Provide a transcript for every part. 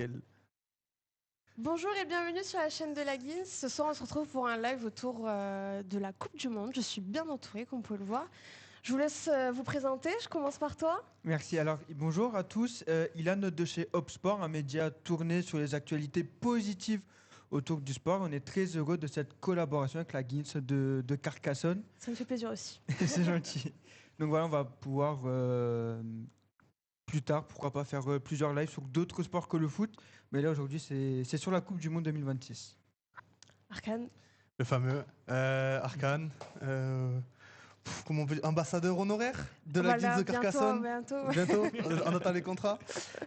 nickel. Bonjour et bienvenue sur la chaîne de la Guins. Ce soir, on se retrouve pour un live autour de la Coupe du Monde. Je suis bien entourée, comme vous pouvez le voir. Je vous laisse vous présenter. Je commence par toi. Merci. Alors, bonjour à tous. Ilan de chez HubSport, un média tourné sur les actualités positives autour du sport. On est très heureux de cette collaboration avec la Guins de Carcassonne. Ça me fait plaisir aussi. C'est gentil. Donc voilà, on va pouvoir plus tard, pourquoi pas, faire plusieurs lives sur d'autres sports que le foot. Mais là, aujourd'hui, c'est sur la Coupe du Monde 2026. Arcane. Le fameux Arcane. Comment on peut dire, ambassadeur honoraire de la Guilde de Carcassonne. Bientôt, on attend les contrats.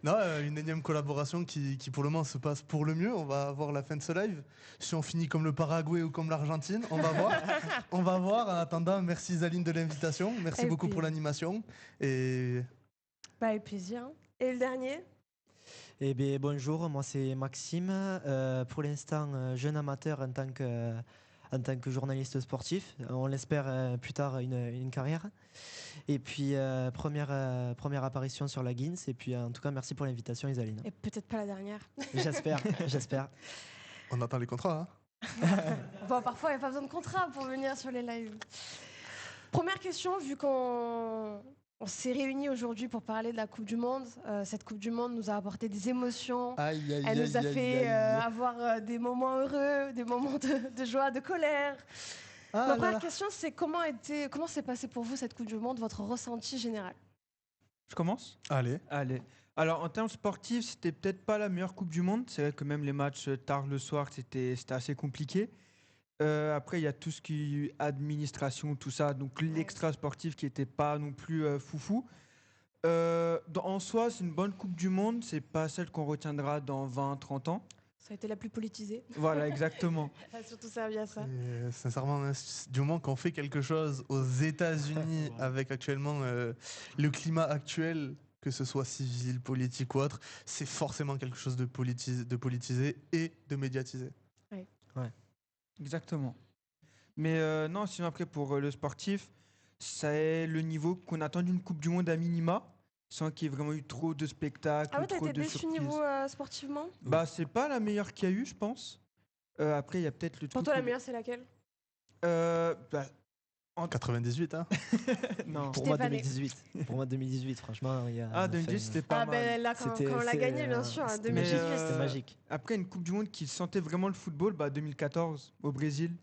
Non, une énième collaboration qui pour le moment se passe pour le mieux. On va voir la fin de ce live. Si on finit comme le Paraguay ou comme l'Argentine, on va voir. On va voir. En attendant, merci Isaline de l'invitation. Merci Avec beaucoup plaisir. pour l'animation. Et Avec plaisir. Et le dernier? Eh bien, bonjour, moi c'est Maxime. Pour l'instant, jeune amateur en tant que journaliste sportif. On l'espère plus tard une carrière. Et puis, première apparition sur la Guins. Et puis, en tout cas, merci pour l'invitation, Isaline. Et peut-être pas la dernière. J'espère. on attend les contrats. Bon, parfois, il n'y a pas besoin de contrat pour venir sur les lives. Première question, vu qu'on s'est réunis aujourd'hui pour parler de la Coupe du Monde. Cette Coupe du Monde nous a apporté des émotions. Elle nous a fait avoir des moments heureux, des moments de joie, de colère. Ma première question, c'est comment s'est passé pour vous cette Coupe du Monde, votre ressenti général? Je commence ? Allez. Alors, en termes sportifs, c'était peut-être pas la meilleure Coupe du Monde. C'est vrai que même les matchs tard le soir, c'était assez compliqué. Après, il y a tout ce qui est administration, tout ça. Donc, l'extra sportif qui n'était pas non plus foufou. En soi, c'est une bonne Coupe du Monde. C'est pas celle qu'on retiendra dans 20, 30 ans. Ça a été la plus politisée. Voilà, exactement. Ça a surtout servi à ça. Et, sincèrement, du moment qu'on fait quelque chose aux États-Unis avec actuellement le climat actuel, que ce soit civil, politique ou autre, c'est forcément quelque chose de politisé et de médiatisé. Ouais. Exactement. Mais non, sinon après pour le sportif, c'est le niveau qu'on attend d'une Coupe du Monde à minima, sans qu'il y ait vraiment eu trop de spectacles, Ah ouais, t'as trop été de déçu surprises. niveau sportivement? Bah, c'est pas la meilleure qu'il y a eu, je pense. Après, il y a peut-être le Pour truc. toi, la meilleure, c'est laquelle? En 98, hein. Non. Pour moi, Stéphane. 2018, franchement, il y a. Ah, 2018, c'était pas Ah mal. ben là, quand on l'a gagné, bien sûr, C'était 2018. magique, c'était magique. Après, une Coupe du Monde qui sentait vraiment le football, bah, 2014 au Brésil.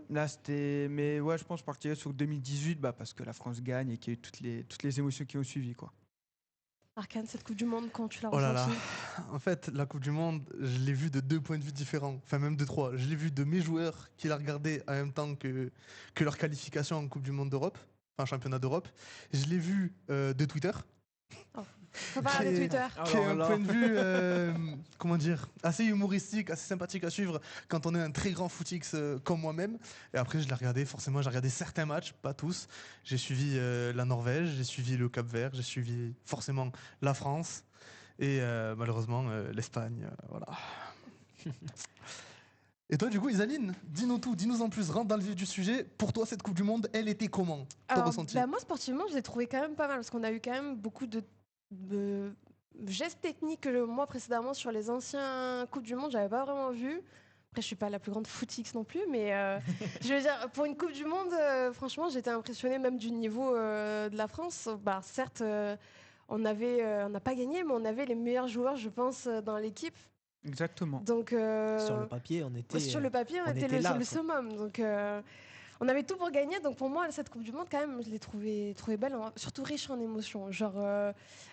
Là, c'était. Mais ouais, je pense que je partirais sur 2018 bah, parce que la France gagne et qu'il y a eu toutes les émotions qui ont suivi, quoi. Arcane, cette Coupe du Monde, quand tu l'as Oh là là. ressentie? En fait, la Coupe du Monde, je l'ai vue de 2 points de vue différents. Enfin, même de 3. Je l'ai vue de mes joueurs qui la regardaient en même temps que leur qualification en Coupe du Monde d'Europe, enfin championnat d'Europe. Je l'ai vue de Twitter. Faut parler de Twitter. Qui est un point de vue, comment dire, assez humoristique, assez sympathique à suivre quand on est un très grand footix comme moi-même. Et après, je l'ai regardé, forcément, j'ai regardé certains matchs, pas tous. J'ai suivi la Norvège, j'ai suivi le Cap-Vert, j'ai suivi forcément la France et malheureusement l'Espagne. Voilà. Et toi, du coup, Isaline, dis-nous tout, dis-nous en plus, rentre dans le vif du sujet. Pour toi, cette Coupe du Monde, elle était comment? Ton Alors, ressenti? moi, sportivement, je l'ai trouvé quand même pas mal parce qu'on a eu quand même beaucoup de gestes techniques que le mois précédemment sur les anciens Coupes du Monde, j'avais pas vraiment vu. Après, je suis pas la plus grande footix non plus, mais je veux dire, pour une Coupe du Monde, franchement, j'étais impressionnée même du niveau de la France. Bah, certes, on n'a pas gagné, mais on avait les meilleurs joueurs, je pense, dans l'équipe. Exactement. Donc, Sur le papier, on était. sur le papier, on était là, le summum. Donc, on avait tout pour gagner. Donc, pour moi, cette Coupe du Monde, quand même, je l'ai trouvée belle, surtout riche en émotions. Genre,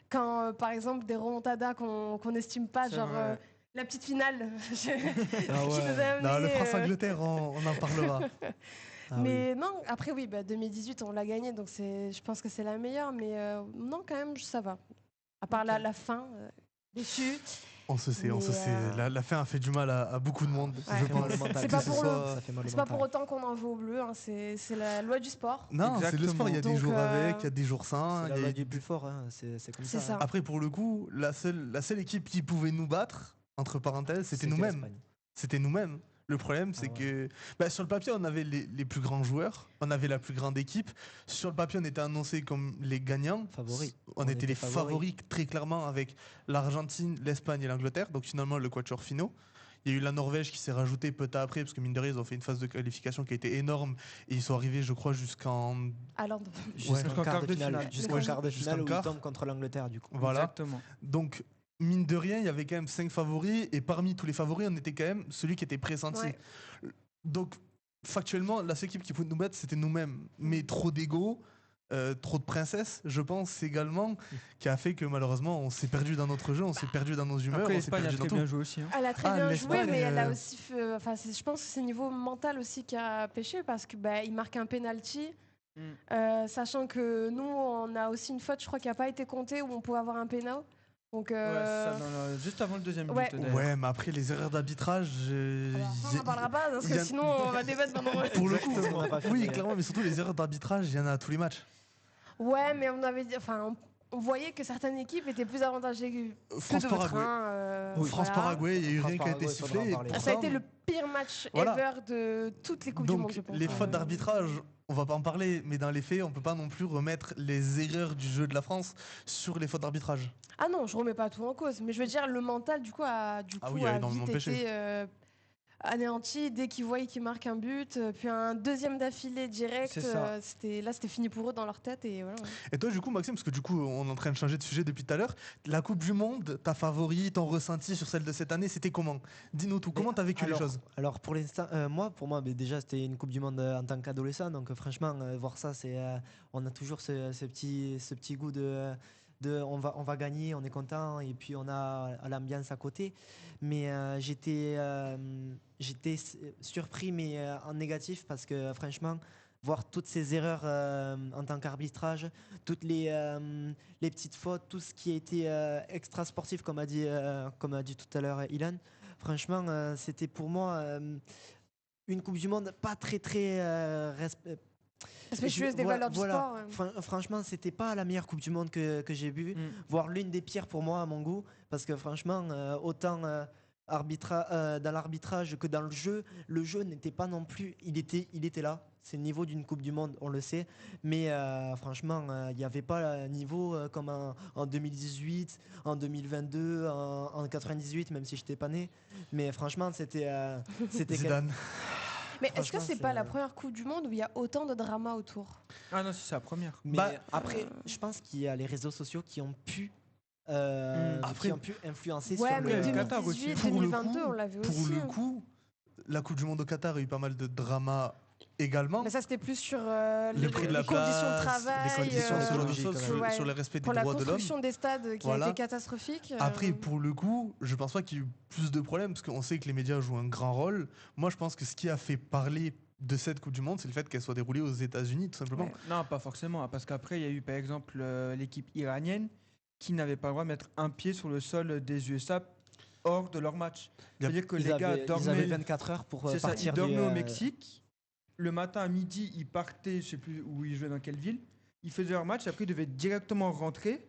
quand, par exemple, des remontadas qu'on n'estime pas, C'est genre vrai. la petite finale qui nous a Non, amené, le France-Angleterre, on en parlera. mais non, après, oui, 2018, on l'a gagné. Donc, je pense que c'est la meilleure. Mais non, quand même, ça va. À part la fin, déçu. On se sait. La fin a fait du mal à beaucoup de monde, Ouais. je pense. C'est pas pour Ça fait mal au C'est pas pour mental. autant qu'on en veut au bleu, hein, c'est la loi du sport. Non, c'est le Exactement. sport. Il y a des Donc, jours avec, il y a des jours sans. C'est il la y a- loi du plus fort, hein, c'est comme C'est ça. ça. hein. Après, pour le coup, la seule équipe qui pouvait nous battre, entre parenthèses, c'était nous-mêmes. l'Espagne. C'était nous-mêmes. Le problème, c'est que sur le papier, on avait les plus grands joueurs, on avait la plus grande équipe. Sur le papier, on était annoncés comme les gagnants. Favoris. On était les favoris très clairement avec l'Argentine, l'Espagne et l'Angleterre. Donc finalement, le quatuor finaux. Il y a eu la Norvège qui s'est rajoutée peu après, parce que mine de rien, ils ont fait une phase de qualification qui a été énorme. Et ils sont arrivés, je crois, jusqu'en quart de finale. Jusqu'en quart de finale où ils tombent contre l'Angleterre, du coup. Voilà. Exactement. Donc, mine de rien, il y avait quand même 5 favoris. Et parmi tous les favoris, on était quand même celui qui était pressenti. Ouais. Donc, factuellement, la seule équipe qui pouvait nous battre, c'était nous-mêmes. Mais trop d'ego, trop de princesses, je pense également, qui a fait que malheureusement, on s'est perdu dans notre jeu, on s'est perdu dans nos humeurs. Après, l'Espagne a très bien joué aussi. Elle a très bien joué, mais elle a aussi fait, je pense que c'est le niveau mental aussi qui a pêché, parce qu'il marque un penalty. Sachant que nous, on a aussi une faute, je crois, qui n'a pas été comptée, où on pouvait avoir un pénal. Donc, juste avant le deuxième but. Ouais, mais après les erreurs d'arbitrage. On n'en parlera pas, parce que sinon on va débattre pendant. Pour le coup, oui, clairement, mais surtout les erreurs d'arbitrage, il y en a à tous les matchs. Ouais, mais on voyait que certaines équipes étaient plus avantagées que d'autres. France-Paraguay, il n'y a eu rien qui a été sifflé. Ça a été le pire match ever de toutes les Coupes du Monde, je pense. Les fautes d'arbitrage, on va pas en parler, mais dans les faits, on peut pas non plus remettre les erreurs du jeu de la France sur les fautes d'arbitrage. Ah non, je remets pas tout en cause, mais je veux dire, le mental du coup a vite été anéanti dès qu'ils voyaient qu'ils marquent un but, puis un deuxième d'affilée direct. C'était fini pour eux dans leur tête. Et, voilà. Et toi, du coup, Maxime, parce que du coup, on est en train de changer de sujet depuis tout à l'heure, la Coupe du Monde, ta favori, ton ressenti sur celle de cette année, c'était comment? Dis-nous tout, comment tu as vécu les choses? Alors, pour l'instant, pour moi, déjà, c'était une Coupe du Monde en tant qu'adolescent, donc franchement, voir ça, on a toujours ce petit goût de on va gagner, on est content, et puis on a l'ambiance à côté. Mais j'étais surpris, mais en négatif, parce que franchement, voir toutes ces erreurs en tant qu'arbitrage, toutes les petites fautes, tout ce qui a été extra sportif, comme a dit tout à l'heure Ilan, franchement, c'était pour moi une Coupe du Monde pas très respectueuse des valeurs du sport. Franchement, c'était pas la meilleure Coupe du Monde que j'ai vue, voire l'une des pires pour moi à mon goût, parce que franchement, autant dans l'arbitrage que dans le jeu n'était pas non plus. Il était là. C'est le niveau d'une Coupe du Monde, on le sait, mais franchement, il n'y avait pas un niveau comme en 2018, en 2022, en 98, même si je n'étais pas né. Mais franchement, c'était Zidane. Mais est-ce que c'est pas la première Coupe du Monde où il y a autant de drama autour? Ah non, c'est la première. Mais après, je pense qu'il y a les réseaux sociaux qui ont pu influencer sur le Qatar aussi. 2022, on l'avait aussi. Pour le coup, la Coupe du Monde au Qatar a eu pas mal de drama également. Mais ça, c'était plus sur les prix de la conditions de travail, les conditions sur le respect des droits de l'homme. Pour la construction des stades qui a été catastrophique. Après, pour le coup, je pense pas qu'il y ait eu plus de problèmes, parce qu'on sait que les médias jouent un grand rôle. Moi, je pense que ce qui a fait parler de cette Coupe du Monde, c'est le fait qu'elle soit déroulée aux États-Unis, tout simplement. Ouais. Non, pas forcément, parce qu'après, il y a eu par exemple l'équipe iranienne qui n'avait pas le droit de mettre un pied sur le sol des USA hors de leur match. C'est-à-dire que les gars ils avaient 24 heures pour partir. Ils dormaient au Mexique. Le matin à midi, ils partaient, je sais plus où ils jouaient, dans quelle ville. Ils faisaient leur match, après ils devaient directement rentrer.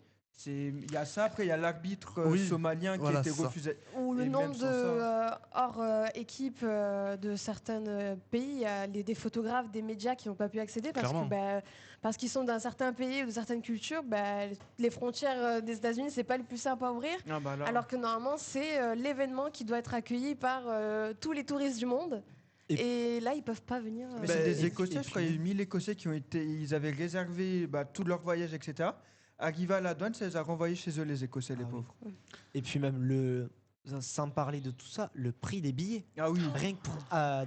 Il y a ça, après il y a l'arbitre somalien qui a été refusé. Ou le nombre de hors équipe de certains pays, il y a des photographes, des médias qui n'ont pas pu accéder parce qu'ils sont d'un certain pays ou de certaines cultures. Les frontières des États-Unis, c'est pas le plus simple à ouvrir. Alors que normalement, c'est l'événement qui doit être accueilli par tous les touristes du monde. Et là, ils peuvent pas venir. Mais c'est des Écossais, je crois. Il y a eu 1000 Écossais ils avaient réservé tout leur voyage, etc. Arrivé à la douane, ça les a renvoyés chez eux, les Écossais, les pauvres. Oui. Et puis même sans parler de tout ça, le prix des billets. Ah oui. Rien que pour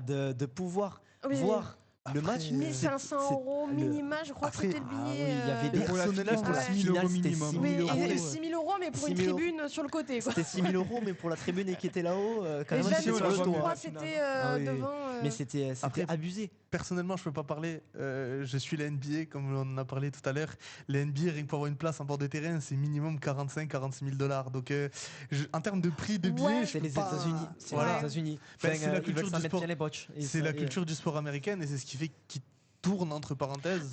de pouvoir voir le match. 1500 € minima, je crois que c'était le billet. Il y avait des personnels, c'était 6 000 € minimum. Oui, 6 000 €, mais pour une tribune sur le côté. C'était 6 000 €, mais pour la tribune qui était là-haut, quand même, je crois que c'était devant. Mais c'était abusé. Personnellement, je peux pas parler. Je suis la NBA, comme on en a parlé tout à l'heure. La NBA, rien que pour avoir une place en bord de terrain, c'est minimum 45 000 $. Donc, en termes de prix de billets, c'est les États-Unis. C'est la culture du sport. C'est la culture du sport américaine américaine, et c'est ce qui fait tourne entre parenthèses.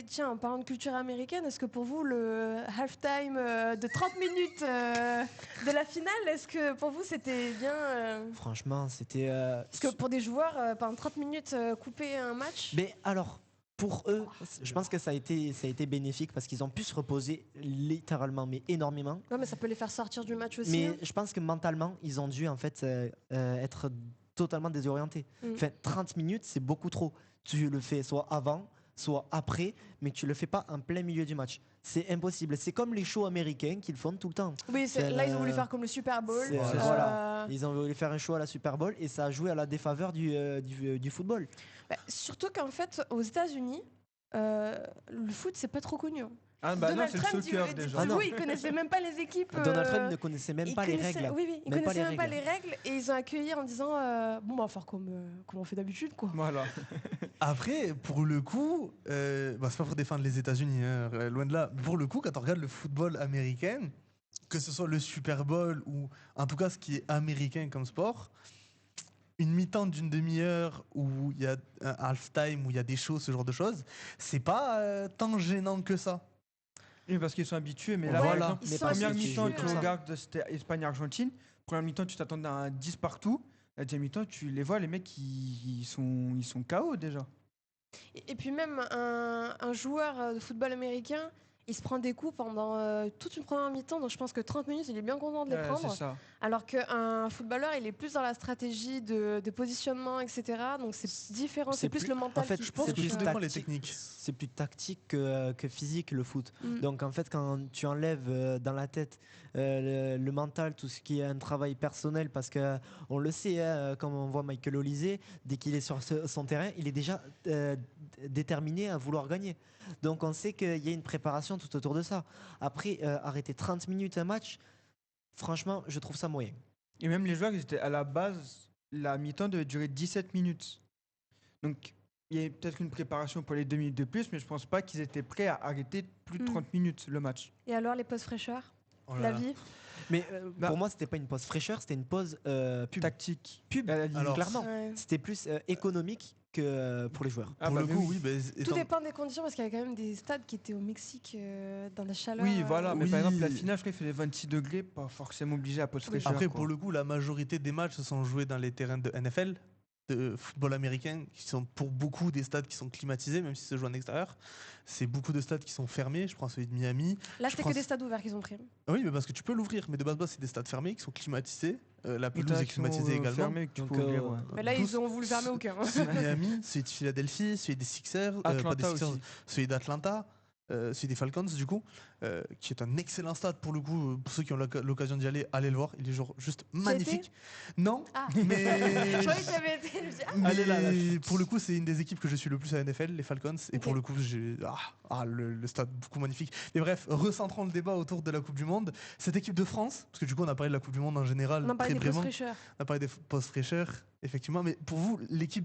Tiens, en parlant de culture américaine, est-ce que pour vous, le halftime de 30 minutes de la finale, est-ce que pour vous, c'était bien Franchement, c'était... Parce que pour des joueurs, pendant 30 minutes, couper un match... Mais alors, pour eux, je pense que ça a été bénéfique parce qu'ils ont pu se reposer littéralement, mais énormément. Ouais, mais ça peut les faire sortir du match aussi. Mais je pense que mentalement, ils ont dû en fait être totalement désorientés. Enfin, 30 minutes, c'est beaucoup trop. Tu le fais soit avant, soit après, mais tu le fais pas en plein milieu du match. C'est impossible. C'est comme les shows américains qu'ils font tout le temps. Oui, là, ils ont voulu faire comme le Super Bowl. Voilà. Ils ont voulu faire un show à la Super Bowl et ça a joué à la défaveur du football. Surtout qu'en fait, aux États-Unis, le foot, c'est pas trop connu. Ah bah non, c'est le soccer déjà. Oui, ils connaissaient même pas les équipes. Donald Trump ne connaissait même pas les règles. Oui, ils connaissaient même pas les règles et ils ont accueilli en disant bon, on va faire comme on fait d'habitude, quoi. Voilà. Après, pour le coup, c'est pas pour défendre les États-Unis, hein, loin de là. Pour le coup, quand on regarde le football américain, que ce soit le Super Bowl ou en tout cas ce qui est américain comme sport, une mi-temps d'une demi-heure où il y a un halftime, où il y a des shows, ce genre de choses, c'est pas tant gênant que ça. Oui, parce qu'ils sont habitués, mais là, Voilà. par exemple, première mi-temps, tu regardes, c'était Espagne-Argentine. Première mi-temps, tu t'attendais à un 10 partout. La deuxième mi-temps, tu les vois, les mecs, ils sont KO déjà. Et puis même un joueur de football américain, il se prend des coups pendant toute une première mi-temps, donc je pense que 30 minutes, il est bien content de les prendre. C'est ça. Alors qu'un footballeur, il est plus dans la stratégie de positionnement, etc. Donc c'est différent, c'est plus le mental. En fait, je pense que tout dépend les techniques. C'est plus tactique que physique le foot. Donc en fait, quand tu enlèves dans la tête le mental, tout ce qui est un travail personnel, parce que on le sait, comme on voit Michael Olise, dès qu'il est sur son terrain, il est déjà déterminé à vouloir gagner. Donc on sait qu'il y a une préparation tout autour de ça. Après, arrêter 30 minutes un match, franchement, je trouve ça moyen. Et même les joueurs, ils étaient à la base, la mi-temps devait durer 17 minutes. Donc, il y a peut-être une préparation pour les 2 minutes de plus, mais je pense pas qu'ils étaient prêts à arrêter plus de 30 minutes le match. Et alors, les pauses fraîcheurs, la vie. Mais pour moi, c'était pas une pause fraîcheur, c'était une pause pub. Tactique. Pub, alors, clairement. Ouais. C'était plus économique que pour les joueurs. Pour le coup, oui. Tout dépend des conditions, parce qu'il y avait quand même des stades qui étaient au Mexique dans la chaleur. Oui, voilà. Mais par exemple, la finale, je crois qu'il faisait 26 degrés, pas forcément obligé à pause fraîcheur. Après, pour le coup, la majorité des matchs se sont joués dans les terrains de NFL, de football américain, qui sont pour beaucoup des stades qui sont climatisés, même si ça se joue en extérieur. C'est beaucoup de stades qui sont fermés. Je prends celui de Miami. Là, c'était que des stades ouverts qu'ils ont pris. Oui, mais parce que tu peux l'ouvrir. Mais de base, c'est des stades fermés qui sont climatisés. La pelouse est climatisée également. Fermés, que tu peux ouvrir, ouais. Mais là, ils ont voulu fermer aucun. Celui de Miami, celui de Philadelphie, celui des Sixers, pas des Sixers, celui d'Atlanta. Celui des Falcons du coup, qui est un excellent stade pour le coup, pour ceux qui ont l'occasion d'y aller, allez le voir, il est genre juste magnifique. Non, mais je croyais que tu avais été. Allez là, pour le coup, c'est une des équipes que je suis le plus à NFL, les Falcons, et pour le coup, j'ai le stade beaucoup magnifique. Mais bref, recentrons le débat autour de la Coupe du Monde. Cette équipe de France, parce que du coup, on a parlé de la Coupe du Monde en général, on a parlé des postes fraîcheurs. On a parlé des postes fraîcheurs, effectivement. Mais pour vous, l'équipe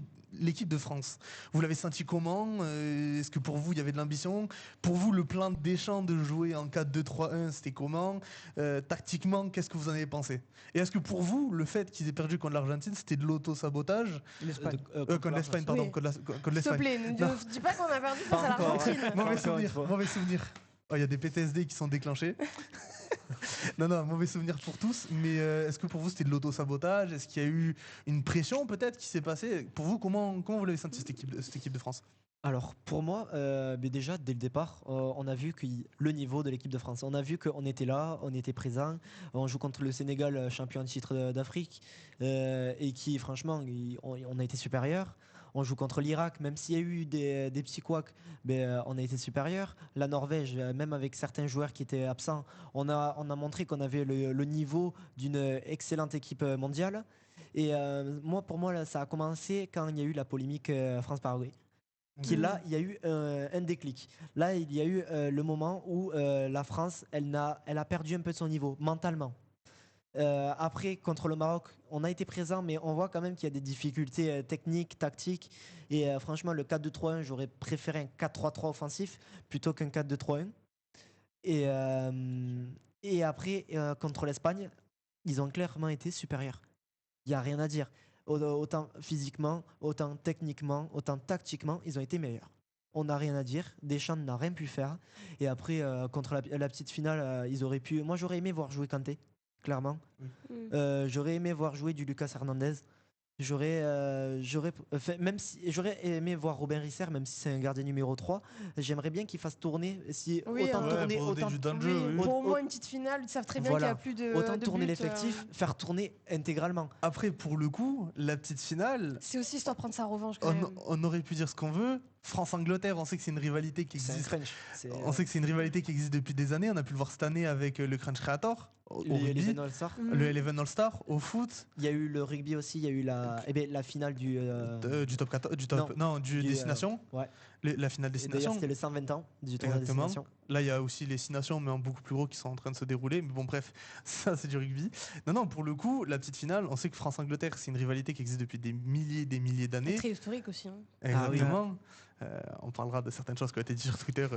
de France, vous l'avez senti comment? Est-ce que pour vous, il y avait de l'ambition? Pour vous, le plan de Deschamps de jouer en 4-2-3-1, c'était comment? Tactiquement, qu'est-ce que vous en avez pensé? Et est-ce que pour vous, le fait qu'ils aient perdu contre l'Argentine, c'était de l'auto-sabotage? Contre l'Espagne, pardon. Oui. Contre l'Espagne. S'il te plaît, ne dis pas qu'on a perdu face à l'Argentine. Mauvais souvenir. Il y a des PTSD qui sont déclenchés. Non, mauvais souvenir pour tous. Mais est-ce que pour vous, c'était de l'auto-sabotage? Est-ce qu'il y a eu une pression peut-être qui s'est passée? Pour vous, comment vous l'avez senti, cette équipe de France? Alors pour moi, déjà dès le départ, on a vu que le niveau de l'équipe de France. On a vu qu'on était là, on était présent. On joue contre le Sénégal, champion de titre d'Afrique, et qui franchement, on a été supérieur. On joue contre l'Irak, même s'il y a eu des petits couacs, on a été supérieur. La Norvège, même avec certains joueurs qui étaient absents, on a montré qu'on avait le niveau d'une excellente équipe mondiale. Et pour moi, là, ça a commencé quand il y a eu la polémique France-Paraguay. Là, il y a eu un déclic. Là, il y a eu le moment où la France, elle a perdu un peu de son niveau, mentalement. Après, contre le Maroc, on a été présent, mais on voit quand même qu'il y a des difficultés techniques, tactiques. Et franchement, le 4-2-3-1, j'aurais préféré un 4-3-3 offensif plutôt qu'un 4-2-3-1. Et après, contre l'Espagne, ils ont clairement été supérieurs. Il n'y a rien à dire. Autant physiquement, autant techniquement, autant tactiquement, ils ont été meilleurs. on n'a rien à dire. Deschamps n'a rien pu faire. Et après, contre la petite finale, ils auraient pu. Moi, j'aurais aimé voir jouer Kanté, clairement. J'aurais aimé voir jouer du Lucas Hernandez. Même si j'aurais aimé voir Robin Risser, même si c'est un gardien numéro 3, j'aimerais bien qu'il fasse tourner. Autant du danger. Pour au moins une petite finale, ils savent très bien qu'il n'y a plus de. Autant de tourner but, l'effectif, faire tourner intégralement. Après, pour le coup, la petite finale. C'est aussi histoire de prendre sa revanche quand même. On aurait pu dire ce qu'on veut. France-Angleterre, on sait que c'est une rivalité qui existe. On sait que c'est une rivalité qui existe depuis des années. On a pu le voir cette année avec le Crunch Creator. Le Eleven All-Star. Le Eleven All-Star au foot. Il y a eu le rugby aussi, il y a eu la finale du top 14, du Destination. La finale Destination. C'était le 120 ans du tournoi Destination. Là, il y a aussi les 6 nations, mais en beaucoup plus gros, qui sont en train de se dérouler. Mais bon, bref, ça, c'est du rugby. Non, pour le coup, la petite finale, on sait que France-Angleterre, c'est une rivalité qui existe depuis des milliers d'années. Très historique aussi. Hein. Exactement. On parlera de certaines choses qui ont été dites sur Twitter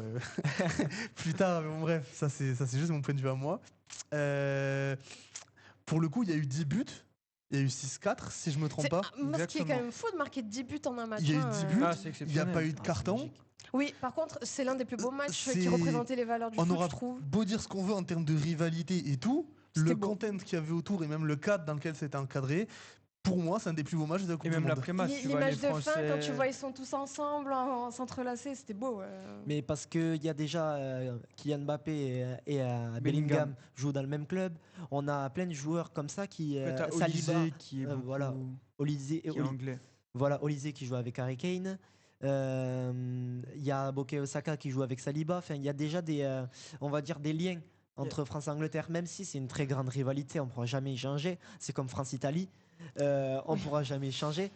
plus tard. Mais bon, bref, ça, c'est juste mon point de vue à moi. Pour le coup, il y a eu 10 buts. Il y a eu 6-4, si je ne me trompe pas. Moi, ce qui est quand même fou de marquer 10 buts en un match. Il y a eu 10 buts, il n'y a pas eu de carton. Oui, par contre, c'est l'un des plus beaux matchs qui représentait les valeurs du foot, je trouve. Beau dire ce qu'on veut en termes de rivalité et tout, le content qu'il y avait autour et même le cadre dans lequel c'était encadré, pour moi, c'est un des plus beaux matchs de la Coupe du Monde. Et même l'après-match, les matchs de fin, quand tu vois ils sont tous ensemble, s'entrelacer, c'était beau. Mais parce qu'il y a déjà Kylian Mbappé et Bellingham jouent dans le même club. On a plein de joueurs comme ça qui... Olysée qui est Olysée qui est anglais. Voilà, Olysée qui joue avec Harry Kane. Il y a Bukayo Saka qui joue avec Saliba. Enfin, il y a déjà on va dire des liens entre France et Angleterre, même si c'est une très grande rivalité, on ne pourra jamais y changer. C'est comme France-Italie. On ne pourra jamais changer.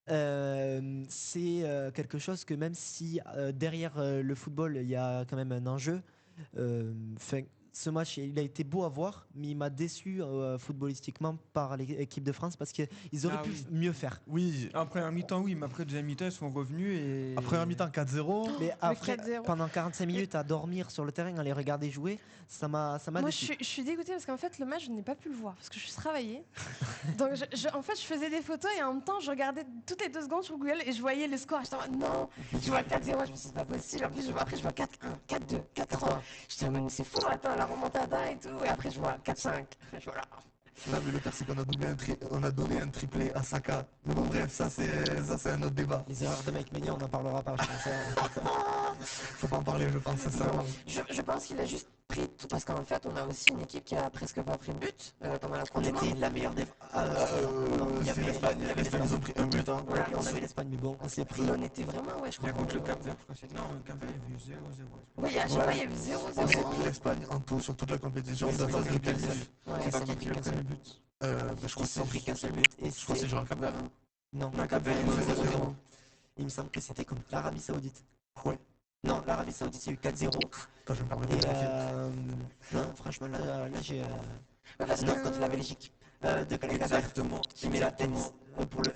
C'est quelque chose que même si derrière le football il y a quand même un enjeu, ce match il a été beau à voir, mais il m'a déçu footballistiquement par l'équipe de France parce qu'ils auraient pu mieux faire. Oui. Après un mi-temps, oui, mais après deuxième mi-temps, ils sont revenus et. Après un mi-temps 4-0. Mais après, pendant 45 minutes à dormir sur le terrain, à les regarder jouer, ça m'a déçu. Moi, je suis dégoûtée parce qu'en fait, le match, je n'ai pas pu le voir parce que je suis travaillée. Donc, en fait, je faisais des photos et en même temps, je regardais toutes les 2 secondes sur Google et je voyais le score. J'étais en mode, non, je vois 4-0, je me suis dit, c'est pas possible. En plus, après, je vois 4-1, 4-2, 4-3. J'étais en mode, c'est fou, attends, la remontada et tout. Et après, je vois 4-5. Voilà. Là, mais le pire, c'est qu'on a donné un triplé à Saka. Mais bon, bref, ça, c'est un autre débat. Les erreurs de Mike Maignan, on n'en parlera pas, je pense. Faut pas en parler, je pense, sincèrement. Je pense qu'il a juste pris tout, parce qu'en fait, on a aussi une équipe qui a presque pas pris de but pendant la Coupe du Monde. On était la meilleure défense. C'est l'Espagne, ils ont pris un but. Hein. Voilà, on avait l'Espagne, mais bon, on s'est pris. On était vraiment, je crois. Contre le Cap-Vert, je crois. Non, le Cap-Vert, il y a eu 0-0. Oui, à chaque fois, il y a eu 0-0. On s'est pris l'Espagne en tout, sur toute la compétition, de phase de qualif. C'est pas qui a pris le but. Je crois qu'ils ont pris qu'un seul but. Je crois que c'est genre Cap-Vert. Non, Cap-Vert, il me semble que c'était contre l'Arabie Saoudite. Ouais. Non, l'Arabie Saoudite, il y a eu 4-0. Attends, je vais me permettre de vérifier. Non, franchement, là j'ai. Non, contre la Belgique. De Exactement. Qui met la tête pour le 1-1.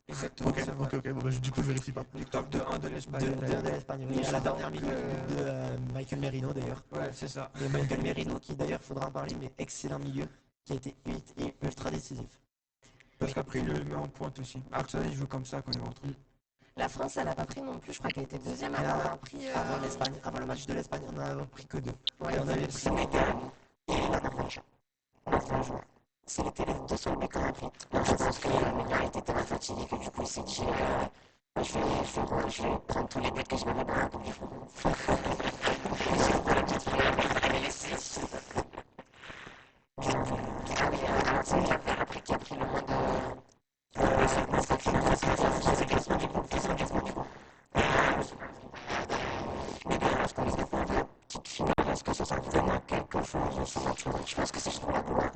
Exactement. Ok. Bon, du coup, je vérifie pas. Victoire 2-1 de l'Espagne. 2-1 de l'Espagne, oui. À la dernière minute de Michael Merino, d'ailleurs. Ouais, c'est ça. Et Michael Merino, qui d'ailleurs, faudra en parler, mais excellent milieu, qui a été ultra décisif. Parce qu'après, il le met en pointe aussi. Arsenal, il joue comme ça quand il rentre. La France, elle n'a pas pris non plus. Je crois qu'elle était deuxième. Elle a pris. Avant l'Espagne, avant le match de l'Espagne, on n'a pris que 2. Ouais, et on avait pris Sénégal et la Norvège. C'était les 2 seuls mecs qu'on a pris. Donc je pense que il était tellement fatigué que du coup il s'est dit je vais prendre tous les buts que je vais mettre dans la Coupe du Monde. Est-ce que ça sert vraiment quelque chose? Je pense que c'est juste la gloire.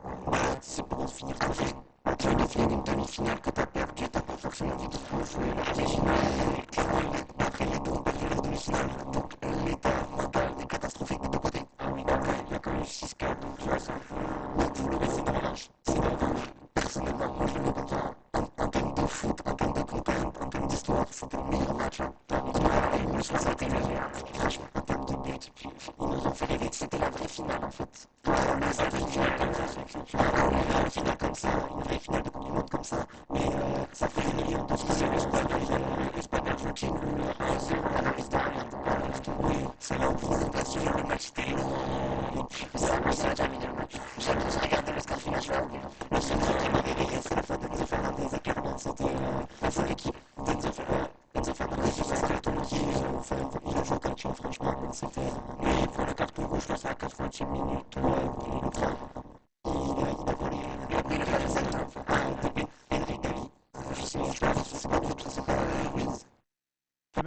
C'est pour finir ta vie. Tu as fait une demi-finale que tu as perdu, tu n'as pas forcément envie de jouer la finale. Après, il y a deux demi-finales. Donc, l'état est catastrophique de deux côtés. Il y a quand même 6-4, donc tu vois, pour le reste, c'est dommage. C'est dommage. Personnellement, moi, je le vois comme ça. En termes de foot, en termes de content, en termes d'histoire, c'était le meilleur match. Il me semble que c'était le meilleur. Franchement, en termes de but, ils nous ont fait rêver que c'était la vraie finale, en fait. Une vraie finale comme ça, une vraie finale de Coupe du Monde comme ça, mais ça fait des millions de soucis. L'Espagne argentine, 1-0.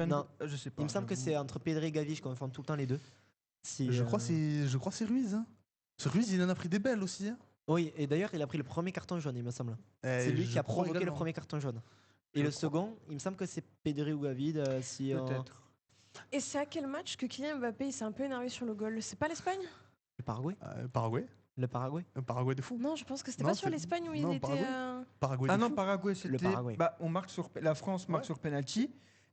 Non, je sais pas. il me semble que c'est entre Pedri et Gavi, je confonds tout le temps les deux. Je crois que c'est Ruiz. Hein. Ce Ruiz, il en a pris des belles aussi. Hein. Oui, et d'ailleurs, il a pris le premier carton jaune, il me semble. C'est lui qui a provoqué le premier carton jaune. Et le second, il me semble que c'est Pedri ou Gavi. Peut-être. Et c'est à quel match que Kylian Mbappé il s'est un peu énervé sur le goal? C'est pas l'Espagne? Le Paraguay. Paraguay. Le Paraguay. Un Paraguay de fou. Non, je pense que c'était pas sur l'Espagne où il était. Paraguay Ah de non, fou. Paraguay, c'était. Le Paraguay. On marque sur la France marque sur penalty.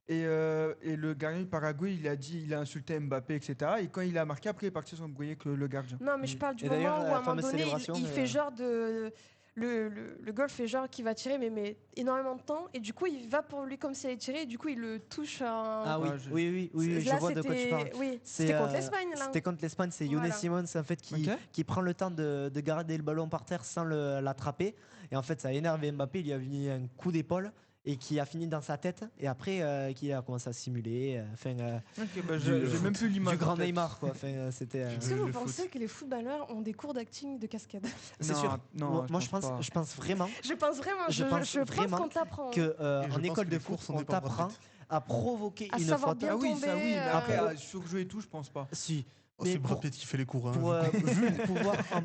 Et le gardien du Paraguay, il a insulté Mbappé, etc. Et quand il a marqué, après, il est parti s'embrouiller avec le gardien. Non, mais je parle du Et moment d'ailleurs, où la à un moment fameuse donné, célébration, il fait genre de. Le goal fait genre qu'il va tirer, mais énormément de temps. Et du coup, il va pour lui comme s'il allait tirer. Et du coup, il le touche. Ah oui, Ah, oui, je Là, vois de quoi tu parles. Oui, c'était contre l'Espagne, là. C'était contre l'Espagne, c'est Younes Voilà. Simons en fait, qui prend le temps de garder le ballon par terre sans l'attraper. Et en fait, ça a énervé Mbappé, il lui a mis un coup d'épaule et qui a fini dans sa tête. Et après, qui a commencé à simuler. J'ai même plus l'image. Du grand Neymar, quoi. C'était. Est-ce que vous pensez que les footballeurs ont des cours d'acting de cascade? C'est sûr. Non, moi, je pense vraiment. Je pense vraiment. Je pense qu'on t'apprend. En école de course, on t'apprend à provoquer à une savoir faute. bien Ah oui, tomber, ça oui, mais après, à surjouer et tout, je pense pas. Si. Oh, c'est Brad Pitt qui fait les cours. Hein.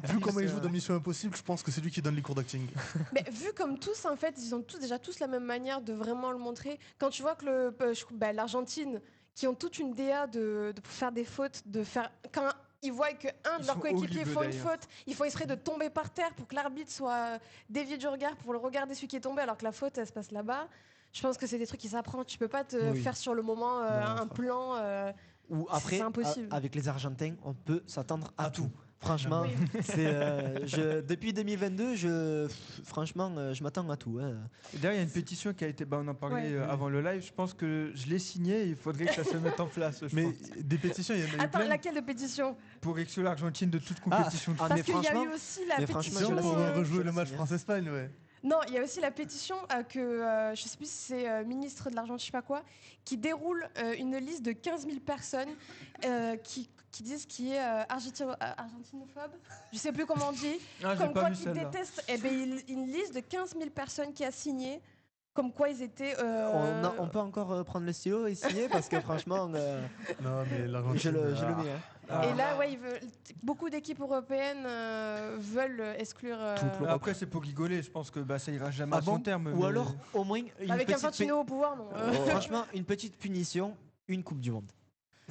Vu comment il joue dans Mission Impossible, je pense que c'est lui qui donne les cours d'acting. Mais vu comme tous, en fait, ils ont déjà tous la même manière de vraiment le montrer. Quand tu vois que l'Argentine, qui ont toute une DA de faire des fautes, quand ils voient qu'un de leurs coéquipiers font une faute, ils font exprès de tomber par terre pour que l'arbitre soit dévié du regard pour le regarder celui qui est tombé, alors que la faute, elle se passe là-bas. Je pense que c'est des trucs qui s'apprennent. Tu peux pas te faire sur le moment un plan. Ou après, c'est impossible. Avec les Argentins, on peut s'attendre à tout. Franchement, depuis 2022, franchement, je m'attends à tout. Hein. D'ailleurs, il y a une pétition qui a été, on en parlait avant le live. Je pense que je l'ai signée. Il faudrait que ça se mette en place. Mais des pétitions, il y en a eu plein. Attends, laquelle de pétition? Pour exclure l'Argentine de toute compétition. Parce qu'il y a eu aussi la pétition pour rejouer le match France-Espagne, ouais. Non, il y a aussi la pétition je sais plus si c'est ministre de l'Argent, je sais pas quoi, qui déroule une liste de 15 000 personnes qui disent qu'il est argentinophobe. Je sais plus comment on dit. Comme quoi qu'ils détestent. Une liste de 15 000 personnes qui a signé. Comme quoi ils étaient. On peut encore prendre le stylo et signer parce que franchement. Non, mais l'Argentine. Je le mets. Hein. Et là, beaucoup d'équipes européennes veulent exclure. Après, c'est pour rigoler. Je pense que ça ira jamais à son terme. Ou alors, au moins. Avec Infantino au pouvoir, non. Franchement, une petite punition, une Coupe du Monde.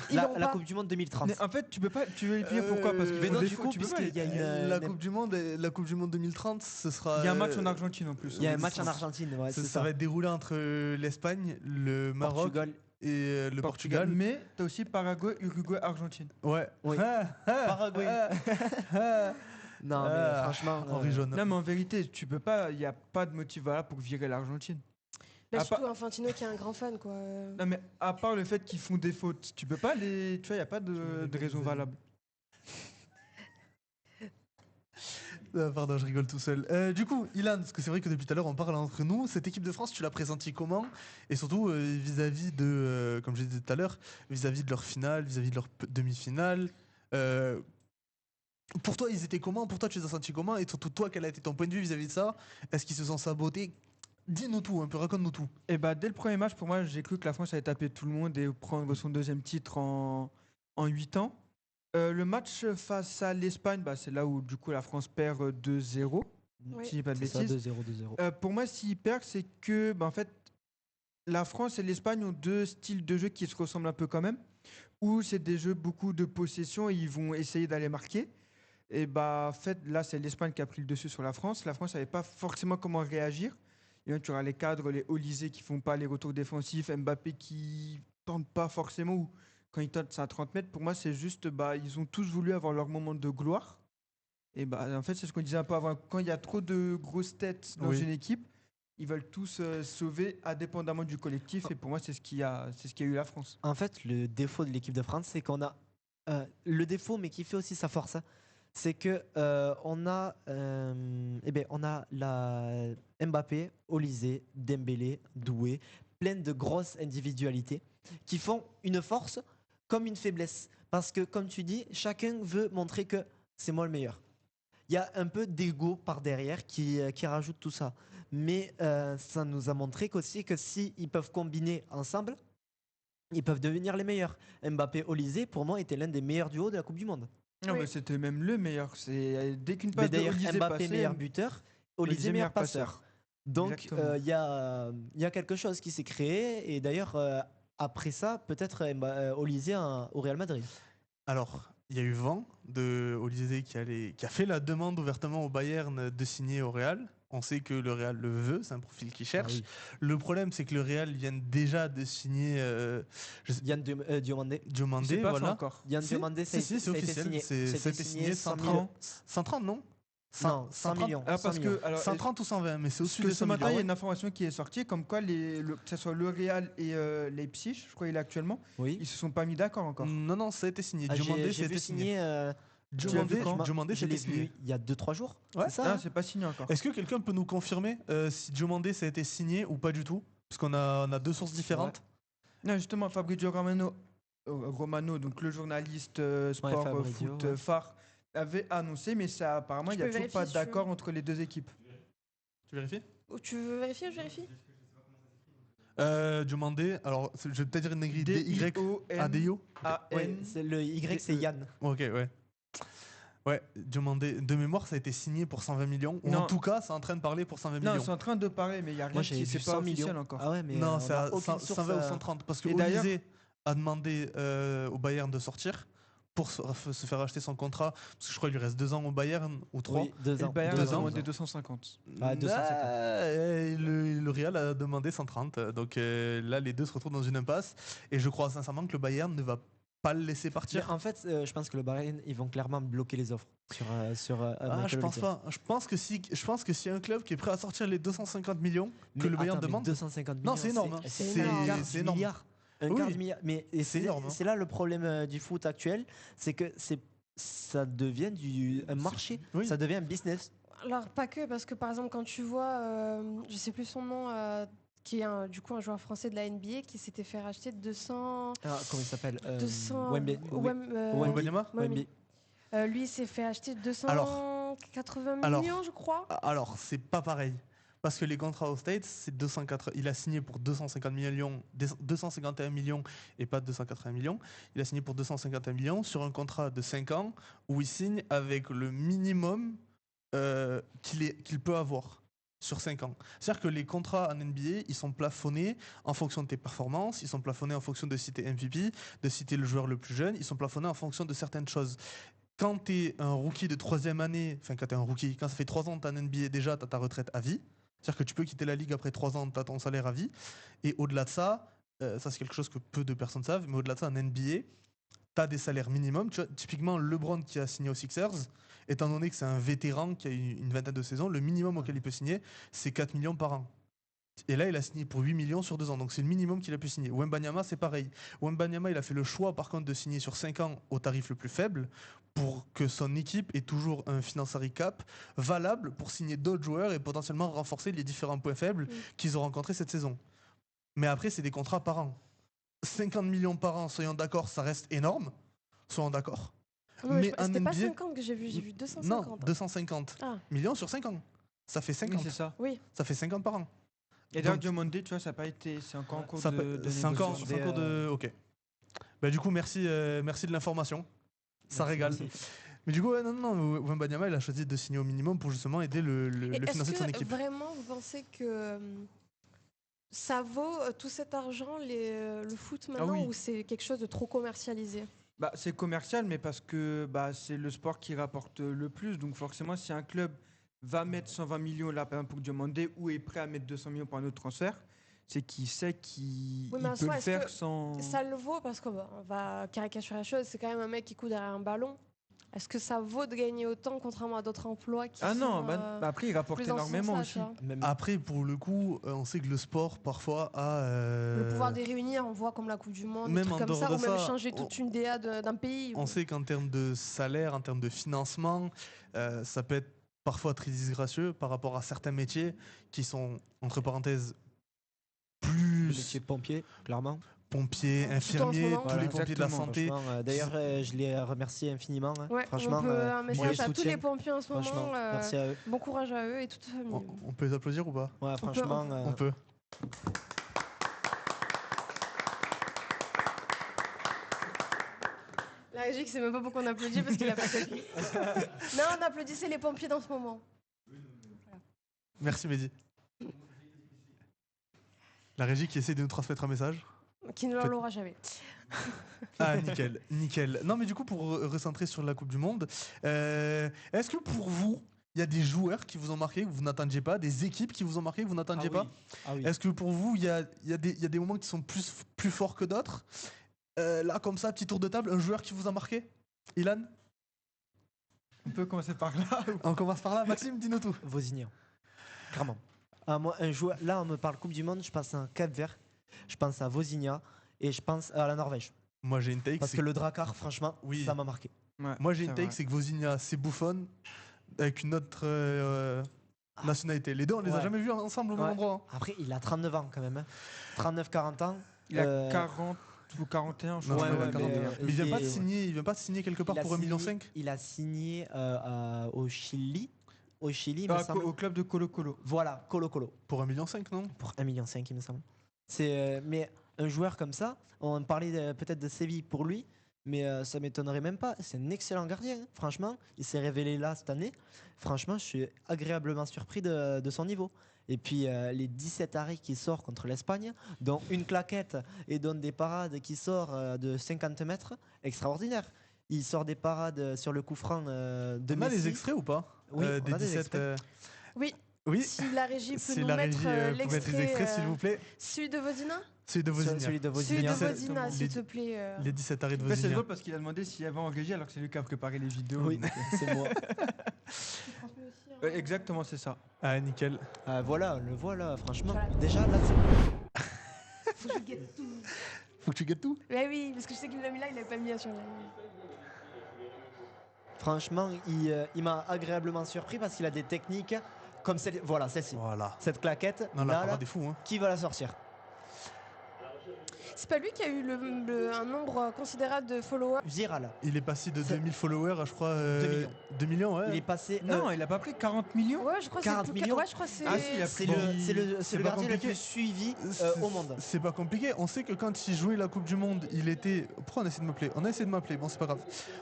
La Coupe du Monde 2030. Mais en fait, tu peux pas. Tu veux expliquer pourquoi? Parce que du coup, puisqu'il y a la Coupe du Monde 2030, ce sera. Il y a un match en Argentine en plus. Il y a un match en Argentine. Ouais, ça va être déroulé entre l'Espagne, le Maroc et le Portugal. Mais t'as aussi Paraguay, Uruguay, Argentine. Ouais. Oui. Paraguay. Non, mais franchement. Non, mais en vérité, tu peux pas. Il n'y a pas de motif valable pour virer l'Argentine. Surtout Infantino qui est un grand fan, quoi. Non, mais à part le fait qu'ils font des fautes, tu peux pas les. Tu vois, il n'y a pas de raison valable. Pardon, je rigole tout seul. Du coup, Ilan, parce que c'est vrai que depuis tout à l'heure on parle entre nous, cette équipe de France, tu l'as pressentie comment? Et surtout vis-à-vis de, comme je disais tout à l'heure, vis-à-vis de leur finale, vis-à-vis de leur demi-finale. Pour toi, ils étaient comment? Pour toi, tu les as sentis comment? Et surtout, toi, quel a été ton point de vue vis-à-vis de ça? Est-ce qu'ils se sont sabotés? Dis-nous tout, un peu, raconte-nous tout. Et dès le premier match, pour moi, j'ai cru que la France allait taper tout le monde et prendre son deuxième titre en 8 ans. Le match face à l'Espagne, c'est là où du coup la France perd 2-0. Oui. Si je dis pas de C'est bêtises. ça, 2-0. Pour moi, s'ils perdent, c'est que en fait, la France et l'Espagne ont deux styles de jeu qui se ressemblent un peu quand même. Où c'est des jeux beaucoup de possession et ils vont essayer d'aller marquer. Et en fait, là, c'est l'Espagne qui a pris le dessus sur la France. La France savait pas forcément comment réagir. Et là, tu auras les cadres, les Olysée qui font pas les retours défensifs, Mbappé qui tente pas forcément, ou quand il tente, c'est à 30 mètres. Pour moi, c'est juste, ils ont tous voulu avoir leur moment de gloire. Et en fait, c'est ce qu'on disait un peu avant. Quand il y a trop de grosses têtes dans une équipe, ils veulent tous sauver indépendamment du collectif. Et pour moi, c'est ce qui a eu la France. En fait, le défaut de l'équipe de France, c'est qu'on a le défaut, mais qui fait aussi sa force. C'est que on a la Mbappé, Olysée, Dembélé, Doué, plein de grosses individualités qui font une force comme une faiblesse. Parce que, comme tu dis, chacun veut montrer que c'est moi le meilleur. Il y a un peu d'ego par derrière qui rajoute tout ça. Mais ça nous a montré qu'aussi que s'ils peuvent combiner ensemble, ils peuvent devenir les meilleurs. Mbappé Olysée, pour moi, était l'un des meilleurs duos de la Coupe du Monde. Non, mais c'était même le meilleur. Dès qu'une passe Mais d'ailleurs, d'Olysée Mbappé passait, meilleur buteur, Olysée meilleur passeur. Donc il y a quelque chose qui s'est créé. Et d'ailleurs, après ça, peut-être Olysée au Real Madrid. Alors, il y a eu vent de Olysée qui a fait la demande ouvertement au Bayern de signer au Real. On sait que le Real le veut, c'est un profil qu'il cherche. Ah oui. Le problème, c'est que le Real vient déjà de signer Yann Diomandé. Diomandé, pas voilà. fait encore. Yann Diomandé, c'est officiel. C'était signé 130, non 100 millions. Alors, parce que, 130 ou 120, mais c'est au-dessus de ce 100 matin, il y a millions. une information qui est sortie comme quoi, que ce soit le Real et Leipzig, je crois qu'il est actuellement, Oui. ils se sont pas mis d'accord encore. Non, ça a été signé. Ah, Diomandé, j'ai c'était vu signé. Diomandé, c'était je l'ai signé. vu il y a 2-3 jours. Ouais. C'est ça Ah, hein c'est pas signé encore. Est-ce que quelqu'un peut nous confirmer si Diomandé, ça a été signé ou pas du tout? Parce qu'on a deux sources différentes. Non, justement, Fabrizio Romano, donc le journaliste sport Fabrizio, foot phare, avait annoncé, mais ça apparemment, il n'y a toujours pas d'accord entre les deux équipes. Tu vérifies? Tu veux vérifier? Je vérifie. Diomandé, alors je vais peut-être dire une grille D-I-O-N-A-N. Ouais, le Y, c'est Yann. Ok, ouais. Ouais, Diomandé, de mémoire, ça a été signé pour 120 millions. Ou Non. en tout cas, c'est en train de parler pour 120 Non, millions. c'est en train de parler, mais il n'y a rien Moi, qui c'est pas 100 officiel millions encore. Ah ouais, mais Non, on c'est a à aucune source. 120 ou 130. Parce que Et d'ailleurs- Olysée a demandé au Bayern de sortir pour se faire acheter son contrat. Parce que je crois qu'il lui reste 2 ans au Bayern ou 3. Oui, 2 Et ans. le Bayern a 2 ans. demandé 250. Ah, 250. Le Real a demandé 130. Donc là, les deux se retrouvent dans une impasse. Et je crois sincèrement que le Bayern ne va pas le laisser Mais partir. en fait, je pense que le Bayern, ils vont clairement bloquer les offres sur Je pense pas. Je pense que s'il y a un club qui est prêt à sortir les 250 millions que le Bayern demande. 250 millions. Non, c'est énorme. hein. c'est C'est énorme. Milliard. Un Oui. quart de milliard. Mais C'est énorme, hein. C'est là le problème du foot actuel, c'est que ça devient un marché, Oui. ça devient un business. Alors, pas que, parce que par exemple, quand tu vois, je sais plus son nom, qui est du coup un joueur français de la NBA qui s'était fait racheter 200. Ah, comment il s'appelle 200. Wembanyama Wemby. Lui, il s'est fait acheter 280 Alors- millions, je crois. Alors, c'est pas pareil. Parce que les contrats aux States, c'est 204. Il a signé pour 250 millions, 251 millions et pas 280 millions. Il a signé pour 251 millions sur un contrat de 5 ans où il signe avec le minimum qu'il peut avoir sur 5 ans. C'est-à-dire que les contrats en NBA, ils sont plafonnés en fonction de tes performances, ils sont plafonnés en fonction de si tu es MVP, de si tu es le joueur le plus jeune, ils sont plafonnés en fonction de certaines choses. Quand tu es un rookie de 3e année, enfin quand tu es un rookie, quand ça fait 3 ans que tu es en NBA déjà, tu as ta retraite à vie. C'est-à-dire que tu peux quitter la ligue après 3 ans, tu as ton salaire à vie. Et au-delà de ça, ça c'est quelque chose que peu de personnes savent, mais au-delà de ça, en NBA, tu as des salaires minimums. Tu vois, typiquement, LeBron qui a signé aux Sixers, étant donné que c'est un vétéran qui a une vingtaine de saisons, le minimum auquel il peut signer, c'est 4 millions par an. Et là, il a signé pour 8 millions sur 2 ans. Donc c'est le minimum qu'il a pu signer. Wembanyama, c'est pareil. Wembanyama, il a fait le choix, par contre, de signer sur 5 ans au tarif le plus faible pour que son équipe ait toujours un financiary cap valable pour signer d'autres joueurs et potentiellement renforcer les différents points faibles qu'ils ont rencontrés cette saison. Mais après, c'est des contrats par an. 50 millions par an, soyons d'accord, ça reste énorme. Soyons d'accord. Mais en c'était pas NBA 50 que j'ai vu 250. Non, 250 Ah. millions sur 5 ans. Ça fait 50. Oui, c'est ça. Oui. Ça fait 50 par an. Et d'ailleurs, Donc- Diomandé, tu vois, ça n'a pas été. C'est encore en cours Ça de peut- c'est encore négociation. de. Ok. Bah, du coup, merci de l'information. Ça Merci, régale. merci. Mais du coup, ouais, non, Wembanyama, il a choisi de signer au minimum pour justement aider le Et financier de son est-ce que équipe. vraiment vous pensez que ça vaut tout cet argent, le foot maintenant, oui. ou c'est quelque chose de trop commercialisé? Bah, c'est commercial, mais parce que c'est le sport qui rapporte le plus. Donc forcément, si un club va mettre 120 millions là, par exemple, pour Diomandé, ou est prêt à mettre 200 millions pour un autre transfert, c'est qu'il sait qu'il Oui, mais en peut soi, le est-ce faire que sans... Ça le vaut parce qu'on va caricaturer la chose, c'est quand même un mec qui court derrière un ballon. Est-ce que ça vaut de gagner autant contrairement à d'autres emplois qui Ah sont, non, après, il rapporte plus dans ce énormément sens-là, aussi. tu vois. Même- Après, pour le coup, on sait que le sport, parfois, a. Le pouvoir des réunir, on voit comme la Coupe du Monde, des Même trucs en comme dehors ça, de ou même ça, changer toute une DA d'un pays. On sait qu'en termes de salaire, en termes de financement, ça peut être parfois très disgracieux par rapport à certains métiers qui sont, entre parenthèses, Le plus. métier pompier, clairement. pompiers, infirmiers, tous les pompiers de la santé. D'ailleurs, je les remercie infiniment. Ouais, franchement, un message à tous les pompiers en ce moment. Merci à eux. Bon courage à eux et toute famille. On peut les applaudir ou pas? Ouais, franchement, on peut. La régie, c'est même pas pourquoi on applaudit parce qu'il a pas compris. Non, on applaudissait les pompiers dans ce moment. Voilà. Merci Mehdi. La régie qui essaie de nous transmettre un message. Qui ne l'aura jamais. Ah, nickel. Non, mais du coup, pour recentrer sur la Coupe du Monde, est-ce que pour vous, il y a des joueurs qui vous ont marqué, que vous n'attendiez pas, des équipes qui vous ont marqué, que vous n'attendiez pas? Oui. Est-ce que pour vous, il y a des moments qui sont plus forts que d'autres? Là, comme ça, petit tour de table, un joueur qui vous a marqué? Ilan? On peut commencer par là. On commence par là. Maxime, dis-nous tout. Vozinha. Clairement. Moi, un joueur, là, on me parle Coupe du Monde, je pense à un Cap-Vert, je pense à Vozinha et je pense à la Norvège. Moi, j'ai une take. Parce que le Drakkar, franchement, ça m'a marqué. Ouais, moi, j'ai une take, c'est que Vozinha, c'est Buffon avec une autre nationalité. Les deux, on les a jamais vus ensemble au même endroit. Hein. Après, il a 39 ans quand même. Hein. 39-40 ans. Il a 40 ou 41, je crois. Mais il vient pas de signer quelque part pour 1,5 million. Il a signé au Chili. Au Chili, il me semble. Au club de Colo-Colo. Voilà, Colo-Colo. Pour 1,5 million, non? Pour 1,5 million, il me semble. Mais un joueur comme ça, on parlait peut-être de Séville pour lui, mais ça m'étonnerait même pas. C'est un excellent gardien. Hein. Franchement, il s'est révélé là cette année. Franchement, je suis agréablement surpris de son niveau. Et puis les 17 arrêts qui sortent contre l'Espagne, dont une claquette et dont des parades qui sortent de 50 mètres, extraordinaire. Il sort des parades sur le coup franc de Messi. On a les extraits ou pas? Oui, des 17. Oui. Si la régie peut nous mettre l'extrait, les extraits, s'il vous plaît. Celui de Vozinha? Celui de Vozinha. Celui de Vozinha, s'il te plaît. Les 17 arrêts de Vozinha. C'est drôle parce qu'il a demandé s'il avait engagé alors que c'est lui qui a préparé les vidéos. Oui, c'est moi. Exactement, c'est ça. Ah, nickel. Voilà, le voilà, franchement. Déjà, là, c'est... Faut que je guette tout. Faut que tu guettes tout? Ouais, oui, parce que je sais qu'il me l'a mis là, il l'avait pas mis sur la... Franchement, il m'a agréablement surpris parce qu'il a des techniques comme celle-ci. Voilà. Cette claquette, non, là, des fous, hein. Qui va la sortir? C'est pas lui qui a eu un nombre considérable de followers? Viral. Il est passé de 2000 followers à, je crois, 2 millions. ouais. Il est passé... Non, il a pas pris 40 millions. Ouais, je crois 40 millions. Ouais, je crois que c'est... Ah si, c'est le gardien le plus suivi au monde. C'est pas compliqué. On sait que quand il jouait la Coupe du Monde, il était... Pourquoi on essaie de m'appeler? On a essayé de m'appeler, bon c'est pas grave.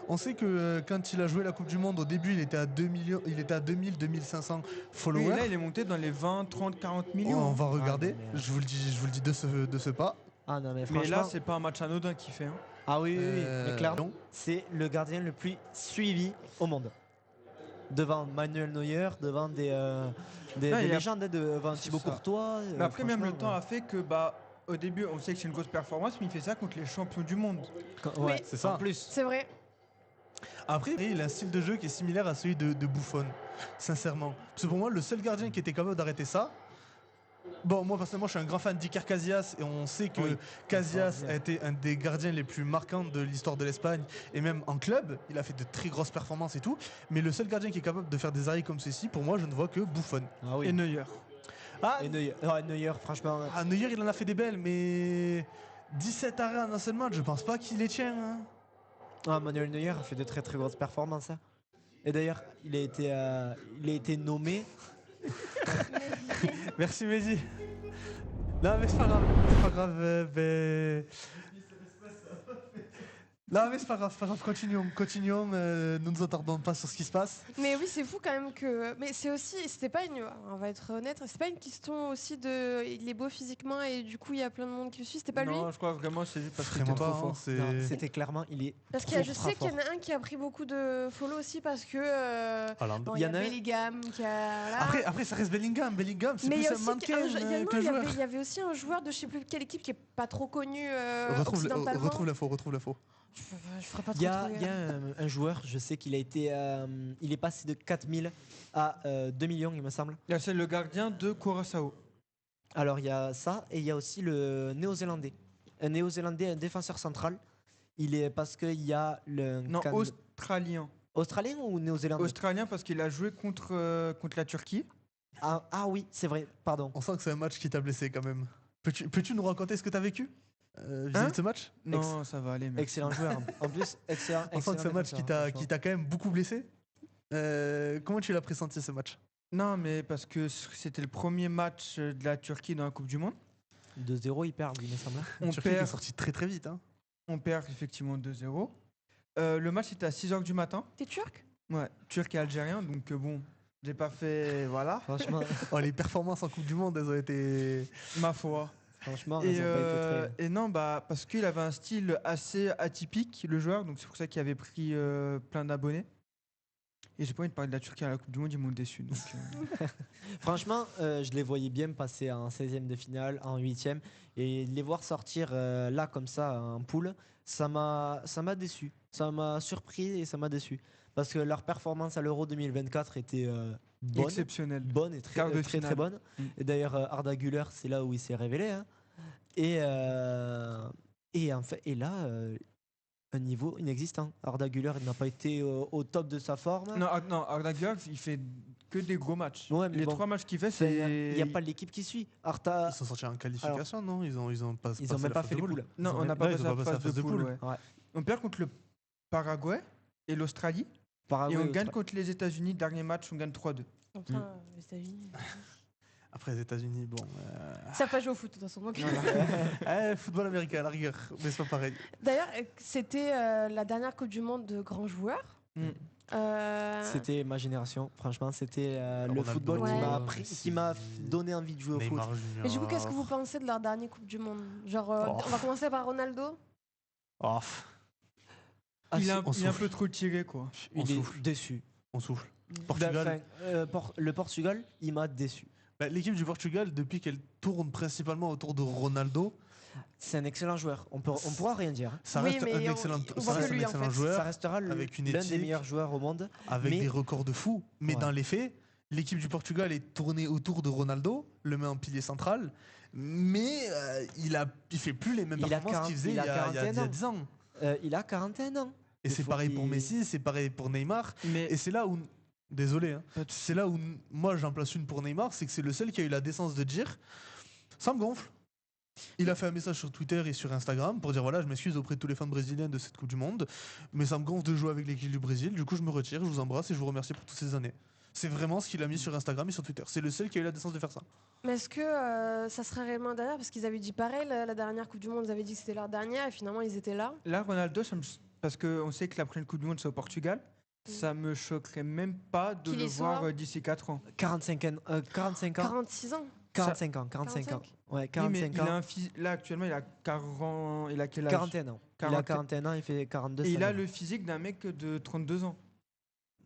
On sait que quand il a joué la Coupe du Monde, au début, il était à 2 millions, il était à 2500 followers. Oui, là, il est monté dans les 20, 30, 40 millions. On va regarder. Je vous le dis de ce pas. Ah non, mais là, c'est pas un match anodin qu'il fait. Hein. Ah oui, mais clairement, c'est le gardien le plus suivi au monde. Devant Manuel Neuer, devant des légendes, devant Thibaut Courtois. Mais après, même le temps a fait que, au début, on sait que c'est une grosse performance, mais il fait ça contre les champions du monde. Ouais, c'est ça. En plus. C'est vrai. Après, il a un style de jeu qui est similaire à celui de Buffon, sincèrement. Parce que pour moi, le seul gardien qui était capable d'arrêter ça. Bon, moi personnellement, je suis un grand fan d'Iker Casillas et on sait que Casillas a été un des gardiens les plus marquants de l'histoire de l'Espagne et même en club, il a fait de très grosses performances et tout. Mais le seul gardien qui est capable de faire des arrêts comme ceci, pour moi, je ne vois que Buffon et Neuer. Et Neuer, franchement. Neuer, il en a fait des belles, mais 17 arrêts en un seul match, je pense pas qu'il les tient. Hein. Manuel Neuer a fait de très très grosses performances. Hein. Et d'ailleurs, il a été nommé. Merci Mehdi. Non mais c'est pas grave. Non mais c'est pas grave, continuons, nous nous attardons pas sur ce qui se passe. Mais oui, c'est fou quand même que... Mais c'est aussi, on va être honnête, c'est pas une question aussi de... Il est beau physiquement et du coup il y a plein de monde qui le suit, c'était pas lui? Non, je crois vraiment c'est juste parce qu'il était trop fort. C'était clairement, il est parce que je sais qu'il y en a un qui a pris beaucoup de follow aussi parce que... il y a Bellingham qui a... Là. Après ça reste Bellingham, c'est plus un mannequin qu'un joueur. Il y avait aussi un joueur de je sais plus quelle équipe qui est pas trop connu occidentalement. Retrouve l'info. Je ferai pas trop. Il y a un joueur, je sais qu'il a été, il est passé de 4000 à 2 millions, il me semble. C'est le gardien de Curaçao. Alors il y a ça et il y a aussi le Néo-Zélandais. Un Néo-Zélandais, un défenseur central. Il est parce qu'il y a le. Non, australien. Australien ou néo-zélandais? Australien parce qu'il a joué contre la Turquie. Ah oui, c'est vrai, pardon. On sent que c'est un match qui t'a blessé quand même. Peux-tu nous raconter ce que t'as vécu vis-à-vis de ce match? Non, ça va aller. Merci. Excellent joueur. En plus, excellent. On sent que c'est un match qui t'a quand même beaucoup blessé. Comment tu l'as pressenti ce match? Non, mais parce que c'était le premier match de la Turquie dans la Coupe du Monde. 2-0, ils perdent, il me semble. La Turquie est sorti très très vite. Hein. On perd effectivement 2-0. Le match était à 6h du matin. T'es turc? Ouais, turc et algérien. Donc bon, j'ai pas fait. Voilà. Franchement, Les performances en Coupe du Monde, elles ont été. Ma foi. franchement, elles ont pas été très. Et non, parce qu'il avait un style assez atypique, le joueur. Donc c'est pour ça qu'il avait pris plein d'abonnés. Et j'ai pas envie de parler de la Turquie à la Coupe du Monde, ils m'ont déçu. Donc, Franchement, je les voyais bien passer en 16e de finale, en 8e. Et les voir sortir là, comme ça, en poule, ça m'a déçu. Ça m'a surpris et ça m'a déçu. Parce que leur performance à l'Euro 2024 était bonne. exceptionnel. Bonne et Quart de très finale. bonne. Et d'ailleurs, Arda Güler, c'est là où il s'est révélé. Hein. Et en fait, un niveau inexistant. Arda Güler n'a pas été au top de sa forme. Non, Arda Güler, il fait que des gros matchs. Ouais, mais Les bon, 3 matchs qu'il fait, il c'est. n'y a pas l'équipe qui suit. Arta, Ils sont sortis en qualification, non? Ils ont pas ils n'ont même pas fait les poules. Non, on n'a pas passé la phase de poule. Ouais. Ouais. On perd contre le Paraguay et l'Australie. Paraguay, Et on gagne contre les États-Unis. Dernier match, on gagne 3-2. Enfin, les États-Unis. Après les États-Unis, bon. Ça pas joué au foot de toute façon. Donc... Football américain à la rigueur, mais c'est pas pareil. D'ailleurs, c'était la dernière Coupe du Monde de grands joueurs. C'était ma génération, franchement, c'était le Ronaldo, football ouais. qui m'a donné envie de jouer au foot. Neymar Junior. Et du coup, qu'est-ce que vous pensez de leur dernière Coupe du Monde? Genre, on va commencer par Ronaldo. Oh. Il est un peu trop tiré, quoi. Il est déçu. On souffle. Portugal. Le Portugal, il m'a déçu. L'équipe du Portugal, depuis qu'elle tourne principalement autour de Ronaldo, c'est un excellent joueur. On pourra rien dire. Ça reste un excellent joueur. Ça restera avec l'un des meilleurs joueurs au monde. Avec des records de fou. Mais dans les faits, l'équipe du Portugal est tournée autour de Ronaldo, le met en pilier central. Mais il fait plus les mêmes performances qu'il faisait il y a 10 ans. Il a 41 ans. Et c'est pareil pour Messi, c'est pareil pour Neymar. Et c'est là où... Désolé, hein. C'est là où moi j'en place une pour Neymar, c'est que c'est le seul qui a eu la décence de dire ça me gonfle. Il a fait un message sur Twitter et sur Instagram pour dire voilà, je m'excuse auprès de tous les fans brésiliens de cette Coupe du Monde, mais ça me gonfle de jouer avec l'équipe du Brésil, du coup je me retire, je vous embrasse et je vous remercie pour toutes ces années. C'est vraiment ce qu'il a mis sur Instagram et sur Twitter. C'est le seul qui a eu la décence de faire ça. Mais est-ce que ça serait réellement derrière? Parce qu'ils avaient dit pareil, la dernière Coupe du Monde, ils avaient dit que c'était leur dernière et finalement ils étaient là. Là, Ronaldo, parce qu'on sait que la prochaine Coupe du Monde c'est au Portugal. Ça me choquerait même pas de le voir d'ici 4 ans. 45 ans. 46 ans. 45 ans. Ouais, 45 ans. Là, actuellement, il a 40. Il a quel âge? 41 ans. Il a 41 ans, il fait 42 ans. Et il a le physique d'un mec de 32 ans.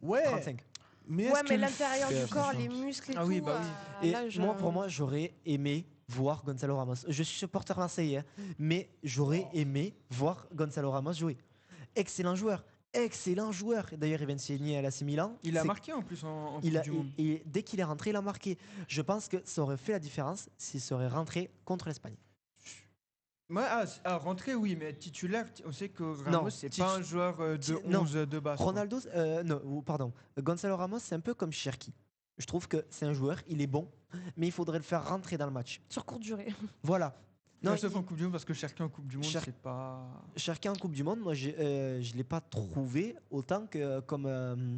Ouais. 35. Mais l'intérieur du corps, les muscles et tout. Oui, bah oui. Et pour moi, j'aurais aimé voir Gonzalo Ramos. Je suis supporter marseillais, mais j'aurais aimé voir Gonzalo Ramos jouer. Excellent joueur. D'ailleurs, il vient de signer à l'AC Milan. Il a marqué en plus en Coupe du Monde. Et dès qu'il est rentré, il a marqué. Je pense que ça aurait fait la différence s'il serait rentré contre l'Espagne. Ouais, rentrer, oui, mais titulaire, on sait que Ramos, c'est pas un joueur de 11 de base. Ronaldo, Gonzalo Ramos, c'est un peu comme Cherki. Je trouve que c'est un joueur, il est bon, mais il faudrait le faire rentrer dans le match. Sur courte durée. Voilà. Non, sauf en Coupe du Monde, parce que Cherki en Coupe du Monde, c'est pas... Cherki en Coupe du Monde, moi, je ne l'ai pas trouvé autant que comme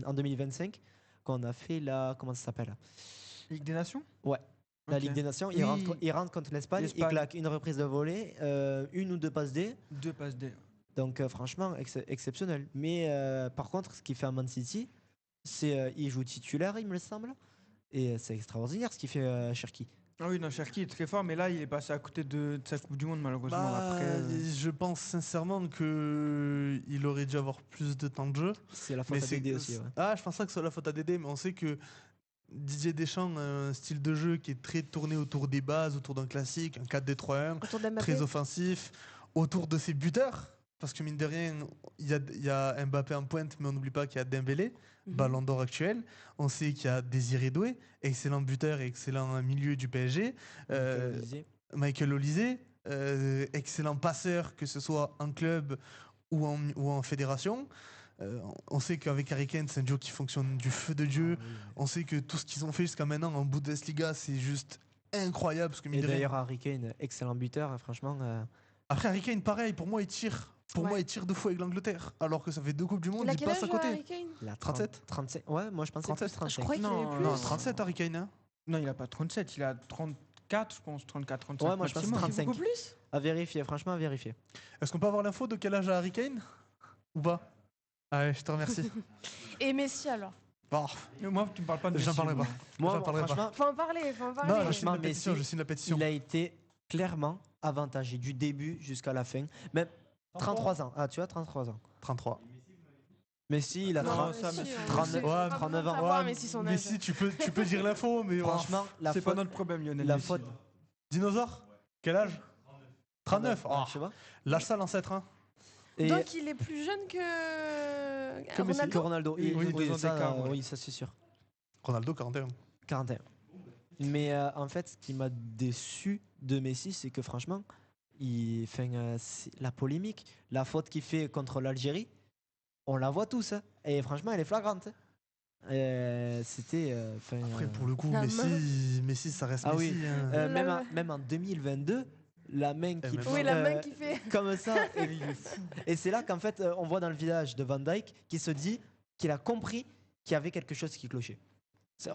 en 2025, quand on a fait la... Comment ça s'appelle? Ligue des Nations? Ouais. La Ligue des Nations, il rentre contre l'Espagne, il claque une reprise de volée, une ou deux passes D. 2 passes D. Donc franchement, exceptionnel. Mais par contre, ce qu'il fait à Man City, c'est il joue titulaire, il me semble. Et c'est extraordinaire ce qu'il fait Cherki. Ah oui, non, Cherki est très fort, mais là, il est passé à côté de sa Coupe du Monde, malheureusement. Après, je pense sincèrement qu'il aurait dû avoir plus de temps de jeu. C'est la faute à Dédé aussi. Ouais. Je pense pas que ce soit la faute à Dédé, mais on sait que Didier Deschamps a un style de jeu qui est très tourné autour des bases, autour d'un classique, un 4-2-3-1, très offensif, autour de ses buteurs. Parce que mine de rien, il y a Mbappé en pointe, mais on n'oublie pas qu'il y a Dembélé, Ballon d'Or actuel. On sait qu'il y a Désiré Doué, excellent buteur et excellent milieu du PSG. Michael Olise, excellent passeur, que ce soit en club ou en fédération. On sait qu'avec Harry Kane, c'est un duo qui fonctionne du feu de Dieu. On sait que tout ce qu'ils ont fait jusqu'à maintenant en Bundesliga, c'est juste incroyable. Parce que et d'ailleurs, Harry Kane, excellent buteur, franchement. Après, Harry Kane, pareil, pour moi, il tire. Moi, il tire 2 fois avec l'Angleterre. Alors que ça fait 2 Coupes du Monde, il passe à côté. Il a 37. 37. Ouais, moi je pensais 37. plus 35. Je crois qu'il avait plus. Non, 37 Harry Kane. Hein. Non, il a pas 37, il a 34, je pense, 34, 35. Ouais, moi je pense maximum. 35. Beaucoup plus. À vérifier, franchement, à vérifier. Est-ce qu'on peut avoir l'info de quel âge a Harry Kane? Ou pas? Allez, je te remercie. Et Messi alors? Bon. Moi, tu me parles pas de J'en Messi, parlerai pas. Moi, J'en parlerai franchement, Faut en parler. Non, je signe la pétition, Messi, je signe la pétition. il a été clairement avantagé du début jusqu'à la fin. Même 33 ans. Ah, tu as 33 ans. 33. Messi, il a Non, 30 Messi, Messi, on 39 sait. ouais, Pas 39 besoin de ans. savoir Messi son âge. Messi, tu peux dire l'info, mais Franchement, la C'est pas faute. notre problème, Lionel La Messi. faute. Dinosaure? Quel âge? 39. Je sais pas. Lâche ça, l'ancêtre. Hein. Et Donc il est plus jeune que Messi. que Ronaldo. Ronaldo. Oui, 2 ans d'écart, ouais. Oui, ça c'est sûr. Ronaldo, 41. 41. Mais en fait, ce qui m'a déçu de Messi, c'est que franchement, la polémique, la faute qu'il fait contre l'Algérie, on la voit tous. Hein. Et franchement, elle est flagrante. C'était. Après, pour le coup, La Messi, ça reste Ah Messi. oui. Hein. Même en 2022, la main qui même Oui, la main qui fait. comme ça. Et c'est là qu'en fait, on voit dans le visage de Van Dijk qui se dit qu'il a compris qu'il y avait quelque chose qui clochait.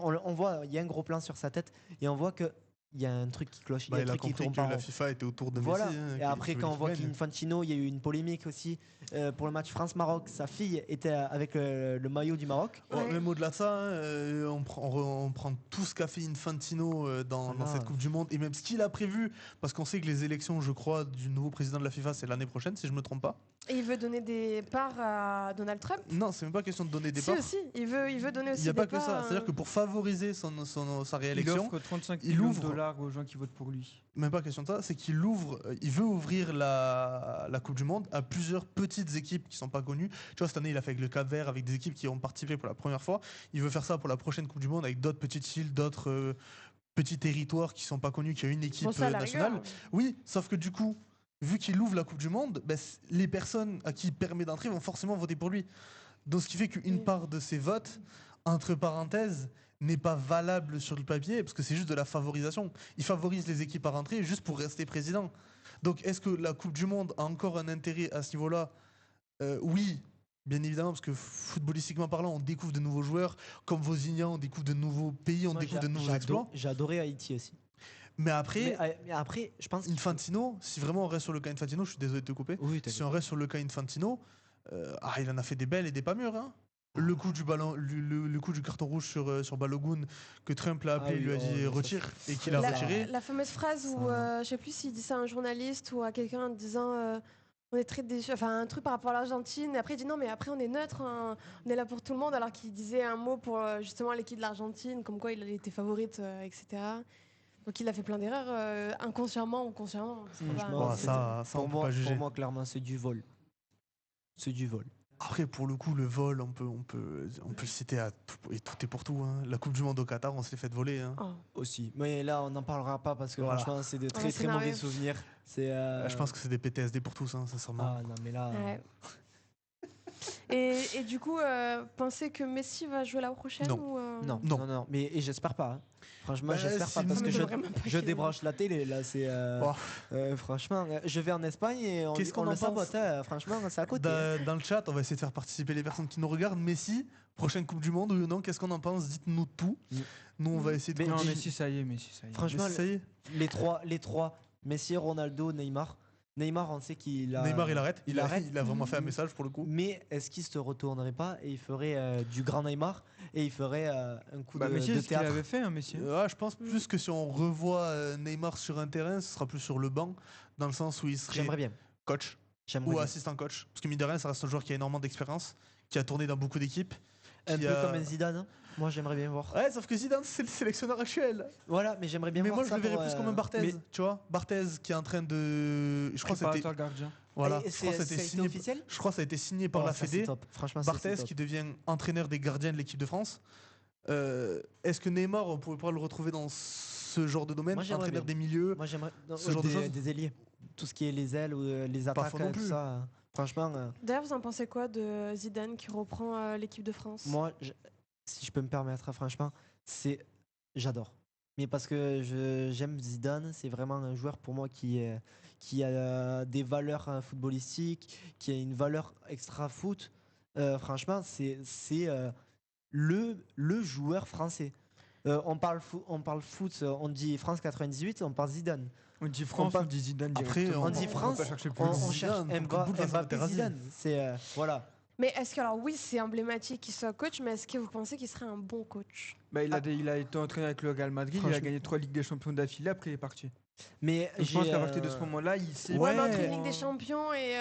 On voit, il y a un gros plan sur sa tête et on voit que il y a un truc qui cloche, il y a un Il a truc qui compris tourne que pas la rond. FIFA était autour de Voilà. Messi. Hein, Et après, quand on voit qu'il qu'Infantino, il y a eu une polémique aussi pour le match France-Maroc. Sa fille était avec le maillot du Maroc. Ouais. Même au-delà de ça, hein, on prend tout ce qu'a fait Infantino dans cette Coupe du Monde et même ce qu'il a prévu, parce qu'on sait que les élections, je crois, du nouveau président de la FIFA, c'est l'année prochaine, si je me trompe pas. Et il veut donner des parts à Donald Trump. Non, c'est même pas question de donner des Si parts. aussi, il veut donner aussi Il n'y a des pas que parts. ça. C'est-à-dire que pour favoriser sa Il réélection, offre 35 il millions ouvre- de dollars aux gens qui votent pour lui. même pas question de ça, c'est qu'il il veut ouvrir la Coupe du Monde à plusieurs petites équipes qui sont pas connues. Tu vois, cette année, il a fait avec le Cap-Vert, avec des équipes qui ont participé pour la première fois. Il veut faire ça pour la prochaine Coupe du Monde avec d'autres petites îles, d'autres petits territoires qui sont pas connus, qui a une équipe Bon, ça, à la nationale. rigueur. Oui, sauf que du coup, vu qu'il ouvre la Coupe du Monde, les personnes à qui il permet d'entrer vont forcément voter pour lui. Donc ce qui fait qu'une Oui. part de ces votes, entre parenthèses, n'est pas valable sur le papier, parce que c'est juste de la favorisation. Il favorise les équipes à rentrer juste pour rester président. Donc est-ce que la Coupe du Monde a encore un intérêt à ce niveau-là? Oui, bien évidemment, parce que footballistiquement parlant, on découvre de nouveaux joueurs, comme Vozinha, on découvre de nouveaux pays, on Moi, découvre de nouveaux exploits. J'ai adoré Haïti aussi. Mais après, Mais après, je pense. Infantino, si vraiment on reste sur le cas Infantino, je suis désolé de te couper, Oui, si on reste sur le cas Infantino, il en a fait des belles et des pas mûres. Hein. Le coup du ballon, le coup du carton rouge sur Balogun que Trump l'a appelé, Ah oui, lui a dit mais ça, retire et qu'il a La- retiré. La fameuse phrase où, je sais plus s'il dit ça à un journaliste ou à quelqu'un en disant on est très déçus, enfin un truc par rapport à l'Argentine. Et après il dit non, mais après on est neutre, hein, on est là pour tout le monde, alors qu'il disait un mot pour justement l'équipe de l'Argentine, comme quoi il était favorite, etc. Donc il a fait plein d'erreurs, inconsciemment ou consciemment. C'est pas- Franchement, Bon, c'est- ça, on pour peut moi, pas juger. pour moi, clairement, c'est du vol. C'est du vol. Après, pour le coup, le vol, on peut le citer à tout, et tout et pour tout. Hein. La Coupe du Monde au Qatar, on se l'est fait voler. Hein. Oh. Aussi. Mais là, on n'en parlera pas parce que Voilà. franchement, c'est de va très très s'énerver. mauvais souvenirs. C'est. Je pense que c'est des PTSD pour tous, hein, sincèrement. Ah non, mais là. Ouais. Et du coup, pensez que Messi va jouer la prochaine Non. ou, Non, Non. non, non. Mais et j'espère pas. Hein. Franchement, Bah, j'espère si pas parce vous- que Ça m'étonnerait même pas je qu'il- débranche la télé. Là, c'est. Oh. Franchement, je vais en Espagne et on, Qu'est-ce qu'on on en le sabote. pense Hein. Franchement, c'est à côté. Hein. Dans le chat, on va essayer de faire participer les personnes qui nous regardent. Messi, prochaine Coupe du Monde, oui ou non? Qu'est-ce qu'on en pense? Dites-nous tout. Mm. Nous, on va essayer de Mais Non, continuer. Messi, ça y est, Messi, ça y est. Franchement, Messi, ça y est. les trois, Messi, Ronaldo, Neymar. Neymar, on sait qu'il a. Neymar, il arrête. il arrête. Il a vraiment fait un message pour le coup. Mais est-ce qu'il se retournerait pas et il ferait du grand Neymar et il ferait un coup Bah, de Messi, c'est ce qu'il théâtre? avait fait, hein, Messi. Je pense plus que si on revoit Neymar sur un terrain, ce sera plus sur le banc, dans le sens où il serait J'aimerais bien. coach J'aimerais ou bien. assistant coach. Parce que mine de rien, ça reste un joueur qui a énormément d'expérience, qui a tourné dans beaucoup d'équipes. Un qui peu a- comme un Zidane. Hein. Moi, j'aimerais bien voir. Ouais, sauf que Zidane, c'est le sélectionneur actuel. Voilà, mais j'aimerais bien Mais voir moi, je ça le verrais pour, plus comme un Barthez, mais- tu vois. Barthez qui est en train de. Je crois que c'était. Préparateur gardien. Voilà, Et je crois que ça a c'était été signé. officiel. Je crois que ça a été signé par Oh, la ça, Fédé. c'est top. Franchement, ça, c'est Barthez top. qui devient entraîneur des gardiens de l'équipe de France. Est-ce que Neymar, on pourrait pas le retrouver dans ce genre de domaine? Moi, j'aimerais Entraîneur bien. des milieux. Moi, j'aimerais ce genre de choses. des ailiers. Tout ce qui est les ailes ou les Pas attaques, faux non tout plus. ça. Franchement, D'ailleurs, vous en pensez quoi de Zidane qui reprend l'équipe de France? moi, si je peux me permettre, franchement, j'adore. Mais parce que j'aime Zidane, c'est vraiment un joueur pour moi qui a des valeurs footballistiques, qui a une valeur extra-foot. Franchement, c'est le joueur français. On parle foot, on dit France 98, on parle Zidane. On dit France, on dit Zidane Après, directement. On dit France, va pas chercher plus on loin. cherche Zidane, Mbappé, Zidane. Voilà. Mais est-ce que, alors oui, c'est emblématique qu'il soit coach, mais est-ce que vous pensez qu'il serait un bon coach? Il a été entraîné avec le Real Madrid, il a gagné 3 Ligues des Champions d'affilée, après il est parti. Mais Je pense qu'à partir de ce moment-là, il s'est... Ouais, mais entre une Ligue des Champions et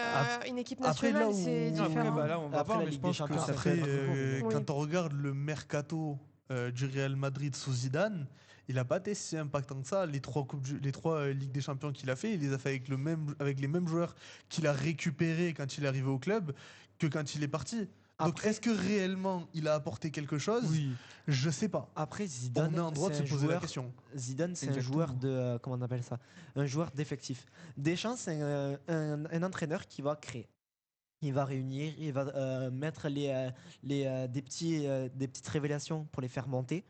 une équipe Après, nationale, là où- c'est différent. Là, on va Après voir, la mais je Ligue pense des que Champions, ça Après, fait... Oui. quand on regarde le mercato du Real Madrid sous Zidane, il n'a pas été si impactant que ça. Les trois Ligues des Champions qu'il a fait, il les a fait avec les mêmes joueurs qu'il a récupérés quand il est arrivé au club que quand il est parti. Donc, Après- est-ce que réellement il a apporté quelque chose? Oui. Je sais pas. Après, Zidane, On est en droit de c'est se un poser la joueur. question. Zidane, c'est un Exactement. joueur de. Comment on appelle ça? Un joueur d'effectif. Deschamps, c'est un entraîneur qui va créer. Il va réunir, il va mettre des petites révélations pour les faire monter.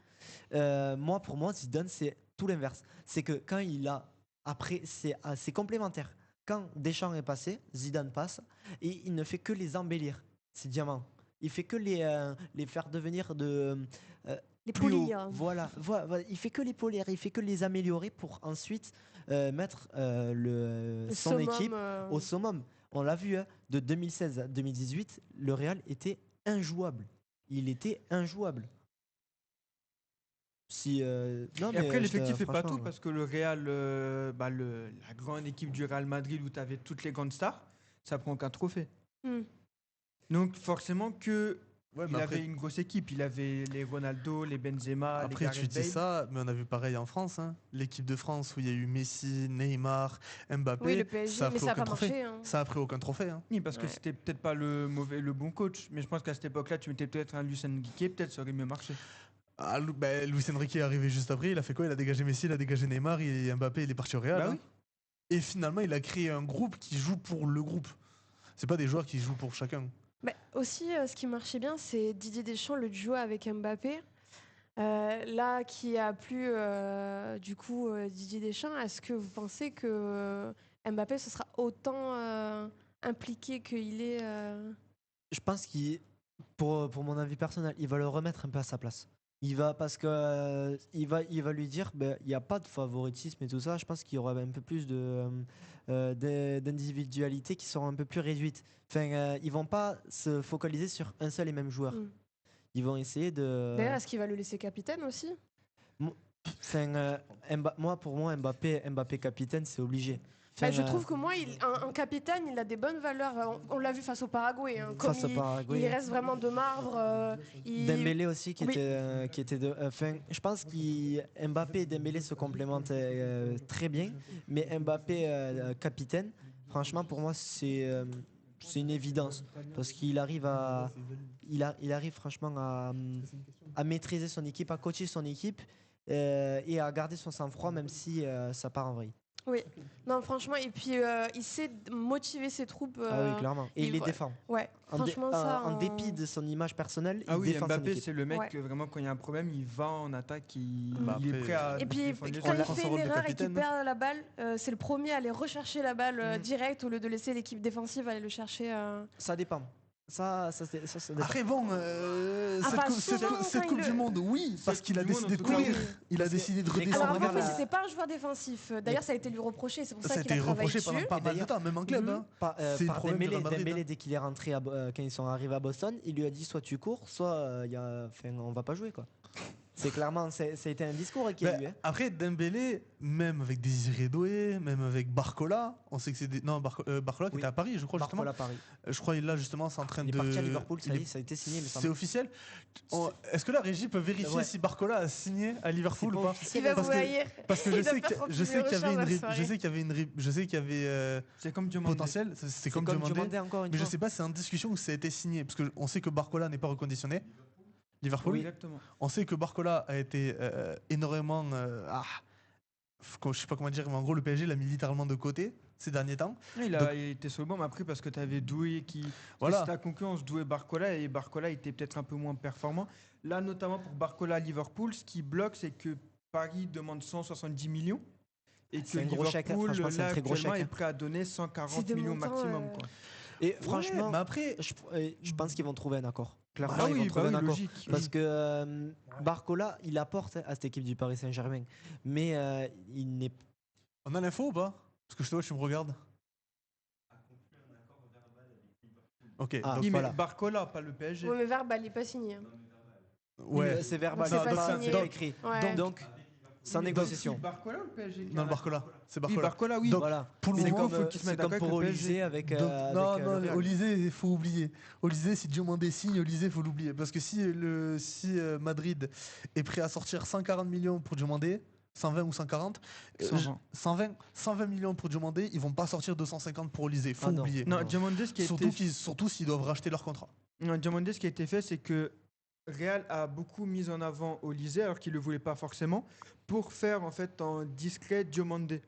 Pour moi, Zidane, c'est tout l'inverse. C'est que quand il a. Après, c'est complémentaire. Quand Deschamps est passé, Zidane passe et il ne fait que les embellir, ces diamants. Il fait que les faire devenir Les plus haut. polir. Voilà, il fait que les polir, il fait que les améliorer pour ensuite mettre son summum, équipe au summum. On l'a vu, hein, de 2016 à 2018, le Real était injouable. Il était injouable. Non, Et après, l'effectif c'est fait pas tout parce que le Real, la grande équipe du Real Madrid où tu avais toutes les grandes stars, ça prend qu'un trophée. Hmm. Donc forcément que Ouais, il mais avait une grosse équipe. Il avait les Ronaldo, les Benzema, Après, les tu Gareth dis Bale. ça, mais on a vu pareil en France. Hein. L'équipe de France où il y a eu Messi, Neymar, Mbappé, Oui, le PSG, ça a mais pris ça n'a aucun pas trophée. marché. Hein. Ça a pris aucun trophée. Hein. Oui, parce que Ouais. c'était peut-être pas le bon coach. Mais je pense qu'à cette époque-là, tu mettais peut-être un Luis Enrique, peut-être ça aurait mieux marché. Luis Enrique est arrivé juste après. Il a fait quoi? Il a dégagé Messi, il a dégagé Neymar et Mbappé, il est parti au Real. Bah hein. oui. Et finalement, il a créé un groupe qui joue pour le groupe. C'est pas des joueurs qui jouent pour chacun. Mais aussi, ce qui marchait bien, c'est Didier Deschamps, le duo avec Mbappé. Là, qui a plu du coup Didier Deschamps, est-ce que vous pensez que Mbappé ce sera autant impliqué qu'il est Je pense pour mon avis personnel, il va le remettre un peu à sa place. Parce que il va lui dire, il n'y a pas de favoritisme et tout ça. Je pense qu'il y aura un peu plus d'individualité qui seront un peu plus réduites. Enfin, ils vont pas se focaliser sur un seul et même joueur. Mm. Ils vont essayer de. D'ailleurs, est-ce qu'il va le laisser capitaine aussi? Enfin, pour moi, Mbappé capitaine, c'est obligé. Enfin, Je trouve que moi, un capitaine, il a des bonnes valeurs. On l'a vu face au Paraguay. Hein, comme face au Paraguay. il reste vraiment de marbre. Dembélé aussi qui Oui. était de. Enfin, je pense que Mbappé et Dembélé se complémentent très bien, mais Mbappé capitaine, franchement pour moi c'est une évidence parce qu'il arrive il arrive franchement à maîtriser son équipe, à coacher son équipe et à garder son sang-froid même si ça part en vrille. Oui, non, franchement, et puis il sait motiver ses troupes. Ah oui, clairement. Et il les ouais. défend. Ouais, franchement, En dépit de son image personnelle, Ah il oui, défend son Mbappé, équipe. c'est le mec Ouais. que vraiment quand il y a un problème, il va en attaque, il Après, est prêt à Et puis, défendre les quand il autres. fait son une rôle de erreur et qu'il capitaine. perd la balle, c'est le premier à aller rechercher la balle direct au lieu de laisser l'équipe défensive aller le chercher. Ça dépend. Ça dépend. Après, bon, Enfin, cette souvent, Coupe quand du Monde, oui, parce qu'il a décidé de courir. Il a décidé de Alors, redescendre. Mbappé, regarde la- c'était pas un joueur défensif. D'ailleurs, ça a été lui reproché. C'est pour ça Ça a qu'il a été travaillé reproché dessus. pendant pas mal de temps, même en club. Mhm. hein. C'est le Par problème du Dembélé, Real Madrid, Dembélé, hein. dès qu'il est rentré quand ils sont arrivés à Boston, il lui a dit soit tu cours, soit on va pas jouer quoi. C'est clairement, ça a été un discours qu'il y a eu. Hein. Après, Dembélé, même avec Désiré Doué, même avec Barcola, on sait que c'est Barcola qui Oui. était à Paris, je crois justement. Barcola Paris. Je crois qu'il là justement, c'est en train Il est de. parti à Liverpool, ça il y est- est, ça a été signé. il me C'est semble. officiel. Est-ce que la régie peut vérifier Ouais. si Barcola a signé à Liverpool C'est ou pas pas? officiel. Il va Parce vous que- haïr. Parce que Il je va sais faire son je sais qu'il y avait numéro une de je soirée. sais qu'il y avait je sais qu'il y avait C'est comme Diomandé. potentiel. C'est C'est comme comme demandé. Diomandé encore une Mais je fois. sais pas si c'est en discussion ou si ça a été signé parce que on sait que Barcola n'est pas reconditionné. Liverpool. Oui, exactement. On sait que Barcola a été énormément. Je sais pas comment dire, mais en gros, le PSG l'a mis littéralement de côté ces derniers temps. Il Donc- été sur le banc, mais après parce que tu avais Doué qui. Voilà. C'était la concurrence Doué-Barcola et Barcola était peut-être un peu moins performant. Là, notamment pour Barcola à Liverpool, ce qui bloque, c'est que Paris demande 170 millions et que C'est un gros chèque, Liverpool, franchement, c'est un là, très gros actuellement, chèque. est prêt à donner 140 C'est des millions montants, maximum. Quoi. Et franchement, mais après, je pense qu'ils vont trouver un accord. Clairement, Ah ils vont oui, trouver un accord. logique. Parce que Barcola, il apporte à cette équipe du Paris Saint-Germain. Mais il n'est on a l'info ou pas? Parce que je te vois, tu me regardes. Ok, Ah, donc, Oui, mais voilà. Barcola, pas le PSG. Oui, mais Verbal n'est pas signé. ouais. c'est verbal, Donc, c'est pas c'est signé. pas écrit. Ouais. Donc, sans négociation. C'est Barcola ou le PSG qui Non, a le Barcola. C'est Oui, Barcola. Barcola, oui. Donc, Voilà. pour le C'est moment, comme, faut qu'ils se c'est mettent comme d'accord pour avec le PSG. Olysée avec. Donc, avec, non, le non, Real. Olysée, il faut oublier. Olysée, si Diomandé signe, Olysée, il faut l'oublier. Parce que si Madrid est prêt à sortir 140 millions pour Diomandé, 120 ou 140, 120 millions pour Diomandé, ils vont pas sortir 250 pour Olysée. Faut Ah non. oublier. Non, Diomandé, ce qui a Surtout s'ils doivent racheter leur contrat. Non, Diomandé, ce qui a été fait, c'est que Real a beaucoup mis en avant Olysée, alors qu'il ne le voulait pas forcément, pour faire en fait en discret Diomandé.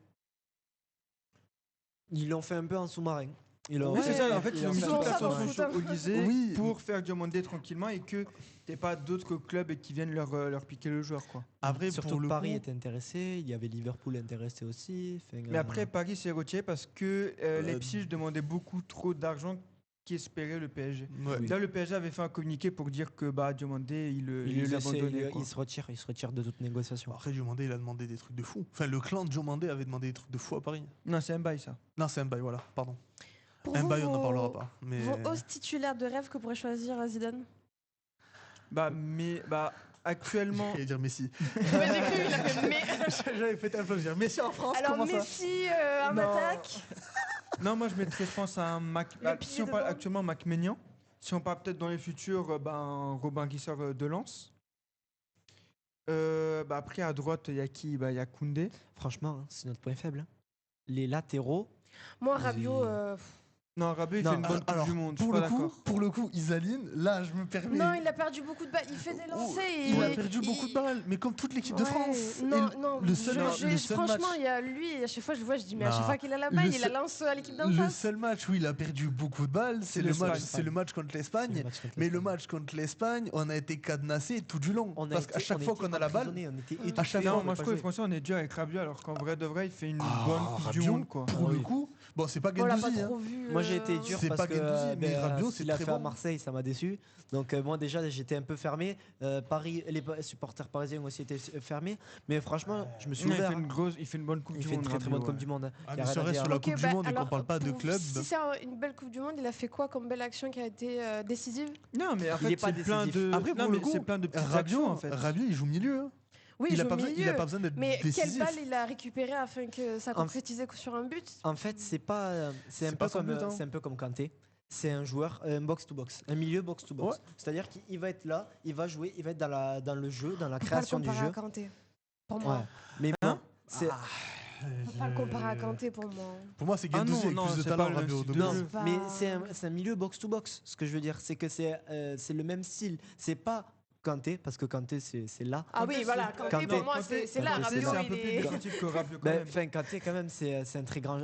Ils l'ont fait un peu en sous-marin. Oui, c'est ça. En fait, ils ont mis ils toute font ça l'attention dans le sur foot. Olysée Oui. pour faire Diomandé tranquillement et que t'aies pas d'autres clubs qui viennent leur piquer le joueur, quoi. Après, Surtout pour que le Paris coup, était intéressé, il y avait Liverpool intéressé aussi. Enfin, Mais après, Paris s'est retiré parce que Leipzig demandait beaucoup trop d'argent qu'espérait le PSG. ouais. Oui. Là, le PSG avait fait un communiqué pour dire que Diomandé, il le il abandonnait. quoi. se retire de toute négociation. Après, Diomandé, il a demandé des trucs de fou. Enfin, le clan de Diomandé avait demandé des trucs de fou à Paris. Non, c'est un bail, ça. Non, c'est Mbaye, voilà, pardon. Pour vous, Mbaye, on n'en parlera pas. Mais... Vos hausses titulaires de rêve que pourrait choisir Zidane. Actuellement. J'allais dire Messi. Mais j'ai cru, il a fait mais. J'avais fait un peu dire Messi en France, Alors comment ça Messi en Non. attaque. Non, moi je mettrais, je pense, un Mac. Le Si pied on parle devant. actuellement Mac Maignan, si on parle peut-être dans les futurs, Robin Guisseur de Lens. Après, à droite, il y a qui? Il y a Koundé. Franchement, hein, c'est notre point faible. Hein. Les latéraux, Moi, Rabiot. Non, Rabiot, il Non, fait une bonne Coupe Alors, du Monde. Je suis pour pas le, coup, d'accord. pour le coup, Isaline, là, je me permets. Non, il a perdu beaucoup de balles. Il fait des lancers. Il a perdu beaucoup de balles, mais comme toute l'équipe de Ouais. France. Non, Et non, le seul franchement, match. il y a lui, à chaque fois je vois, je dis, mais à Non. chaque fois qu'il a la balle, Le il la seul- lance à l'équipe d'en Le face. seul match où il a perdu beaucoup de balles, c'est l'Espagne. le match contre l'Espagne. Mais le match contre l'Espagne, on a été cadenassé tout du long. Parce qu'à chaque fois qu'on a la balle, à chaque Non, fois, moi je trouve que François, on est dur avec Rabiot, alors qu'en vrai de vrai, il fait une bonne Coupe du Rabiot, Monde, quoi. pour Ah le oui. coup, bon, c'est pas On l'a pas Guendouzi. trop vu. Moi j'ai été dur C'est parce pas que Guendouzi, mais Rabiot, ce c'est qu'il a très fait à bon. Marseille, ça m'a déçu. Donc moi déjà j'étais un peu fermé. Paris, les supporters parisiens aussi étaient fermés. Mais franchement, je me suis Non, il ouvert. fait il fait une bonne Coupe Il du fait une Monde. très très Rabiot, bonne Coupe ouais. du Monde. Ah, Il y a mais rien c'est à vrai, dire. sur la Ok, Coupe du Monde et qu'on alors, parle pas de club. Si c'est une belle Coupe du Monde, il a fait quoi comme belle action qui a été décisive? Non, mais en Il est fait, pas c'est plein décisif. de. Après, Non, pour le mais coup, c'est plein de petites Rabiot, actions, en fait. Rabiot, il joue milieu. Hein. Oui, Il joue a pas au besoin- milieu. il a pas besoin d'être Mais quelle décisif. balle il a récupéré afin que ça concrétisait sur un but? En fait, c'est pas, c'est un C'est peu pas son comme, but, hein. c'est un peu comme Kanté. C'est un joueur, un box to box, un milieu box to box. Ouais. C'est-à-dire qu'il va être là, il va jouer, il va être dans le jeu, dans la On peut pas le création du comparer à jeu. Kanté. Pour Ouais. moi. Mais Hein bon, c'est On peut pas le comparer à Kanté pour moi. Pour moi, c'est Ah Guendouzi non, avec non, plus de c'est talent, pas le Rabiot. style de de base. jeu. Pas- mais c'est un milieu box to box. Ce que je veux dire, c'est que c'est le même style. C'est pas Kanté parce que Kanté c'est là. Ah oui, Kanté, voilà, c'est- Kanté pour Kanté- moi c'est là. Kanté, C'est Rabiot, un peu il plus est. défensif que Rabiot quand Ben, même. enfin, Kanté quand même c'est un très grand.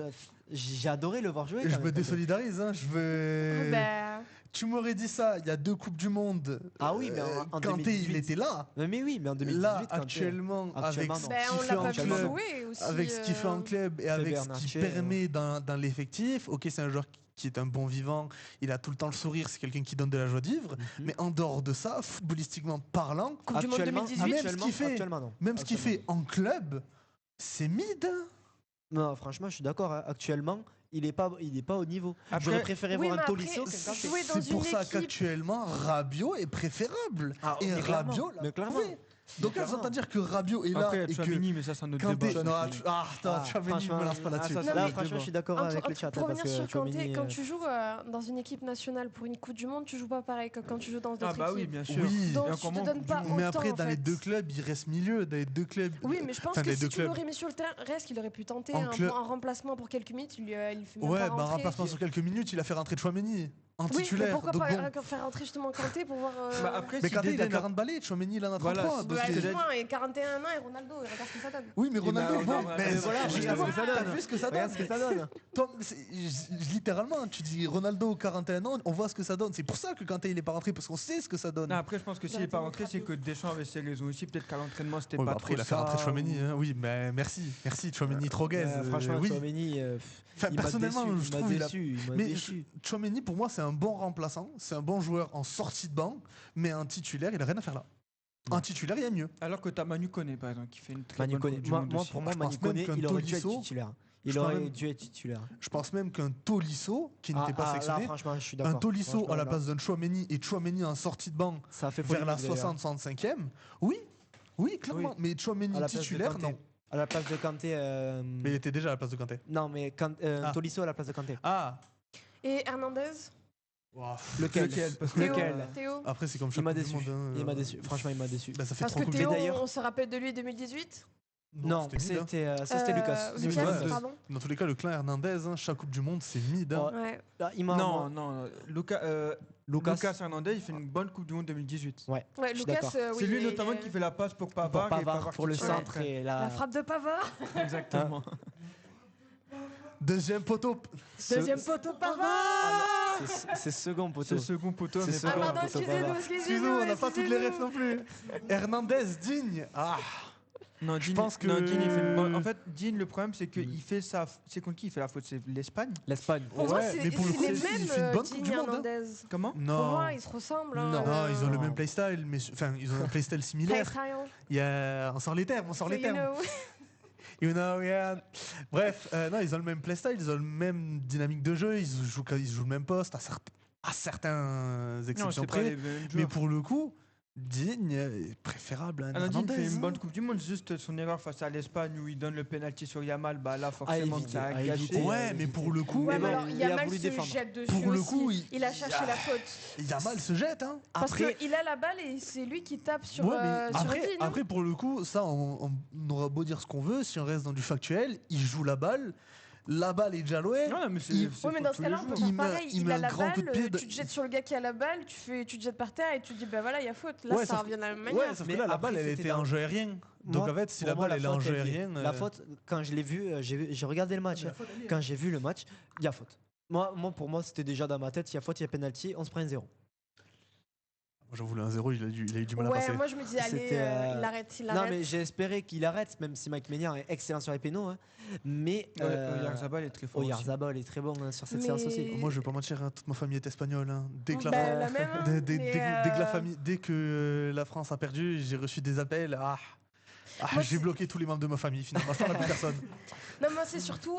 J'ai adoré le voir jouer. Je quand me même, Kanté. désolidarise. Hein. Je veux. Ben, Tu m'aurais dit ça il y a 2 Coupes du Monde. Ah oui, mais en Kanté, 2018. il était là. Mais oui, mais en 2018. Là, Kanté, actuellement, avec Actuellement, ce non. ben, qu'il on fait l'a en pas vu club, jouer aussi. avec ce qu'il fait en club et avec ce qu'il Bernatchez, permet dans l'effectif. Ok, c'est un joueur qui est un bon vivant, il a tout le temps le sourire, c'est quelqu'un qui donne de la joie de vivre. Mhm. Mais en dehors de ça, footballistiquement parlant, Coupe du Monde Actuellement- 2018. même ce qu'il fait- actuellement, non. même ce qu'il fait Actuellement. en club, c'est mid. Hein. Non, franchement, je suis d'accord. Hein. Actuellement, il est pas au niveau. Après- J'aurais préféré Oui, voir mais un après, Tolisso qu'un Kanté. jouer dans C'est pour une ça équipe- qu'actuellement, Rabiot est préférable. Ah, et mais clairement, Rabiot l'a mais clairement. prouvé. Donc là, clairement. j'entends dire que Rabiot est là Après, il y a et que Tchouaméni, mais ça, c'est un autre Kanté... débat. Non, Tchouaméni, je me lance pas là-dessus. ça, Là, c'est un franchement, débat. je suis d'accord avec le chat. Pour parce revenir que sur Kanté, Tchouaméni, quand tu joues dans une équipe nationale pour une Coupe du Monde, tu joues pas pareil que quand tu joues dans d'autres Ah bah oui, équipes. bien sûr. Oui. Donc Et tu encore te moins en donnes Coupe du pas Monde. Mais autant, après, en dans les fait. 2 clubs, il reste milieu. Dans les 2 clubs. Oui, mais je pense Enfin, que les si deux tu clubs. l'aurais mis sur le terrain, reste qu'il aurait pu tenter En club- un remplacement pour quelques minutes. Il fait même Ouais, pas bah, un rentrer. remplacement sur quelques minutes, il a fait rentrer Tchouaméni. en Oui, mais titulaire. pourquoi Donc pas bon. faire rentrer justement Kanté pour voir. Après, Mais si Kanté, il a Deden 40 balais, Tchouaméni, il en a 33. Voilà, donc Ouais, il- justement, et 41 ans et Ronaldo, et regarde ce que ça donne. Oui, mais Ronaldo, mais bon, non, mais voilà, justement, regarde ce que ça t'as donne. vu ce que ça donne. Regarde ce que ça donne. Tom, littéralement, tu dis Ronaldo 41 ans, on voit ce que ça donne. C'est pour ça que Kanté il est pas rentré parce qu'on sait ce que ça donne. Non, après, je pense que s'il n'est pas rentré, c'est que Deschamps avait ses raisons aussi. Peut-être qu'à l'entraînement, c'était Ouais, pas bah après, trop il a fait ça, rentrer Chouameni. ou- Hein. Oui, mais merci Chouameni trop gaze. Franchement, oui. Tchouaméni, Enfin, il m'a personnellement, déçu, je il m'a trouve il a- déçu, il m'a Mais déçu. Chouameni, pour moi, c'est un bon remplaçant. C'est un bon joueur en sortie de banc, mais un titulaire, il a rien à faire là. Un titulaire, il y a mieux. Alors que t'as Manu Koné, par exemple, qui fait une très Manu bonne Koné. Coupe du Moi, Monde moi, aussi. pour moi, Je Manu pense même Koné, qu'un il aurait dû être Tolisso- titulaire. Je Il pense aurait même- dû être titulaire. Je pense même qu'un Tolisso, qui n'était pas Là, sélectionné, franchement, je suis d'accord. un Tolisso Franchement, à la là, place d'un Chouameni et Chouameni en sortie de banc ça a fait vers la polémique, d'ailleurs. 60-65e, oui, clairement. Oui. Mais À Chouameni la place de titulaire, Kanté. non. À la place de Kanté. Mais il était déjà à la place de Kanté. Non, mais Ah. Tolisso à la place de Kanté. Ah Et Hernandez Lequel Parce que- Théo, Lequel Théo Après, c'est comme Il chaque m'a Coupe du déçu. Monde, hein, Il m'a déçu. Franchement, il m'a déçu. Bah, ça fait Parce trois que Coupes du Théo, Monde. d'ailleurs- on se rappelle de lui 2018 Non, c'était mid, hein. c'était Lucas. Lucas, 2022. pardon. Dans tous les cas, le clan Hernandez, hein, chaque Coupe du Monde, c'est mid. Hein. Ouais. Ouais. Ah, il m'a- Non, non. Lucas Lucas. Hernandez, il fait une bonne Coupe du Monde 2018. Ouais. Ouais, Je suis Lucas, d'accord. oui, C'est lui il notamment est- qui fait la passe pour Pour Pavard, et Pavard, Pavard pour le qui tire centre après. et La frappe de Pavard. Exactement. Deuxième poteau. Deuxième poteau Pavard. C'est second C'est poteau. le second poteau. C'est mais second. Ah Pavard. pardon, Poteau excusez-nous, Pavard. Excusez-nous, on n'a pas toutes les refs non plus. Hernandez, digne. Ah, Non, Je Digne, pense que- non, Digne, il fait une bonne- En fait, Digne, le problème, c'est qu'il fait ça. C'est contre qui il fait la faute? C'est l'Espagne? L'Espagne. Pour moi, Ouais, c'est mais pour le coup, les il fait une mêmes bonne Coupe Digne du Monde, hein. Hernandez. Comment? Pour non. moi, ils se ressemblent. hein. Non. Non, ils ont le Non. même playstyle, mais enfin, ils ont un playstyle Play similaire. style. Il y a... On sort les termes. So you know. You know, yeah. Bref, non, ils ont le même playstyle, ils ont le même dynamique de jeu, ils jouent le même poste à certains Non, exceptions c'est pas près. les mêmes Mais joueurs. pour le coup, Digne est préférable à Ah non, Digne Hernandez. fait une hein. bonne Coupe du Monde, juste son erreur face à l'Espagne où il donne le penalty sur Yamal, bah là forcément éviter, ça a à gâché. éviter. Ouais, mais pour le coup, Ouais, Mais mais bon, alors, il a Yamal voulu se défendre. jette dessus Pour le aussi. coup, il a cherché la faute. Yamal se jette. Hein. Parce Après, qu'il a la balle et c'est lui qui tape sur, ouais, mais sur après, Digne, hein. après, pour le coup, ça, on aura beau dire ce qu'on veut, si on reste dans du factuel, il joue la balle est déjà loin. Non, mais c'est Il- c'est Oui, mais pour dans tous ce les cas-là, on peut joueurs. Il faire met- pareil. il Il met a un la grand coup de balle, pied de- tu te jettes sur le gars qui a la balle, tu te jettes par terre et tu te dis, bah voilà, il y a faute. Là, Ouais, ça sauf revient de la même Ouais, manière. sauf Mais que là, la après, balle, elle c'était était dans- en jeu aérien. Donc Moi, en fait, si pour la moi, balle, elle est en faute, jeu elle y est. aérien. La faute, quand je l'ai vu, j'ai regardé le match. Quand j'ai vu le match, il y a faute. Pour moi, c'était déjà dans ma tête. Il y a faute, il y a penalty, on se prend un 0. Moi, j'en voulais un 0, il a eu du mal à Ouais, passer. moi je me dis, allez, C'était, il arrête, il Non, arrête. mais j'ai espéré qu'il arrête, même si Mike Maignan est excellent sur les pénaux. Hein. Mais Oyarzabal est très fort. aussi. Oyarzabal est très bon hein, sur cette Mais- séance aussi. Moi, je vais pas mentir, hein, toute ma famille est espagnole. Hein. Dès que la Bah, France- la même, hein, dès mais, que la famille, dès que la France a perdu, j'ai reçu des appels. Moi, J'ai c'est- bloqué tous les membres de ma famille. Finalement, je parle à plus personne. Non, moi c'est surtout,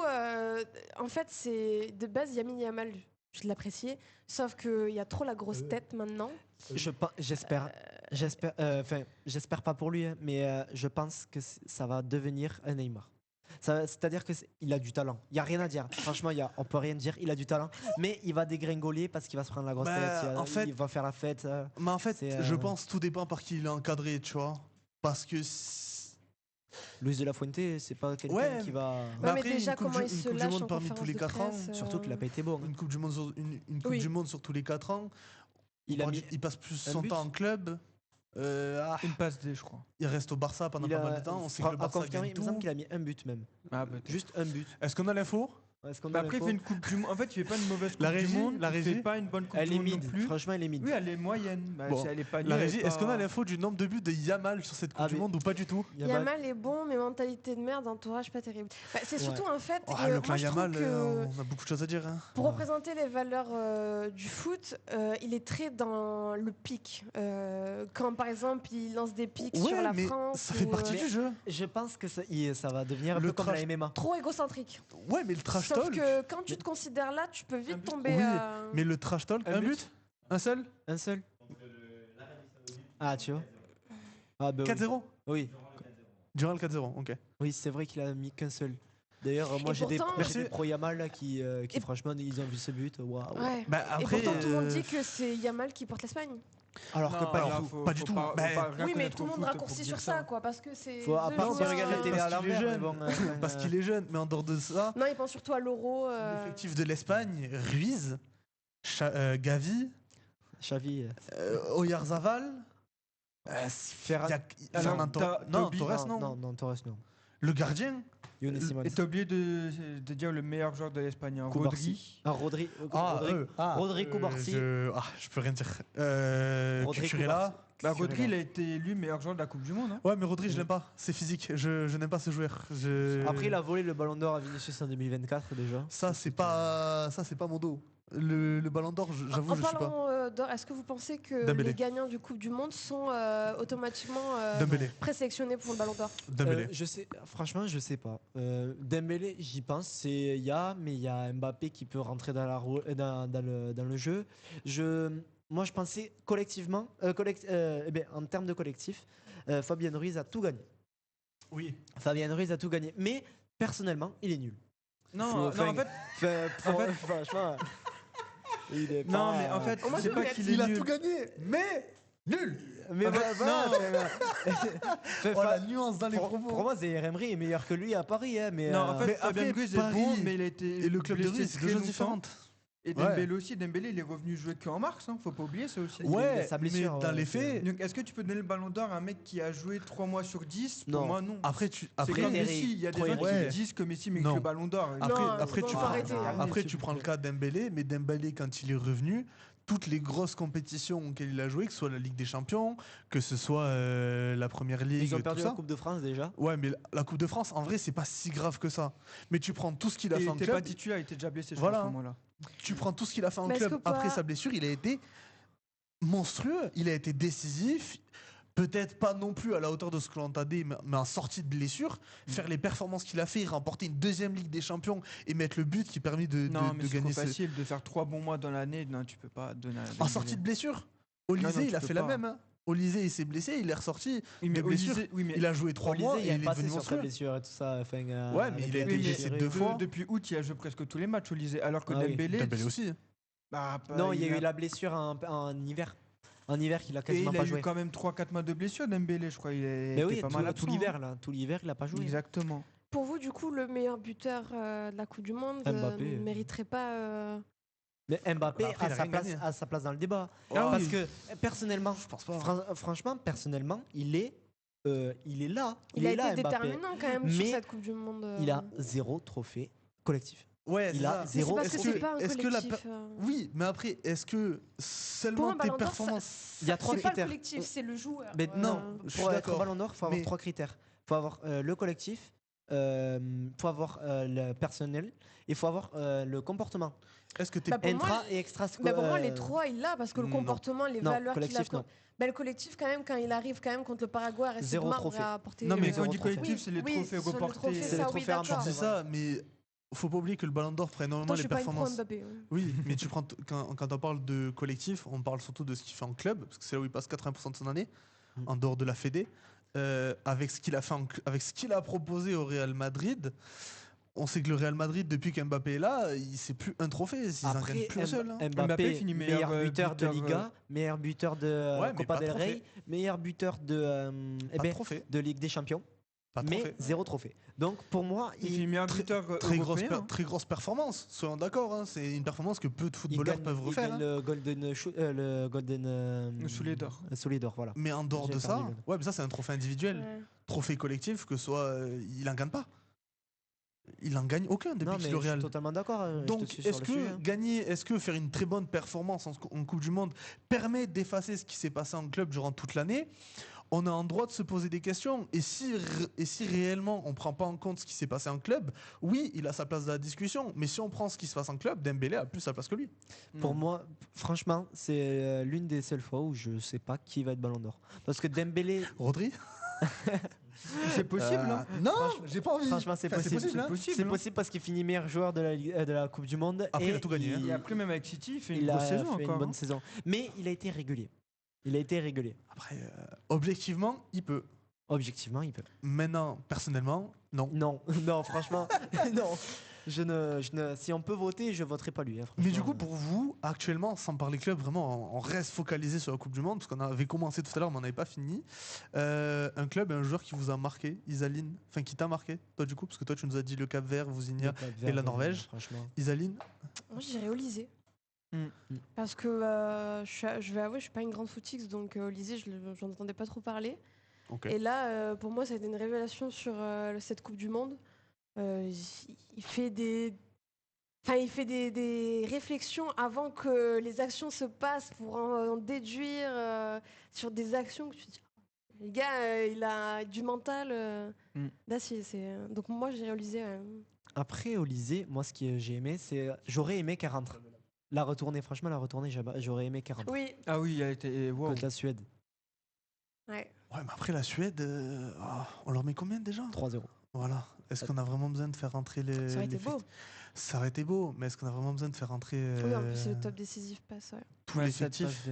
en fait, c'est de base Yamin Yamal, je l'appréciais, sauf qu'il y a trop la grosse tête maintenant. J'espère pas pour lui, hein, mais je pense que ça va devenir un Neymar. C'est-à-dire qu'il a du talent. Il n'y a rien à dire. Franchement, on peut rien dire. Il a du talent. Mais il va dégringoler parce qu'il va se prendre la grosse Bah, tête. en fait- Il va faire la fête. Mais en fait, C'est, je pense tout dépend par qui il est encadré, tu vois. Parce que. Luis de la Fuente, c'est pas quelqu'un Ouais. qui va. mais après, déjà, une coupe comment du- il se une coupe du lâche monde en parmi tous conférence les de 4 ans, presse, Surtout qu'il a pas été bon. hein. Une coupe du monde sur, une coupe Oui. du monde sur tous les 4 ans. Il a mis Il passe plus un son but. temps en club. Une passe D, je crois. Il reste au Barça pendant il pas a- mal de temps. On sait que le à Barça confirmer, gagne il me semble tout. qu'il a mis un but même. Ah, peut-être. Juste un but. Est-ce qu'on a l'info? Est-ce qu'on a Bah après, il l'info fait une Coupe du Monde. En fait, il fait pas une mauvaise Coupe La du régie, Monde. la Il régie. fait pas une bonne Coupe Elle du est Monde non mid. plus. Franchement, elle est mid. Oui, elle est moyenne. Bah, Bon, elle est pas La nulle, régie, elle est est-ce qu'on a pas- l'info du nombre de buts de Yamal sur cette Coupe Ah, du mais- Monde ou pas du tout? Yamal est bon, mais mentalité de merde, entourage pas terrible. Bah, c'est Ouais. surtout un fait. Oh, que le moi, clan je trouve Yamal, que on a beaucoup de choses à dire. Hein. pour représenter les valeurs du foot, il est très dans le pic. Quand par exemple il lance des pics sur la mais France. ça fait ou, partie du jeu. Je pense que ça va devenir un Le peu comme la trash- MMA. Trop égocentrique. Ouais, mais le trash Sauf talk. que quand tu te considères là, tu peux vite but. tomber. Oui, mais le trash talk, Un un but. but? Un seul? Un seul. Ah, tu vois. Ah, bah oui. 4-0? Oui. Durant le 4-0, ok. Oui, c'est vrai qu'il a mis qu'un seul. D'ailleurs, moi Et j'ai des pourtant- Merci. pro Yamal là, qui Et- franchement ils ont vu ce but. Waouh. Ouais. Bah, Et après, pourtant, tout le monde dit que c'est Yamal qui porte l'Espagne. Alors que Non, pas là, du tout. faut- pas du faut tout. pas- faut Bah, pas rien Oui, mais connaître tout le au monde foot raccourcit pour sur dire ça, quoi, parce que c'est. Faut, à deux part si tu joueurs, regardes la télé à parce qu'il est l'envers, jeune. mais bon, parce qu'il est jeune, mais en dehors de ça, Non, il pense surtout à l'euro. l'effectif de l'Espagne, Ruiz, Gavi, Xavi. Oyarzabal, Fernand Torres. Non, Torres, non. Non, Torres, non. Le gardien. Younes Simons. Et t'as oublié de dire le meilleur joueur de l'Espagne, Rodri. Rodri Cubarsí. Je peux rien dire. Rodri Cucurella. Rodri, il a été élu meilleur joueur de la Coupe du Monde. Hein. Ouais, mais Rodri, je l'aime pas. C'est physique. Je n'aime pas ce joueur. Après, il a volé le Ballon d'Or à Vinicius en 2024 déjà. Ça, c'est pas mon dos. Le Ballon d'Or, j'avoue, je suis pas. En parlant d'or, est-ce que vous pensez que Dembélé. les gagnants du Coupe du Monde sont automatiquement présélectionnés pour le Ballon d'Or? Dembélé. Franchement, je sais pas. Dembélé, j'y pense. Mais il y a Mbappé qui peut rentrer dans le jeu. Moi, je pensais collectivement, en termes de collectif, Fabien Ruiz a tout gagné. Oui. Fabien Ruiz a tout gagné. Mais personnellement, il est nul. En fait, franchement, il est pas... Non, mais en fait, c'est pas qu'il est Il a nul. tout gagné, mais nul. Mais La nuance dans les propos. Pour moi, Zaïre Emery est meilleur que lui à Paris. Mais Non, en fait, mais Fabien après, Ruiz est Paris bon, mais il a été et le club de blessé Ruiz, c'est deux très choses longtemps. différentes. Et Dembélé aussi. Dembélé, il est revenu jouer qu'en mars. Faut pas oublier ça aussi. Ouais, sa blessure, mais dans les faits. Donc, est-ce que tu peux donner le Ballon d'Or à un mec qui a joué 3 mois sur 10? Non. Pour moi, non. Après, C'est comme Messi. Il y a des gens qui disent que Messi mérite Non. le Ballon d'Or. Après, tu prends le cas Dembélé, mais Dembélé, quand il est revenu, toutes les grosses compétitions auxquelles il a joué, que ce soit la Ligue des Champions, que ce soit la Première Ligue, ils ont perdu tout ça. la Coupe de France déjà. Ouais, mais la Coupe de France, en vrai, c'est pas si grave que ça. Mais tu prends tout ce qu'il a fait en Il était club. pas titulaire, il était déjà blessé, je Voilà. crois, à ce moment-là. Tu prends tout ce qu'il a fait en Mais est-ce club que après pas- sa blessure, il a été monstrueux, il a été décisif. Peut-être pas non plus à la hauteur de ce que l'on t'a dit, mais en sortie de blessure, faire les performances qu'il a fait, remporter une deuxième Ligue des Champions et mettre le but qui permet de C'est gagner. trop facile de faire 3 bons mois dans l'année. Non, tu peux pas donner. En sortie de blessure, Olysée, il a fait la même. Hein. Olysée, il s'est blessé, il est ressorti de blessure. Il a joué 3 mois et il est devenu monstrueux. Blessure et tout ça. Ouais, mais il a été blessé 2 fois. Depuis août, il a joué presque tous les matchs, Olysée. Alors que Dembélé Dembélé aussi. Non, il y a eu la blessure en hiver. En hiver, qu'il a quasiment pas joué. Il a eu quand même 3-4 mois de blessure, Dembélé, je crois. Il est pas mal absent. Tout l'hiver, il a pas joué. Exactement. Pour vous, du coup, le meilleur buteur de la Coupe du Monde ne mériterait pas... Mais Mbappé a sa place dans le débat. Parce que personnellement, je pense pas. Franchement, personnellement, il est là. Il a là, été Mbappé. déterminant quand même sur cette Coupe du Monde. Il a 0 trophée collectif. Ouais, il a 0. Parce que c'est pas un collectif. Oui, mais après, est-ce que seulement tes performances... Il y a 3 critères. C'est pas le collectif, c'est le joueur. Mais non, pour être Ballon d'Or, il faut avoir 3 critères. Il faut avoir le collectif, il faut avoir le personnel et il faut avoir le comportement. Est-ce que t'es intra et extra pour moi, les 3, il l'a parce que le comportement, les valeurs qu'il a. Le collectif, quand même, quand il arrive quand même contre le Paraguay, reste à apporter. Non, mais quand on dit collectif, c'est les trophées reportés. C'est les trophées remportés. C'est ça, mais faut pas oublier que le Ballon d'Or ferait énormément les performances. Oui, mais tu prends quand on parle de collectif, on parle surtout de ce qu'il fait en club, parce que c'est là où il passe 80% de son année, en dehors de la Fédé, avec ce qu'il a fait, avec ce qu'il a proposé au Real Madrid. On sait que le Real Madrid, depuis qu'Mbappé est là, c'est plus un trophée, ils n'en gagnent plus un seul. Mbappé finit meilleur buteur de Liga, meilleur buteur de Copa del Rey, meilleur buteur de Ligue des Champions. Mais 0 trophée. Donc pour moi, il finit meilleur buteur très grosse performance. Soyons d'accord, hein, c'est une performance que peu de footballeurs peuvent refaire. Il gagne le Golden Soulier d'or. Soulier d'or, voilà. Mais en dehors de ça, mais ça c'est un trophée individuel. Trophée collectif, que soit, il en gagne pas. Il en gagne aucun depuis qu'il est au Real. Je suis totalement d'accord. Donc est-ce que faire une très bonne performance en Coupe du Monde permet d'effacer ce qui s'est passé en club durant toute l'année? On a en droit de se poser des questions. Et si réellement on ne prend pas en compte ce qui s'est passé en club, oui, il a sa place dans la discussion. Mais si on prend ce qui se passe en club, Dembélé a plus sa place que lui. Pour moi, franchement, c'est l'une des seules fois où je ne sais pas qui va être Ballon d'Or. Parce que Dembélé... Rodri c'est possible, hein. Non, j'ai pas envie. Franchement, c'est possible. C'est possible parce qu'il finit meilleur joueur de la Coupe du Monde. Après, il a tout gagné. Et après, même avec City, il fait une grosse saison encore. Une bonne saison. Mais il a été régulier. Après, objectivement, il peut. Maintenant, personnellement, non. Non, franchement, non. Si on peut voter, je voterai pas lui. Hein, mais du coup, pour vous, actuellement, sans parler club, vraiment, on reste focalisé sur la Coupe du Monde, parce qu'on avait commencé tout à l'heure, mais on n'avait pas fini. Un club, un joueur qui vous a marqué, Isaline, enfin qui t'a marqué, toi du coup, parce que toi tu nous as dit le Cap-Vert, Vouzinia et la Norvège. Isaline. Moi, je dirais Olysée. Parce que je vais avouer, je suis pas une grande footix, donc au lycée, j'en entendais pas trop parler. Okay. Et là, pour moi, ça a été une révélation sur cette Coupe du Monde. Il fait des réflexions avant que les actions se passent pour en déduire sur des actions que tu te dis. Le gars, il a du mental d'acier. Donc moi, j'ai réalisé. Après, au lycée, moi, ce que j'ai aimé, c'est. J'aurais aimé qu'elle rentre. La retournée, franchement, j'aurais aimé qu'elle rentre. Oui. Ah oui, elle a été. Wow. Contre la Suède. Ouais. Ouais, mais après la Suède, on leur met combien déjà 3-0. Voilà. Est-ce qu'on a vraiment besoin de faire rentrer les. Ça aurait été beau. Ça aurait été beau, mais est-ce qu'on a vraiment besoin de faire rentrer. Oui, en plus, c'est le top décisif passe. Ouais. Tous l'effectif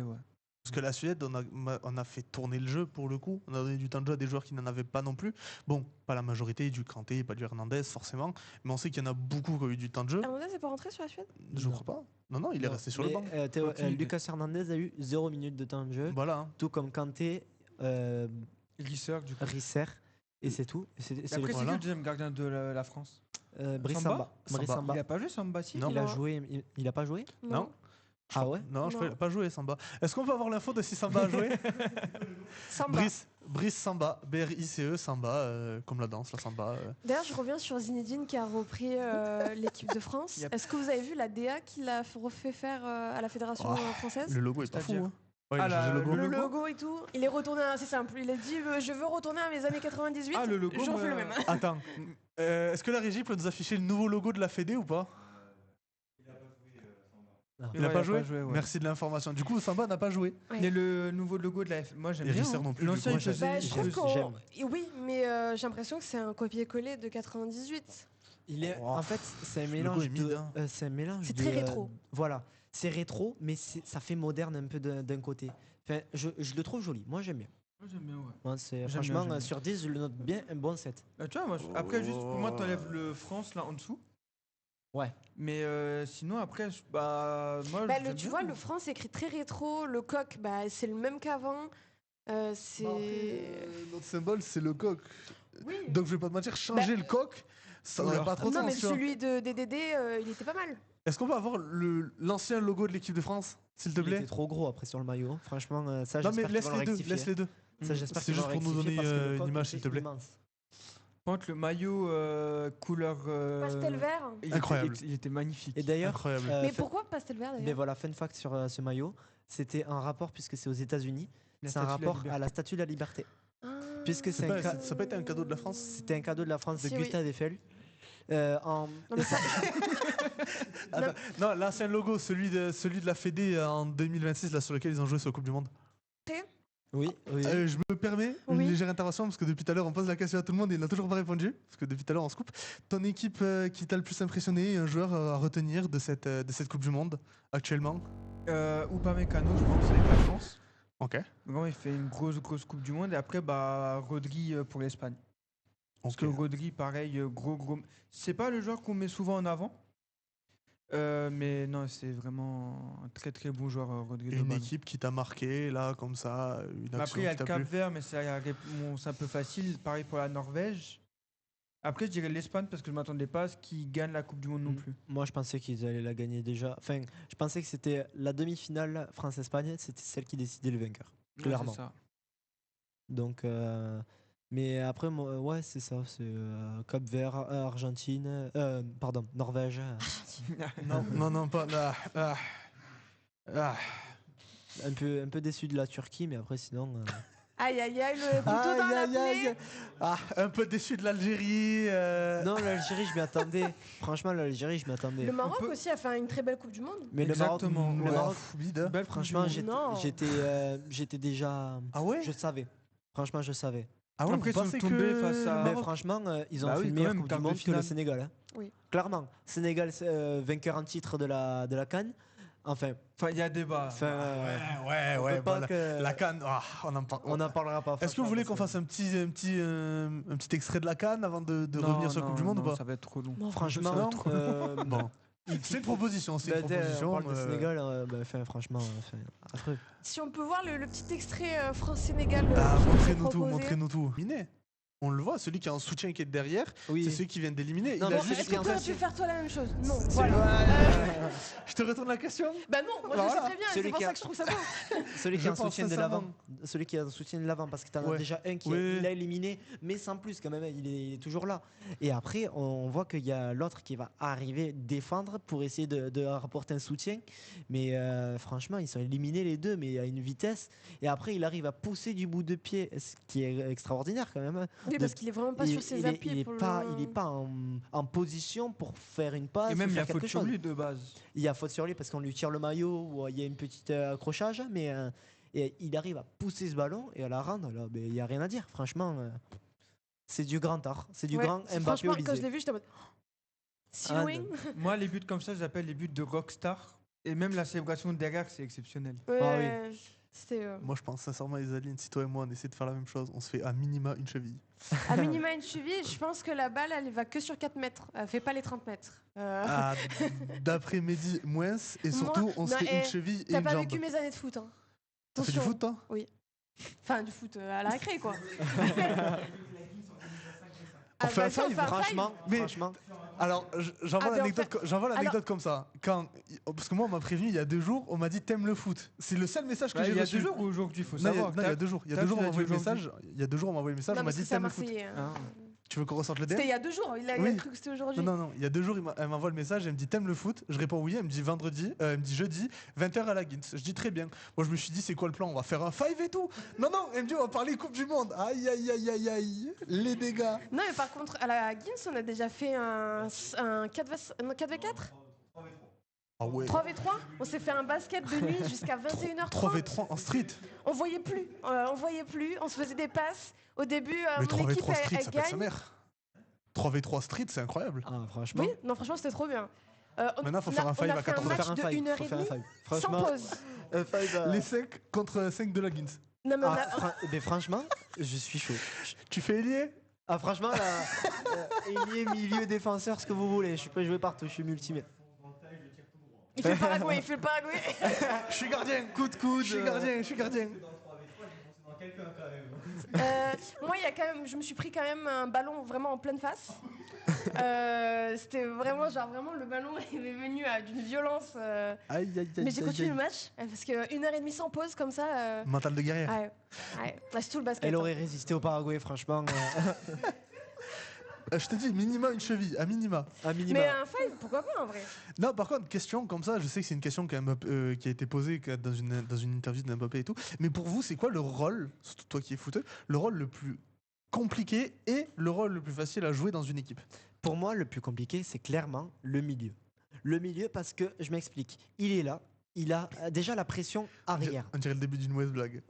Parce que la Suède, on a fait tourner le jeu pour le coup. On a donné du temps de jeu à des joueurs qui n'en avaient pas non plus. Bon, pas la majorité, du Kanté, pas du Hernandez forcément. Mais on sait qu'il y en a beaucoup qui ont eu du temps de jeu. Hernandez n'est pas rentré sur la Suède ? Je crois pas. Non, il est resté sur le banc. Lucas Hernandez a eu 0 minute de temps de jeu. Voilà. Tout comme Kanté, Risser, du coup. Risser. Et c'est tout. Après, c'est qui le deuxième gardien de la France Brice Samba. Il a pas joué Samba, si Non. Il a pas joué Non. Ah ouais. Non, je ne pas jouer Samba. Est-ce qu'on peut avoir l'info de si Samba a joué Samba. Brice Samba, BRICE Samba, comme la danse, la Samba. D'ailleurs, je reviens sur Zinedine qui a repris l'équipe de France. Est-ce que vous avez vu la DA qu'il a refait faire à la Fédération française ? Le logo est pas fou. Hein. Ouais, le logo et tout. Il est retourné, c'est simple. Il a dit je veux retourner à mes années 98. Ah, le logo. J'en fais le même. Attends. Est-ce que la régie peut nous afficher le nouveau logo de la Fédé ou pas ? Il n'a pas joué, ouais. Merci de l'information. Du coup, Samba n'a pas joué. Ouais. Mais le nouveau logo de la F, moi j'aime bien. Non plus, l'ancien, il faisait. J'aime. Oui, mais j'ai l'impression que c'est un copier-coller de 98. En fait, c'est un mélange c'est un mélange. C'est très rétro. Voilà, c'est rétro, mais ça fait moderne un peu d'un côté. Enfin, je le trouve joli. Moi, j'aime bien. Moi, j'aime bien, ouais. Moi, franchement, sur 10, je le note bien un bon 7. Tu vois, moi, après, juste pour moi, t'enlèves le France là en dessous. Ouais. Mais sinon, après, moi. Tu vois, le France c'est écrit très rétro. Le coq, c'est le même qu'avant. Notre symbole, c'est le coq. Oui. Donc, je vais pas te mentir, changer le coq, ça n'aurait pas trop de sens. Non, mais celui de DDD, il était pas mal. Est-ce qu'on peut avoir l'ancien logo de l'équipe de France, s'il te plaît ? Il était trop gros après sur le maillot. Franchement, ça, non, mais j'espère laisse les deux. Ça, j'espère c'est juste pour nous donner une image, s'il te plaît. Par contre, le maillot couleur pastel vert, incroyable. Il était magnifique. Et d'ailleurs, incroyable. Mais pourquoi pastel vert d'ailleurs ? Mais voilà, fun fact sur ce maillot, c'était un rapport puisque c'est aux États-Unis. C'est un rapport à la Statue de la Liberté. Puisque ça n'a pas été un cadeau de la France ? C'était un cadeau de la France de Gustave Eiffel. Non, l'ancien logo, celui de la Fédé en 2026, là, sur lequel ils ont joué sur la Coupe du Monde. Oui. Je me permets une légère intervention parce que depuis tout à l'heure on pose la question à tout le monde et il n'a toujours pas répondu parce que depuis tout à l'heure on se coupe. Ton équipe qui t'a le plus impressionné, un joueur à retenir de cette Coupe du Monde actuellement ? Upamecano, je pense, avec la France. Ok. Vraiment, il fait une grosse Coupe du Monde et après Rodri pour l'Espagne. Parce que Rodri, pareil, gros. C'est pas le joueur qu'on met souvent en avant. Mais non, c'est vraiment un très très bon joueur, Rodri. Une équipe qui t'a marqué, là, comme ça, une action. Après, il y a le Cap-Vert, mais c'est un peu facile. Pareil pour la Norvège. Après, je dirais l'Espagne parce que je ne m'attendais pas à ce qu'ils gagnent la Coupe du Monde non plus. Moi, je pensais qu'ils allaient la gagner déjà. Enfin, je pensais que c'était la demi-finale France-Espagne, c'était celle qui décidait le vainqueur. Clairement. C'est ça. Donc. Mais après, ouais, c'est ça. C'est Cap-Vert, Argentine. Pardon, Norvège. non, pas. Un peu déçu de la Turquie, mais après, sinon. Aïe, le couteau dans la plaie. Un peu déçu de l'Algérie. Non, l'Algérie, je m'y attendais. Franchement, l'Algérie, je m'y attendais. Le Maroc aussi a fait une très belle Coupe du Monde. Mais exactement. Le Maroc, vide. Franchement, j'étais déjà. Ah ouais ? Je savais. Franchement, je savais. Ah ouais, après, ils sont tombés face à. Mais franchement, ils ont fait une meilleure Coupe du Monde que le Sénégal. Hein. Oui. Clairement. Sénégal, vainqueur en titre de la CAN. Enfin, il y a débat. Ouais. La CAN, on n'en parlera pas. Est-ce que vous voulez qu'on fasse un petit extrait de la CAN avant de revenir sur la Coupe du Monde ou pas ? Ça va être trop long. Non, franchement, bon. C'est une proposition. On parle de Sénégal, franchement, affreux. Si on peut voir le petit extrait France-Sénégal. Montrez-nous tout. Miné. On le voit, celui qui a un soutien qui est derrière, Oui. c'est celui qui vient d'éliminer. Non, Il a Bon, juste est-ce que tu aurais pu faire toi la même chose? Non, C'est- voilà. Je te retourne la question. Bah non, moi Voilà. je sais très bien, et Celui c'est pour qui ça a- que je trouve ça beau. Celui qui Je a un pense soutien de sincèrement. l'avant. Celui qui a un soutien de l'avant, parce que tu en as Ouais. déjà un qui Oui. il a éliminé, mais sans plus quand même, il est toujours là. Et après, on voit qu'il y a l'autre qui va arriver défendre pour essayer de rapporter un soutien. Mais franchement, ils sont éliminés les deux, mais à une vitesse. Et après, il arrive à pousser du bout de pied, ce qui est extraordinaire quand même. Oui, parce qu'il est vraiment pas sur ses appuis. Il est pour le pas, moment. il est pas en position pour faire une passe Et même ou il y a faire faute quelque sur chose. lui de base. Il y a faute sur lui parce qu'on lui tire le maillot ou il y a une petite accrochage, mais et il arrive à pousser ce ballon et à la rendre. Là, il n'y a rien à dire. Franchement, c'est du grand art. C'est du Ouais, grand Mbappé franchement, au quand je lycée. l'ai vu, j'étais en mode. Si Ah, loin. Moi, les buts comme ça, j'appelle les buts de rockstar. Et même la célébration derrière, c'est exceptionnel. Ouais, Ah oui. c'était. Moi, je pense sincèrement, Isaline, si toi et moi, on essaie de faire la même chose, on se fait à minima une cheville. À minima une cheville, je pense que la balle, elle va que sur 4 mètres. Elle fait pas les 30 mètres. Ah, d'après Mehdi, moins. Et surtout, Moi- on non, se fait une eh, cheville et T'as une pas jambe. vécu mes années de foot, hein. T'as fait du Attention. foot, toi? Enfin, du foot à la récré, quoi. On fait un vas-y, five, Franchement, Mais- franchement. Alors, j'envoie Ah, ben, l'anecdote en fait- j'envoie l'anecdote comme ça. Parce que moi, on m'a prévenu il y a 2 jours, on m'a dit t'aimes le foot. C'est le seul message que Ouais, j'ai il y a reçu. 2 jours ou aujourd'hui, il faut Non, il y a- savoir. non, il y a 2 jours. Il y a T'as- 2 jours, on tu m'a l'as envoyé dit le message. Il y a 2 jours, on m'a envoyé le message, Non, on m'a parce dit que c'est à t'aimes le foot. Marseille. Ah. Tu veux qu'on ressorte le DM? C'était il y a 2 jours. Il a Oui. cru que c'était aujourd'hui. Non, non, il y a 2 jours, elle m'envoie le message, elle me dit t'aimes le foot? Je réponds oui, elle me dit vendredi, elle me dit jeudi, 20h à la Guins. Je dis très bien. Moi, je me suis dit c'est quoi le plan? On va faire un 5 et tout. Non, non, elle me dit on va parler Coupe du Monde. Aïe, aïe, aïe, aïe, aïe. Les dégâts. Non, mais par contre, à la Guins, on a déjà fait un 4v4 Ah ouais. 3v3. On s'est fait un basket de nuit jusqu'à 21h30. 3v3 en street. On voyait plus. On se faisait des passes. Au début, Mais mon équipe, 3v3 street, elle ça pète sa gagne. mère. 3v3 street, c'est incroyable. Ah, franchement. Oui, non, franchement, c'était trop bien. Maintenant, faut faire un five à 14 On a heures. fait un match de 1h30 sans Franchement, pause. Les 5 contre 5 de la Guins. Non, mais on Ah, a- mais franchement, je suis chaud. Tu fais ailier? Ah, franchement, là, ailier, milieu, défenseur, ce que vous voulez. Je peux jouer partout, je suis multimètre. Il fait le Paraguay, il fait le Paraguay. Je suis gardien. Coup de coude. Je suis gardien, je suis gardien. Moi, il y a quand même, je me suis pris quand même un ballon vraiment en pleine face. C'était vraiment, genre vraiment, le ballon il est venu d'une violence. Aïe, aïe, aïe. Mais j'ai aïe, continué aïe. le match parce que 1h30 sans pause comme ça. Mental de guerrière. Ouais, c'est tout le basket. Elle hein. aurait résisté au Paraguay, franchement. Je te dis, minima une cheville, à minima. À minima. Mais un 5, pourquoi pas en vrai? Non, par contre, question comme ça, je sais que c'est une question qui a été posée dans une interview de Mbappé et tout. Mais pour vous, c'est quoi le rôle, surtout toi qui es footeux, le rôle le plus compliqué et le rôle le plus facile à jouer dans une équipe? Pour moi, le plus compliqué, c'est clairement le milieu. Le milieu, parce que, je m'explique, il est là, il a déjà la pression arrière. On dirait le début d'une mauvaise blague.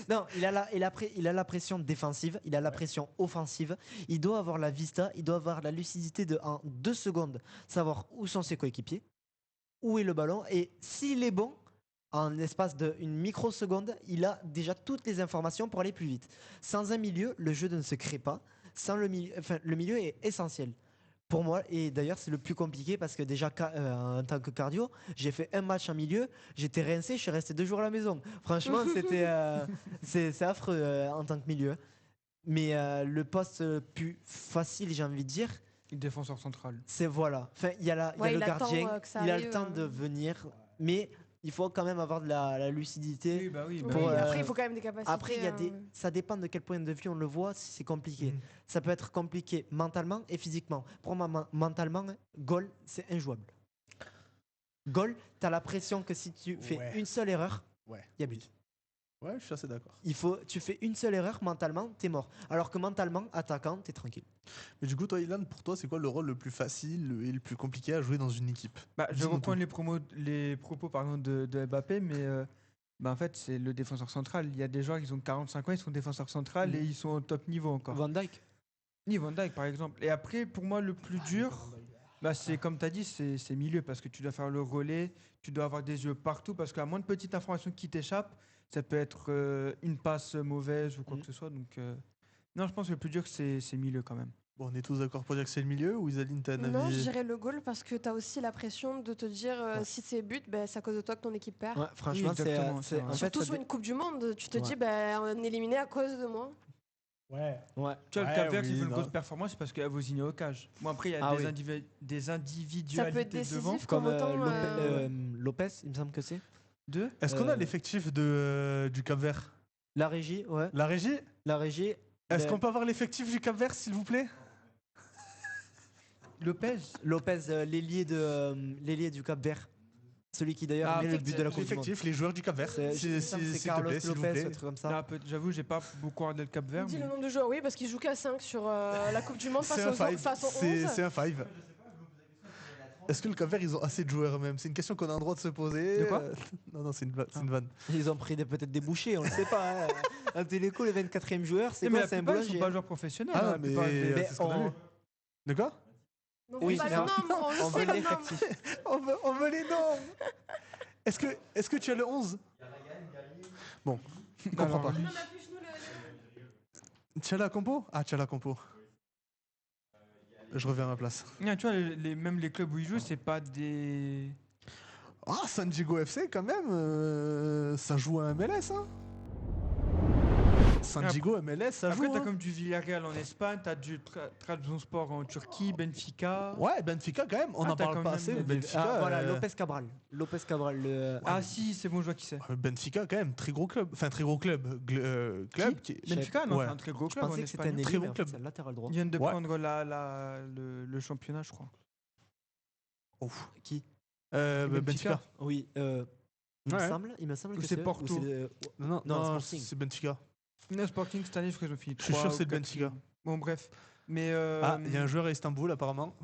Non, il a la pression défensive, il a la pression offensive, il doit avoir la vista, il doit avoir la lucidité de, en 2 secondes, savoir où sont ses coéquipiers, où est le ballon, et s'il est bon, en l'espace d'une microseconde, il a déjà toutes les informations pour aller plus vite. Sans un milieu, le jeu ne se crée pas. Sans le milieu, enfin, le milieu est essentiel. Pour moi, et d'ailleurs c'est le plus compliqué parce que déjà en tant que cardio, j'ai fait un match en milieu, j'étais rincé, je suis resté 2 jours à la maison. Franchement, c'est affreux en tant que milieu. Mais le poste le plus facile, j'ai envie de dire, Défenseur central. c'est voilà. Enfin, il y a le il attend, gardien, que ça il a arrive, le temps de venir, mais il faut quand même avoir de la lucidité. Oui, bah oui. Oui, bah Pour, oui. après, il faut quand même des capacités. Après, ça dépend de quel point de vue on le voit, si c'est compliqué. Ça peut être compliqué mentalement et physiquement. Pour moi, mentalement, goal, c'est injouable. Goal, tu as la pression que si tu fais Ouais. une seule erreur, Ouais. il y a but. Ouais, je suis assez d'accord. Tu fais une seule erreur, mentalement, t'es mort. Alors que mentalement, attaquant, t'es tranquille. Mais du coup, toi, Ilan, pour toi, c'est quoi le rôle le plus facile et le plus compliqué à jouer dans une équipe? Bah, je Dis-nous reprends tout. les propos pardon, de Mbappé, mais bah, en fait, c'est le défenseur central. Il y a des joueurs qui ont 45 ans, ils sont défenseurs central et ils sont au top niveau encore. Van Dijk. Ni Van Dijk, par exemple. Et après, pour moi, le plus dur, bah, c'est comme tu as dit, c'est milieu parce que tu dois faire le relais, tu dois avoir des yeux partout parce qu'à moins de petites informations qui t'échappent, ça peut être une passe mauvaise ou quoi que ce soit. Donc, non, je pense que le plus dur, c'est milieu quand même. Bon, on est tous d'accord pour dire que c'est le milieu ou Isaline, t'as un Non, je avis? dirais le goal parce que tu as aussi la pression de te dire si c'est but, ben, c'est à cause de toi que ton équipe perd. Ouais, franchement, Oui, exactement, c'est vrai. en fait, Surtout ça sur une Coupe du Monde, tu te Ouais. dis ben, on est éliminé à cause de moi. Ouais. Tu vois, le Cap-Vert qui fait une non. grosse performance, c'est parce qu'il y a Vozinho au cage. Bon, après, il y a des Ça peut être individualités devant. décisif Comme comme autant. Lopez, il me semble que c'est. Est-ce qu'on a l'effectif du Cap-Vert? La régie, ouais. La régie? La régie. Est-ce qu'on peut avoir l'effectif du Cap-Vert, s'il vous plaît? Lopez. Lopez, l'ailier du Cap-Vert. Celui qui d'ailleurs met le but de la Coupe du Monde. L'effectif, les joueurs du Cap-Vert. C'est Carlos Lopez, un truc comme ça. J'avoue, j'ai pas beaucoup regardé le Cap-Vert. Dis mais- le nombre de joueurs, oui, parce qu'il joue qu'à 5 sur la Coupe du Monde C'est face un aux five. 11. C'est un five. Est-ce que le Cap-Vert, ils ont assez de joueurs même? C'est une question qu'on a le droit de se poser. De quoi Non, c'est une vanne. Ils ont pris peut-être des bouchées, on ne sait pas. Hein. Un Téléco, le 24e joueur, c'est Mais quoi? la C'est un plupart, ils sont boulanger. pas joueurs professionnels. Ah, hein, la mais plupart des- c'est ce qu'on a vu. De quoi? Oui, Bah, mais le nombre, on veut le nombre. l'effectif. On veut les noms. Est-ce que tu as le 11? Bon, je comprends Alors, pas. lui- Non, mais affiche-nous le- Tu as la compo? Ah, tu as la compo. Je reviens à ma place. Tu vois, même les clubs où ils jouent, c'est pas des. Ah, San Diego FC, quand même, ça joue à MLS, hein? San Diego, MLS, ça Après, joue. t'as Hein. comme du Villarreal en Espagne, t'as du Trabzonspor en Turquie, Benfica. Ouais, Benfica, quand même, on Ah, n'en t'as parle quand pas même assez. des- Benfica, Ah, voilà, Lopez Cabral. Lopez Cabral. Ah si, c'est bon, je vois qui c'est. Benfica, quand même, très gros club. Enfin, très gros club. Club qui est. Benfica, non, Ouais. c'est un très gros Je club en pensais que c'était un Espagne. ailier, Très mais bon en fait, club. c'est un latéral droit. Ils viennent de Ouais. prendre le championnat, je crois. Qui Benfica. Oui, il Ouais. me semble Ou que c'est eux, Porto. ou c'est, Non, Non, Sporting. c'est Benfica. Le Sporting cette année, je crois qu'ils ont fini. Je suis sûr 3 que ou c'est le 4. Benfica. Bon, bref. Mais. Ah, il y a un joueur à Istanbul, apparemment.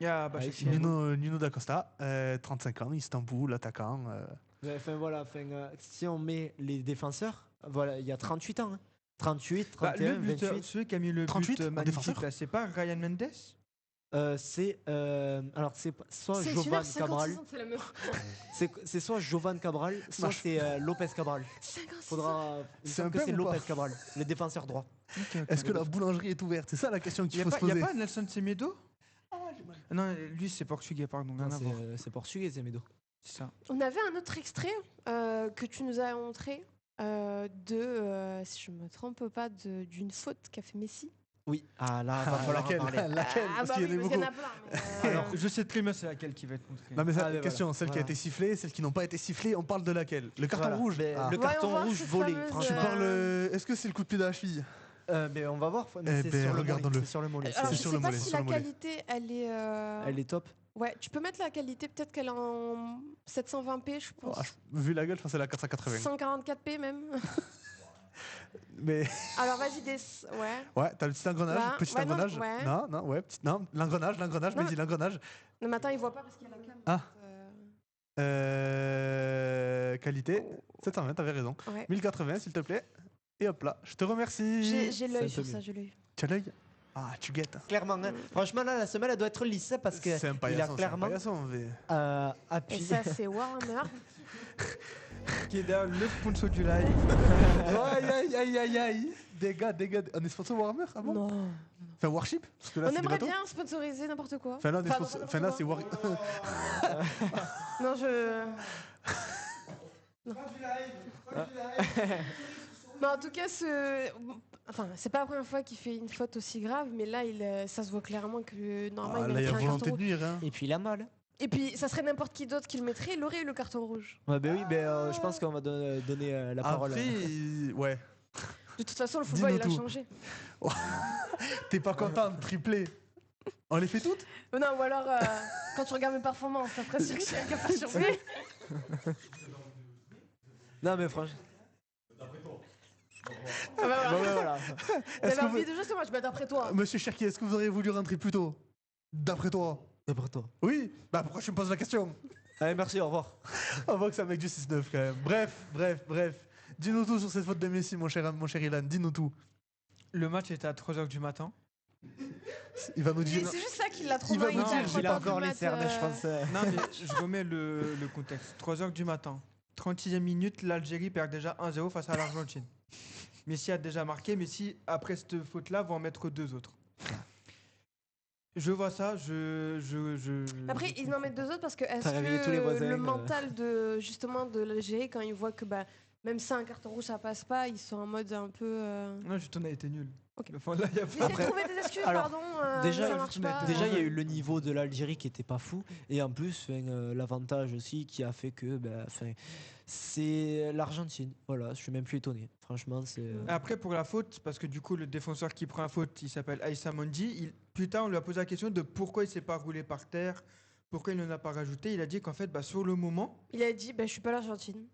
Il y a Ah, Başakşehir. Nuno D'Acosta, 35 ans, Istanbul, attaquant. Enfin, voilà, si on met les défenseurs, voilà, il y a 38 ans. Hein. 38, Bah, 31, le buteur, 28. celui qui a mis le 38 but en magnifique, défenseur là, c'est pas Ryan Mendes? Alors, c'est soit C'est Jovan 56 Cabral, ans, c'est la meilleure. c'est soit Jovan Cabral, soit c'est Lopez Cabral. 56 ans. Faudra. Il me C'est un semble que peu c'est ou pas Lopez Cabral, le défenseur droit. Est-ce que la boulangerie est ouverte? C'est ça la question Il qu'il n'y faut se a, poser. pas Nelson Semedo? Non, lui c'est portugais, pardon. Rien Non, à voir. c'est portugais, Zemedo. C'est ça. On avait un autre extrait que tu nous as montré si je me trompe pas, d'une faute qu'a fait Messi. Oui, ah là, va falloir en laquelle? parler. Laquelle? Ah, Parce bah qu'il y en oui, a parce qu'il y beaucoup. en a plein. mais, Alors, je sais très bien c'est laquelle qui va être montrée. Non mais ça, Ah, mais question, voilà. celle qui a Voilà. été sifflée, celle qui n'ont pas été sifflées, on parle de laquelle? Le carton Voilà. rouge. Mais Ah. le Voyons carton voir rouge cette volé, fameuse, Tu franchement. parles. Est-ce que c'est le coup de pied de la cheville? Mais on va voir. Mais Eh c'est ben, sur le regardons-le. mollet. C'est sur le mollet. Alors, C'est je sur sais le pas mollet, si sur la le mollet. qualité, elle est. Elle est top. Ouais, tu peux mettre la qualité, peut-être qu'elle est en 720p, je pense. Ah, vu la gueule, je pense que c'est la 480. 144p même. Mais Alors vas-y, ouais. t'as le petit engrenage, Là, petit ouais, non, engrenage. ouais. Non, l'engrenage, Non. mais dis l'engrenage. Non, mais attends, il voit pas parce qu'il y a la cam. Ah. Qualité, 720, t'avais raison. Ouais. 1080, s'il te plaît. Et hop là, je te remercie. J'ai l'œil C'est sur un peu ça, j'ai l'œil. Tu as l'œil? Ah, tu guettes. Clairement, hein. Franchement, là, la semelle, elle doit être lisse hein, parce que C'est un il a paillasson, clairement mais... Et appuyé. ça, c'est Warhammer. Qui est d'ailleurs le sponsor du live. aïe. Des gars. On est sponsor Warhammer? Ah bon? Non. Enfin, Warship? Parce que là, On c'est des aimerait bateaux. bien sponsoriser n'importe quoi. Enfin, là, on est Enfin, sponsor- non, enfin, là, c'est War... Non, je. Non. Mais en tout cas, enfin, c'est pas la première fois qu'il fait une faute aussi grave, mais là, ça se voit clairement que normalement, Ah, il là, il y a mettrait un volonté carton de rouge. nuire. Hein. Et puis il a mal. Et puis, ça serait n'importe qui d'autre qui le mettrait, il aurait eu le carton rouge. Ouais, ben oui, je pense qu'on va donner la parole. Après, ouais. De toute façon, le football, Dis-nous il a tout. changé. T'es pas content de tripler? On les fait toutes? Non, ou alors, quand tu regardes mes performances, t'as l'impression que c'est un cas surpris. Non, mais franchement. Ah bah, Bon, ben, voilà. T'avais Est-ce que envie vous- de jouer ce match, bah d'après toi. Monsieur Cherki, est-ce que vous auriez voulu rentrer plus tôt? D'après toi? D'après toi. Oui? Bah pourquoi tu me poses la question? Allez, merci, au revoir. On voit que c'est un mec du 6-9 quand même. Bref. Dis-nous tout sur cette faute de Messi, mon cher Ilan. Dis-nous tout. Le match était à 3h du matin. Il va nous C'est dire. juste ça qui l'a trop Il va mal nous dit dire, à il trois Il a heures du encore les mat, cernes, je pense. Non, mais je remets le contexte. 3h du matin. 36e minute, l'Algérie perd déjà 1-0 face à l'Argentine. Messi a déjà marqué. Messi, après cette faute-là, va en mettre 2 autres. Je vois ça, Après, ils en mettent 2 autres parce que est-ce T'as réveillé tous les que voisins, le mental de justement de l'Algérie quand ils voient que même si un carton rouge ça passe pas, ils sont en mode un peu. Non, juste on a été nul. Ok. Enfin, là, y a J'essaie de trouver des excuses, Alors, pardon. déjà, ça marche pas. Déjà, il y a eu le niveau de l'Algérie qui était pas fou, et en plus, l'avantage aussi qui a fait que, c'est l'Argentine. Voilà, je suis même plus étonné. Franchement, c'est. Après, pour la faute, parce que du coup, le défenseur qui prend la faute, il s'appelle Aïssa Mondi. Plus tard, on lui a posé la question de pourquoi il s'est pas roulé par terre, pourquoi il n'en a pas rajouté. Il a dit qu'en fait, sur le moment. Il a dit, je suis pas l'Argentine.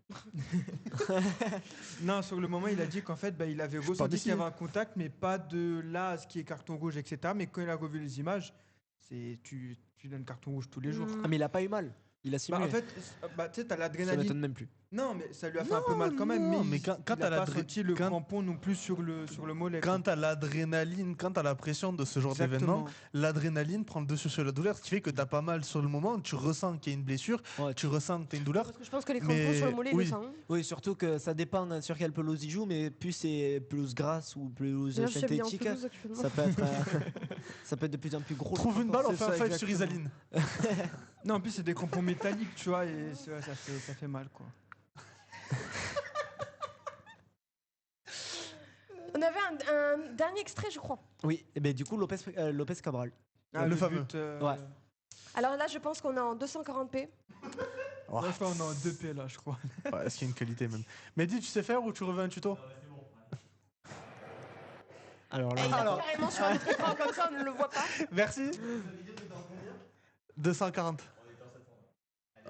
Non, sur le moment, il a dit qu'en fait, il avait ressenti qu'il y avait un contact, mais pas de là à ce qui est carton rouge, etc. Mais quand il a revu les images, tu donnes carton rouge tous les jours. Ah, mais il a pas eu mal. Il a simulé. En fait, tu sais, t'as Ça l'adrénaline. m'étonne même plus. Non, mais ça lui a fait un peu mal quand même. Mais quand il t'as a pas senti le crampon non plus sur le mollet. Quand t'as l'adrénaline, quand t'as la pression de ce genre Exactement. d'événement, l'adrénaline prend le dessus sur la douleur, ce qui fait que t'as pas mal sur le moment, tu ressens qu'il y a une blessure, Ouais, tu ressens que t'as une douleur. Parce que je pense que les crampons Mais sur le mollet, oui. le sent. Oui, surtout que ça dépend sur quelle pelouse il joue, mais plus c'est pelouse grasse ou pelouse D'ailleurs, je suis habillée en synthétique, pelouse actuellement. ça peut être, ça peut être de plus en plus gros. Trouve une balle, on C'est fait un ça, fight sur exactement. Isaline. Non, en plus, c'est des crampons métalliques, tu vois, et ça fait mal, quoi. On avait un dernier extrait, je crois. Oui, et du coup, Lopez Cabral. Le fameux. but, Ouais. Alors là, je pense qu'on est en 240p. Oh, Ouais, on est en 2P là, je crois. ouais, est-ce qu'il y a une qualité même. Mehdi, tu sais faire ou tu reveux un tuto? Alors là, Et il a carrément sur un écran comme ça, on ne le voit pas. Merci. 240.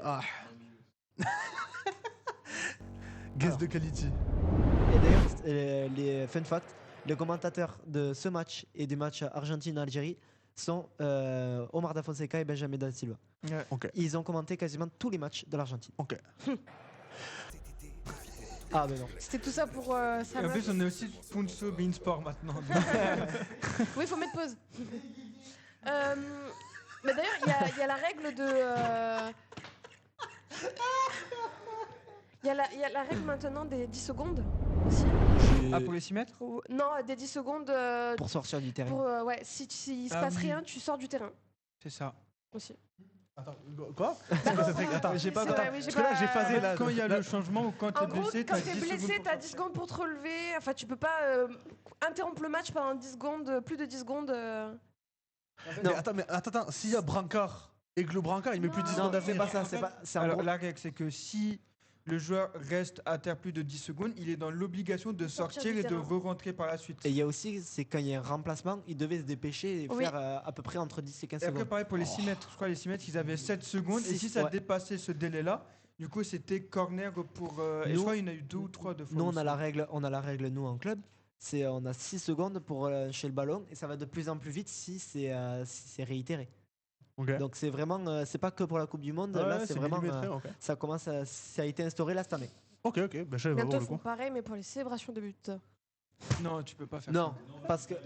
Ah. Guess de quality. et d'ailleurs, les fun facts, les commentateurs de ce match et du match Argentine-Algérie sont Omar Da Fonseca et Benjamin Da Silva. Ouais. Ok. Ils ont commenté quasiment tous les matchs de l'Argentine. Ok. Ah, mais non. C'était tout ça pour Et ça. en plus, on est aussi sponsor Beansport maintenant. Oui, il faut mettre pause. Mais d'ailleurs, il y a la règle de. Il y a la règle maintenant des 10 secondes aussi. Ah, pour les 6 mètres Non, des 10 secondes. Pour sortir du terrain. Ouais, si il se Ah passe oui. rien, tu sors du terrain C'est ça. aussi. Attends, quoi? C'est quoi cette règle? Attends, j'ai pas- C'est vrai, oui, parce que là, j'ai phasé là. Quand il y a là- le changement ou quand En t'es gros, blessé, quand t'as t'es 10 blessé, secondes. t'as 10 secondes pour te relever. Enfin, tu peux pas interrompre le match pendant 10 secondes, plus de 10 secondes. Mais attends, s'il y a brancard et que le brancard il met plus de 10 Non, secondes à c'est venir. pas ça. C'est pas. C'est en Alors, gros- la règle, c'est que si le joueur reste à terre plus de 10 secondes, il est dans l'obligation de Sortir sortir du et de terrain. re-rentrer par la suite. Et il y a aussi, c'est quand il y a un remplacement, il devait se dépêcher et Oui. faire à peu près entre 10 et 15 Et après, secondes. pareil pour les 6 mètres. Je crois les 6 mètres, ils avaient 7 secondes. Et Six, si ça ouais. dépassait ce délai-là, du coup, c'était corner pour. Et je Nous- crois qu'il y en a eu 2 ou 3 de fois. Nous, on aussi. a la règle, nous, en club. C'est on a 6 secondes pour lâcher le ballon et ça va de plus en plus vite si c'est réitéré. Ok. Donc c'est vraiment, c'est pas que pour la Coupe du Monde. Ouais, là, ouais, c'est vraiment, millimétré, ok. ça commence, ça a été instauré là cette année. Ok, bah je savais pas Bientôt, pour ils le font coup. pareil, mais pour les célébrations de but. Non, tu peux pas faire Non, ça.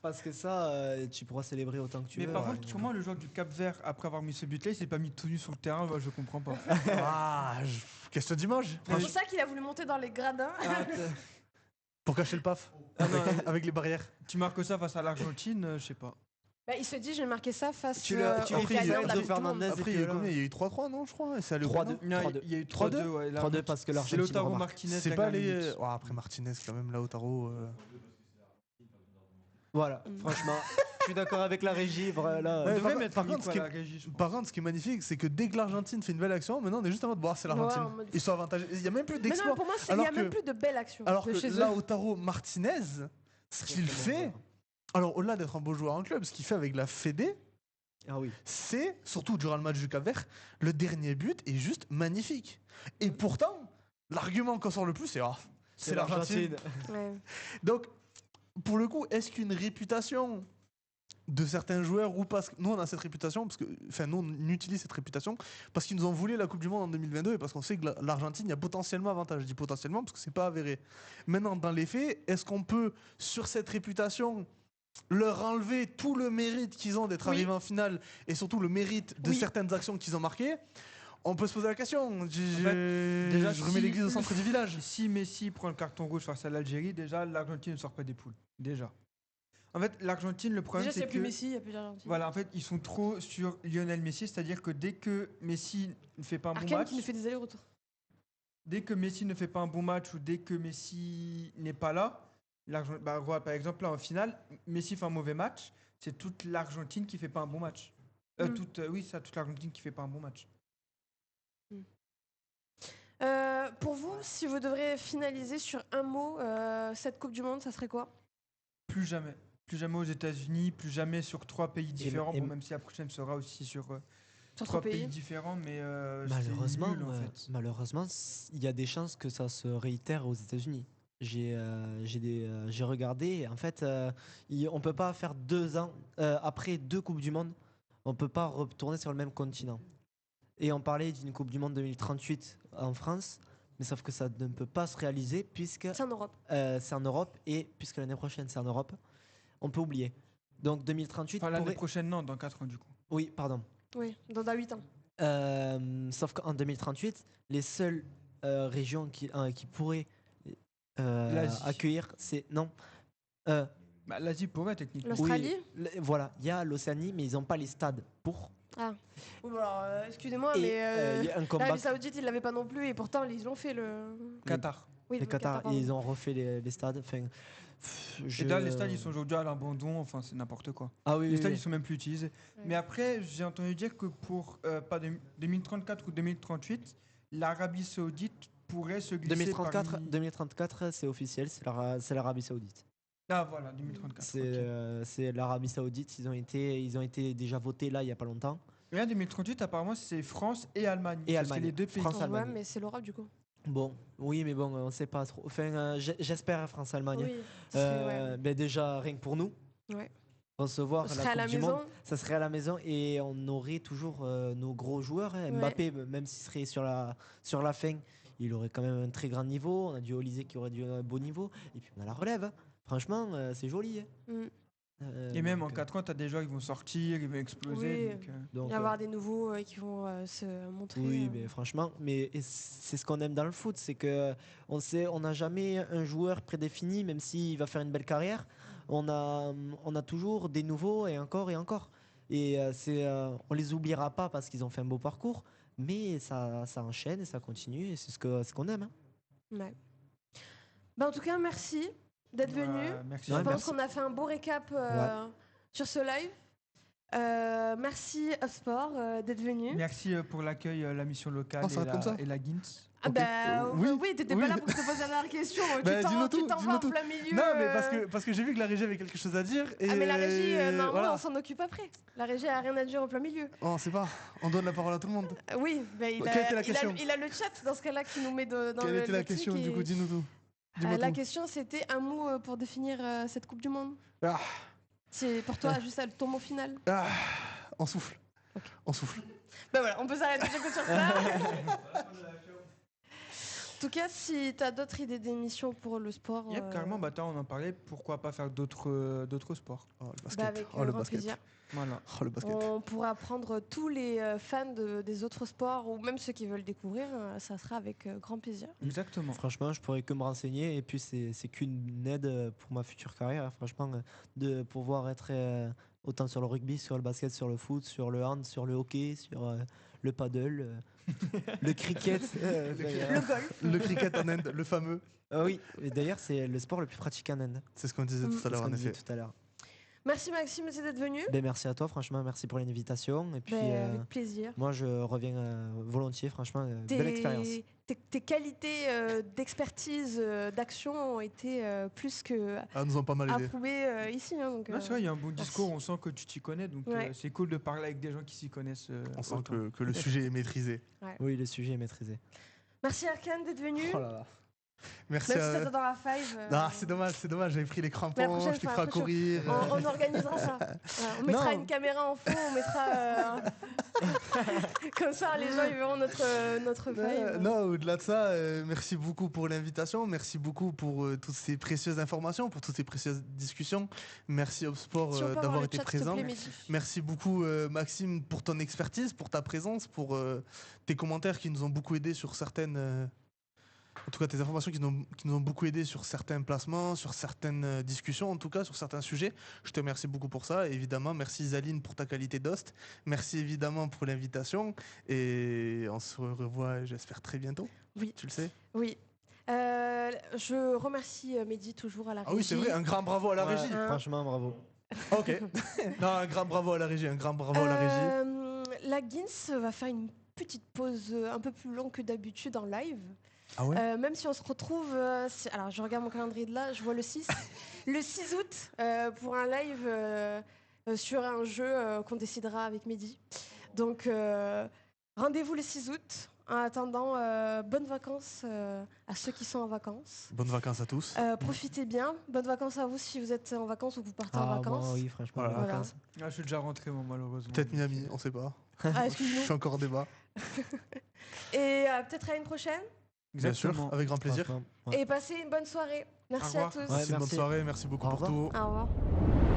parce que ça, tu pourras célébrer autant que tu Mais veux. par ouais. contre, comment le joueur du Cap Vert, après avoir mis ce but-là, il s'est pas mis tout nu sur le terrain? Je comprends pas. Ah, qu'est-ce que tu manges? C'est pour ça qu'il a voulu monter dans les gradins. Pour cacher le paf avec les barrières. Tu marques ça face à l'Argentine, je sais pas. Bah, il se dit, je vais marquer ça face Tu au après, il y a gagnant de la Enzo Coupe du Monde. Fernandez. Après, il y a eu combien? Il y a eu 3-3, non, je crois. Et c'est allé au 3-2. pénal. Non, 3-2. il y a eu 3-2. 3-2, ouais. 3-2 parce que C'est l'Argentine Lautaro remarque. Martinez. C'est pas dernière les. minute. Oh, après Martinez, quand même, Lautaro. Voilà, franchement, je suis d'accord avec la régie. Là, Ouais, On par devrait contre- mettre par un contre, micro ce à qui la régie, je crois. Par contre, ce qui est magnifique, c'est que dès que l'Argentine fait une belle action, maintenant on est juste en mode, bon, c'est l'Argentine. Ouais, en mode- Ils sont avantagés. Il n'y a même plus Mais non, d'exploit. pour moi, il Alors n'y a même que- plus de belles actions Alors de que chez eux. Lautaro Martinez, ce qu'il fait, alors au-delà d'être un beau joueur en club, ce qu'il fait avec la Fédé, Ah oui. c'est, surtout durant le match du Cap-Vert, le dernier but est juste magnifique. Et pourtant, l'argument qu'on sort le plus, c'est c'est l'Argentine. Ouais. Donc, pour le coup, est-ce qu'une réputation de certains joueurs ou parce que nous on a cette réputation parce que enfin nous on utilise cette réputation parce qu'ils nous ont volé la Coupe du Monde en 2022 et parce qu'on sait que l'Argentine il y a potentiellement avantage, je dis potentiellement parce que c'est pas avéré. Maintenant dans les faits, est-ce qu'on peut sur cette réputation leur enlever tout le mérite qu'ils ont d'être Oui. arrivés en finale et surtout le mérite de Oui. certaines actions qu'ils ont marquées? On peut se poser la question. déjà, Je remets si- l'église au centre du village. Si Messi prend le carton rouge face à l'Algérie, déjà, l'Argentine ne sort pas des poules. Déjà. En fait, l'Argentine, le problème, Déjà, s'il c'est n'y a plus que... Messi, il n'y a plus d'Argentine. Voilà, en fait, ils sont trop sur Lionel Messi, c'est-à-dire que dès que Messi ne fait pas un bon Arkane match... qui nous fait des allers-retours. dès que Messi ne fait pas un bon match ou dès que Messi n'est pas là, par exemple, là, en finale, Messi fait un mauvais match, c'est toute l'Argentine qui fait pas un bon match. Toute l'Argentine qui fait pas un bon match. Pour vous, si vous devriez finaliser sur un mot cette Coupe du Monde, ça serait quoi? Plus jamais. Plus jamais aux États-Unis, plus jamais sur 3 pays différents. Même si la prochaine sera aussi sur 3 pays différents, mais malheureusement, nul, en fait. Malheureusement, il y a des chances que ça se réitère aux États-Unis. J'ai regardé. En fait, on peut pas faire 2 ans après 2 Coupes du Monde. On peut pas retourner sur le même continent. Et on parlait d'une Coupe du Monde 2038 en France, mais sauf que ça ne peut pas se réaliser puisque c'est en Europe. C'est en Europe et puisque l'année prochaine c'est en Europe, on peut oublier. Donc 2038. Enfin, l'année prochaine, non, dans 4 ans du coup. Oui, pardon. Oui, dans 8 ans. Sauf qu'en 2038, les seules régions qui pourraient accueillir, c'est non. L'Asie pourrait techniquement. L'Australie. Oui, voilà, il y a l'Océanie, mais ils n'ont pas les stades pour. Ah. Alors, excusez-moi, mais l'Arabie Saoudite, ils l'avaient pas non plus, et pourtant ils l'ont fait le Qatar. Oui, le Qatar, et ils ont refait les stades. Enfin, et là, les stades, ils sont aujourd'hui à l'abandon. Enfin, c'est n'importe quoi. Ah oui, les stades, ils sont même plus utilisés. Ouais. Mais après, j'ai entendu dire que pour pas 2034 ou 2038, l'Arabie Saoudite pourrait se glisser 2034, c'est officiel, c'est l'Arabie Saoudite. Ah voilà, 2034. C'est l'Arabie Saoudite. Ils ont été déjà votés là il y a pas longtemps. Et là, 2038, apparemment, c'est France et Allemagne. Parce que les deux pays. Ouais, mais c'est l'Europe du coup. Bon, oui, mais bon, on sait pas trop. Enfin, j'espère France-Allemagne. Oui, déjà rien que pour nous. Ouais. Recevoir la Coupe du Monde, ça serait à la maison et on aurait toujours nos gros joueurs. Mbappé, même s'il serait sur la fin, il aurait quand même un très grand niveau. On a du Olysée qui aurait du beau niveau. Et puis on a la relève. Franchement, c'est joli. Et même en 4 ans, tu as des joueurs qui vont sortir, ils vont exploser. Oui. Donc, il va y avoir des nouveaux qui vont se montrer. Oui, mais franchement, c'est ce qu'on aime dans le foot, c'est que on n'a jamais un joueur prédéfini, même s'il va faire une belle carrière. On a toujours des nouveaux et encore et encore. Et on les oubliera pas parce qu'ils ont fait un beau parcours, mais ça enchaîne et ça continue et c'est ce qu'on aime. Ouais. En tout cas, merci d'être venu. Merci. Je pense qu'on a fait un beau récap sur ce live. Merci HubSport d'être venu. Merci pour l'accueil, la mission locale et la GINT. Oui, t'étais pas là pour que je te pose la dernière question. Tu t'en vas en plein milieu. Non, mais parce que j'ai vu que la régie avait quelque chose à dire. Mais la régie, normalement, on s'en occupe après. La régie a rien à dire en plein milieu. On sait pas. On donne la parole à tout le monde. Oui, quelle était la question ? Il a le chat dans ce cas-là qui nous met dans le. Quelle était la question du coup ? Dis-nous tout. La question, c'était un mot pour définir cette Coupe du Monde. C'est pour toi, juste ton mot final. On souffle. Okay. On souffle. Voilà, on peut s'arrêter sur ça. En tout cas, si tu as d'autres idées d'émissions pour le sport... carrément, on en parlait. Pourquoi pas faire d'autres sports le basket. Avec grand plaisir. Voilà. Le basket. On pourra prendre tous les fans des autres sports ou même ceux qui veulent découvrir. Ça sera avec grand plaisir. Exactement. Franchement, je pourrais que me renseigner. Et puis, c'est qu'une aide pour ma future carrière. Franchement, de pouvoir être autant sur le rugby, sur le basket, sur le foot, sur le hand, sur le hockey, sur le paddle, le cricket. Le golf. Le cricket en Inde, le fameux. Oui, et d'ailleurs, c'est le sport le plus pratiqué en Inde. C'est ce qu'on disait tout à l'heure, en effet. Merci Maxime d'être venu. Merci à toi, franchement, merci pour l'invitation. Et puis, avec plaisir. Moi, je reviens volontiers, franchement, belle expérience. Tes qualités d'expertise, d'action ont été plus que nous ont pas mal aidé. Approuvées ici. Donc, c'est vrai, il y a un bon discours, on sent que tu t'y connais, donc c'est cool de parler avec des gens qui s'y connaissent. On sent que le sujet est maîtrisé. Oui, le sujet est maîtrisé. Merci Arkane d'être venu. Oh là là. Merci. Même si t'es dans la five. C'est dommage, j'avais pris les crampons, je t'ai fait courir. On organisera ça. On mettra une caméra en fond, on mettra. Comme ça, les gens ils verront notre five. Non, au-delà de ça, merci beaucoup pour l'invitation, merci beaucoup pour toutes ces précieuses informations, pour toutes ces précieuses discussions. Merci HubSport d'avoir été présent. Merci beaucoup Maxime pour ton expertise, pour ta présence, pour tes commentaires qui nous ont beaucoup aidés sur certaines En tout cas, tes informations qui nous ont beaucoup aidé sur certains placements, sur certaines discussions, en tout cas, sur certains sujets. Je te remercie beaucoup pour ça. Et évidemment, merci Isaline pour ta qualité d'host. Merci évidemment pour l'invitation. Et on se revoit, j'espère, très bientôt. Oui. Tu le sais? Oui. Je remercie Mehdi toujours à la régie. Ah oui, c'est vrai, un grand bravo à la régie. Franchement, bravo. Ok. Non, un grand bravo à la régie, La Guins va faire une petite pause un peu plus longue que d'habitude en live. Ah ouais? Même si on se retrouve... alors, je regarde mon calendrier de là, je vois le 6. Le 6 août, pour un live sur un jeu qu'on décidera avec Mehdi. Donc, rendez-vous le 6 août. En attendant, bonnes vacances à ceux qui sont en vacances. Bonnes vacances à tous. Profitez bien. Bonnes vacances à vous si vous êtes en vacances ou que vous partez en vacances. Bon, oui, franchement, Voilà. vacances. Je suis déjà rentré, moi, malheureusement. Peut-être Miami, on sait pas. Ah, Je excuse-nous. suis encore en débat. Et peut-être à une prochaine. Bien sûr, avec grand plaisir. Franchement, ouais. Et passez une bonne soirée. Merci Au à revoir. tous. Ouais, Une bonne merci. soirée, merci beaucoup Au pour revoir. tout. Au revoir.